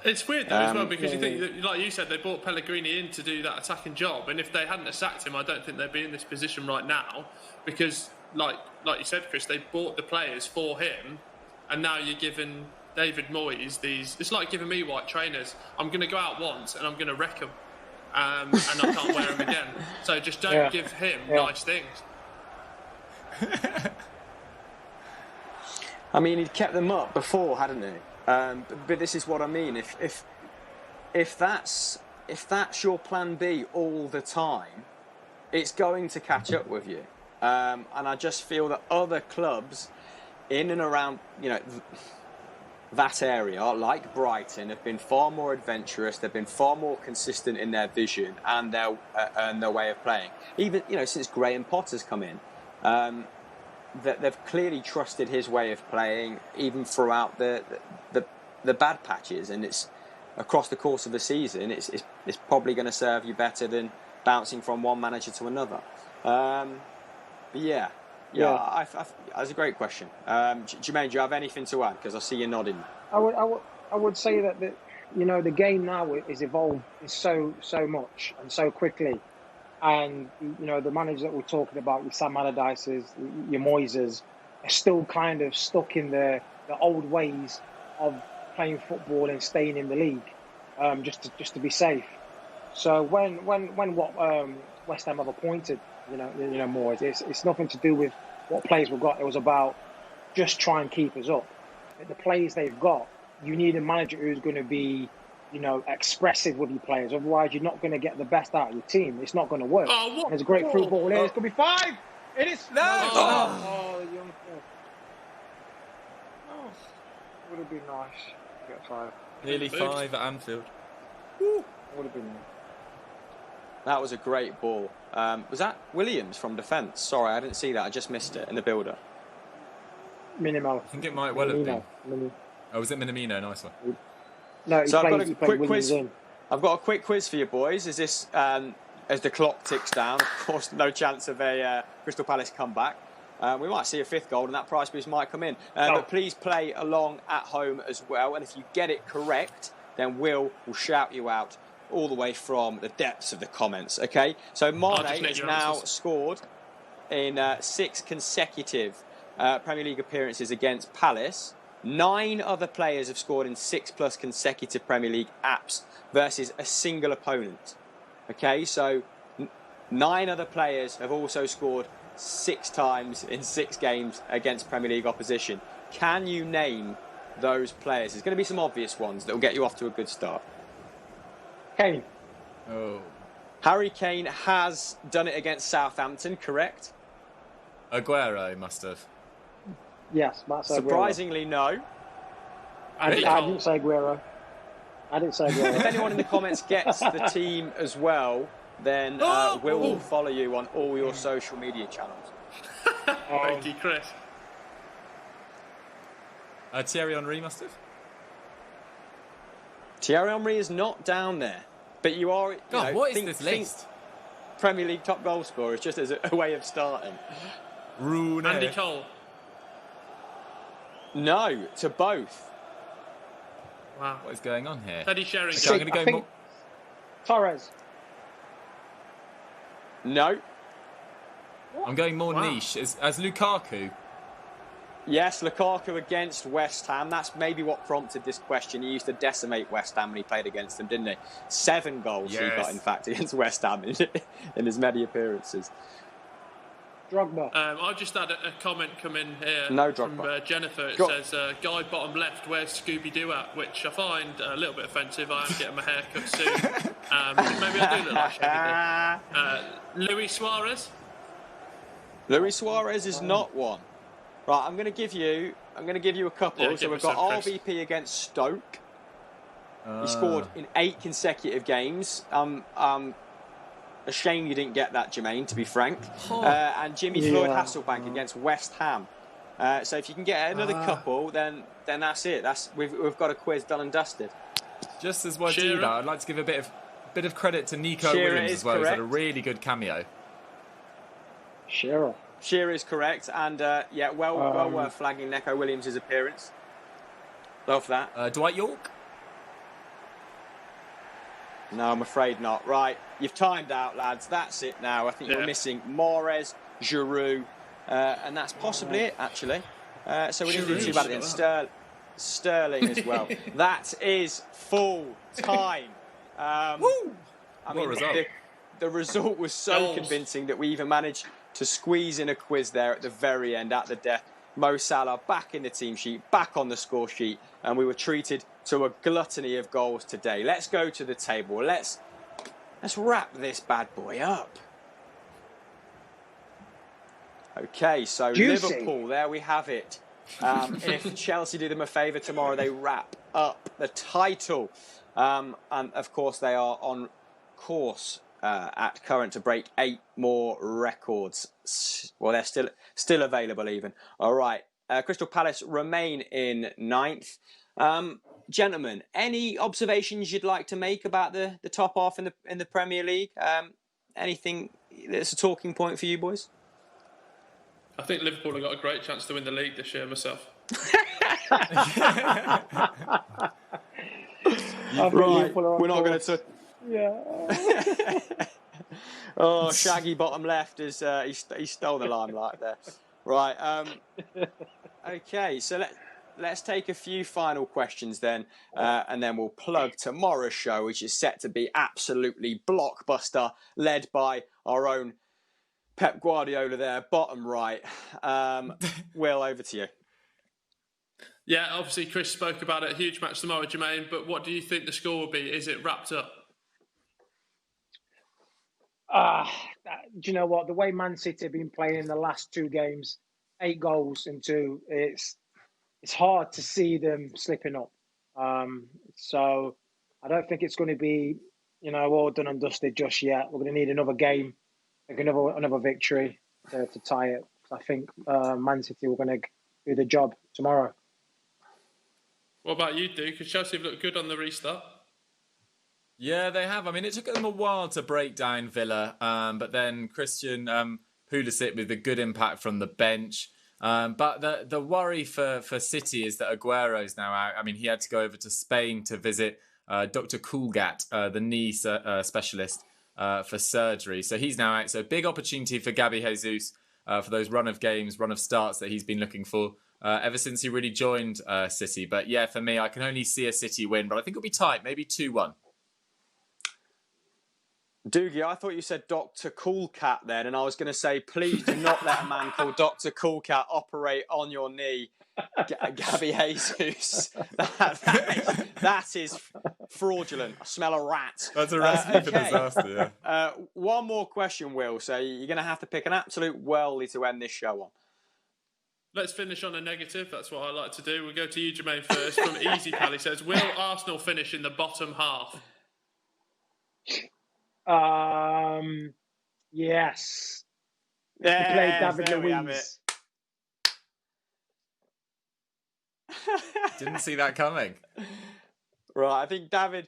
It's weird though as well, because you think that, like you said, they brought Pellegrini in to do that attacking job, and if they hadn't sacked him, I don't think they'd be in this position right now, because like you said, Chris, they bought the players for him, and now you're giving David Moyes these. It's like giving me white trainers. I'm going to go out once and I'm going to wreck them, and I can't wear them again. So just don't give him nice things. I mean, he'd kept them up before, hadn't he? But this is what I mean. If that's your plan B all the time, it's going to catch up with you. And I just feel that other clubs in and around, that area, like Brighton, have been far more adventurous. They've been far more consistent in their vision and their way of playing. Even since Graham Potter's come in, that they've clearly trusted his way of playing, even throughout the bad patches. And it's across the course of the season, it's probably going to serve you better than bouncing from one manager to another. But that's a great question. Jermaine, do you have anything to add? Because I see you nodding. I would say that the game now is evolved so much and so quickly, and the managers that we're talking about, your Sam Allardyce's, your Moyes, are still kind of stuck in the old ways of playing football and staying in the league, just to be safe. So when West Ham have appointed Moyes, it's nothing to do with what players we've got. It was about just try and keep us up. The players they've got, you need a manager who's going to be, expressive with your players. Otherwise, you're not going to get the best out of your team. It's not going to work. There's a great through ball here. It's going to be 5. It is. No. Oh, young. Oh, would have been nice to get 5. Nearly 5 at Anfield. Would have been nice. That was a great ball. Was that Williams from defence? Sorry, I didn't see that. I just missed it in the build-up. Minimal. I think it might well have been. Oh, was it Minamino? Nice one. No, so I've got a quick quiz. I've got a quick quiz for you boys. Is this as the clock ticks down? Of course, no chance of a Crystal Palace comeback. We might see a 5th goal, and that prize boost might come in. But please play along at home as well. And if you get it correct, then Will shout you out all the way from the depths of the comments. Okay. So Mane has now scored in 6 consecutive Premier League appearances against Palace. 9 other players have scored in 6+ consecutive Premier League apps versus a single opponent. Okay, so 9 other players have also scored 6 times in 6 games against Premier League opposition. Can you name those players? There's going to be some obvious ones that will get you off to a good start. Kane. Oh. Harry Kane has done it against Southampton, correct? Aguero must have. Yes, that's surprisingly, no. I didn't say Aguero. If anyone in the comments gets the team as well, then we'll follow you on all your social media channels. Thank you, Chris. Thierry Henry must have. Thierry Henry is not down there, but you are. What is this list? Premier League top goal scorers, just as a way of starting. Rooney. Andy Cole. No, to both. Wow. What is going on here? Teddy Sheringham. So I'm going to go more. Torres. No. I'm going more niche. As Lukaku. Yes, Lukaku against West Ham. That's maybe what prompted this question. He used to decimate West Ham when he played against them, didn't he? 7 goals he got, in fact, against West Ham in his many appearances. Drogba. I just had a comment come in here from Jennifer. It says, guy bottom left, where's Scooby-Doo at? Which I find a little bit offensive. I am getting my hair cut soon. Maybe I do look like Shaggy. Luis Suarez? Luis Suarez is not one. Right, I'm going to give you a couple. Yeah, so we've got RVP against Stoke. He scored in 8 consecutive games. A shame you didn't get that, Jermaine, to be frank. And Jimmy Floyd Hasselbank against West Ham. So if you can get another couple, then that's it. We've got a quiz done and dusted. Just as well do that, I'd like to give a bit of credit to Nico Williams as well. He's had a really good cameo. Shearer is correct, and well worth flagging Neco Williams' appearance. Love that. Dwight York? No, I'm afraid not. Right, you've timed out, lads. That's it now. I think you're missing Mahrez, Giroud, and that's possibly it, actually. So we didn't do too bad against Sterling as well. That is full time. The result was so convincing that we even managed to squeeze in a quiz there at the very end, at the death. Mo Salah back in the team sheet, back on the score sheet, and we were treated to a gluttony of goals today. Let's go to the table. Let's wrap this bad boy up. Okay, so Juicy. Liverpool, there we have it. If Chelsea do them a favour tomorrow, they wrap up the title. And of course, they are on course at current to break 8 more records. Well, they're still available even. All right. Crystal Palace remain in 9th. Gentlemen, any observations you'd like to make about the top half in the Premier League? Anything that's a talking point for you boys? I think Liverpool have got a great chance to win the league this year myself. Right, we're not going to... Yeah. Oh, Shaggy bottom left is he stole the limelight there. Right. Okay, so let's take a few final questions then, and then we'll plug tomorrow's show, which is set to be absolutely blockbuster, led by our own Pep Guardiola there, bottom right. Will, over to you. Yeah, obviously Chris spoke about it. A huge match tomorrow, Jermaine. But what do you think the score will be? Is it wrapped up? Do you know what? The way Man City have been playing in the last 2 games, 8 goals in 2, it's hard to see them slipping up. So I don't think it's going to be, all done and dusted just yet. We're going to need another game, like another victory to tie it. I think Man City were going to do the job tomorrow. What about you, Duke? Because Chelsea have looked good on the restart. Yeah, they have. I mean, it took them a while to break down Villa, but then Christian Pulisic with a good impact from the bench. But the worry for City is that Aguero's now out. I mean, he had to go over to Spain to visit Dr. Coolgat, the knee specialist, for surgery. So he's now out. So big opportunity for Gabby Jesus for those run of starts that he's been looking for ever since he really joined City. But yeah, for me, I can only see a City win, but I think it'll be tight, maybe 2-1. Doogie, I thought you said Dr. Coolcat then, and I was going to say, please do not let a man called Dr. Coolcat operate on your knee, Gabby Jesus. That is fraudulent. I smell a rat. That's a recipe for disaster, yeah. One more question, Will. So you're going to have to pick an absolute worldie to end this show on. Let's finish on a negative. That's what I like to do. We'll go to you, Jermaine, first. From Easy Pal, he says, will Arsenal finish in the bottom half? Yes. Yeah, Play David there we Luiz. Didn't see that coming. Right, I think David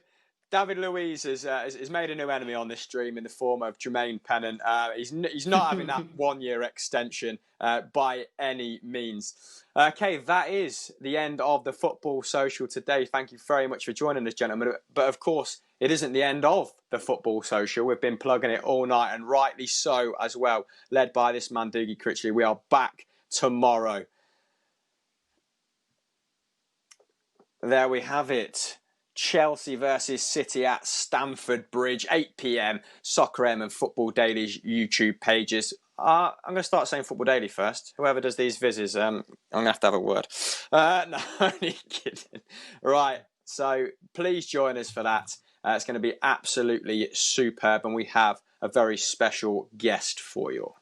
David Luiz has made a new enemy on this stream in the form of Jermaine Pennant. He's not having that 1 year extension by any means. Okay, that is the end of the Football Social today. Thank you very much for joining us, gentlemen. But of course, it isn't the end of the Football Social. We've been plugging it all night, and rightly so as well, led by this man, Doogie Critchley. We are back tomorrow. There we have it. Chelsea versus City at Stamford Bridge, 8 p.m. Soccer M and Football Daily's YouTube pages. I'm going to start saying Football Daily first. Whoever does these vizzes, I'm going to have a word. No, only kidding. Right, so please join us for that. It's going to be absolutely superb, and we have a very special guest for you.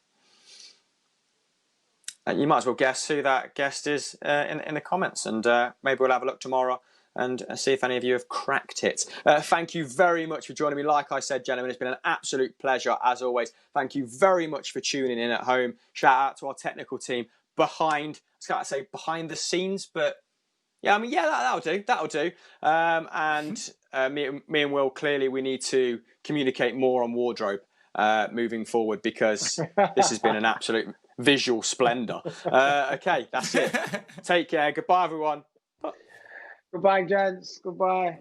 And you might as well guess who that guest is in the comments, and maybe we'll have a look tomorrow and see if any of you have cracked it. Thank you very much for joining me. Like I said, gentlemen, it's been an absolute pleasure as always. Thank you very much for tuning in at home. Shout out to our technical team behind the scenes, but yeah, that'll do. And me and Will, clearly we need to communicate more on wardrobe moving forward, because this has been an absolute visual splendour. Okay, that's it. Take care. Goodbye, everyone. Goodbye, gents. Goodbye.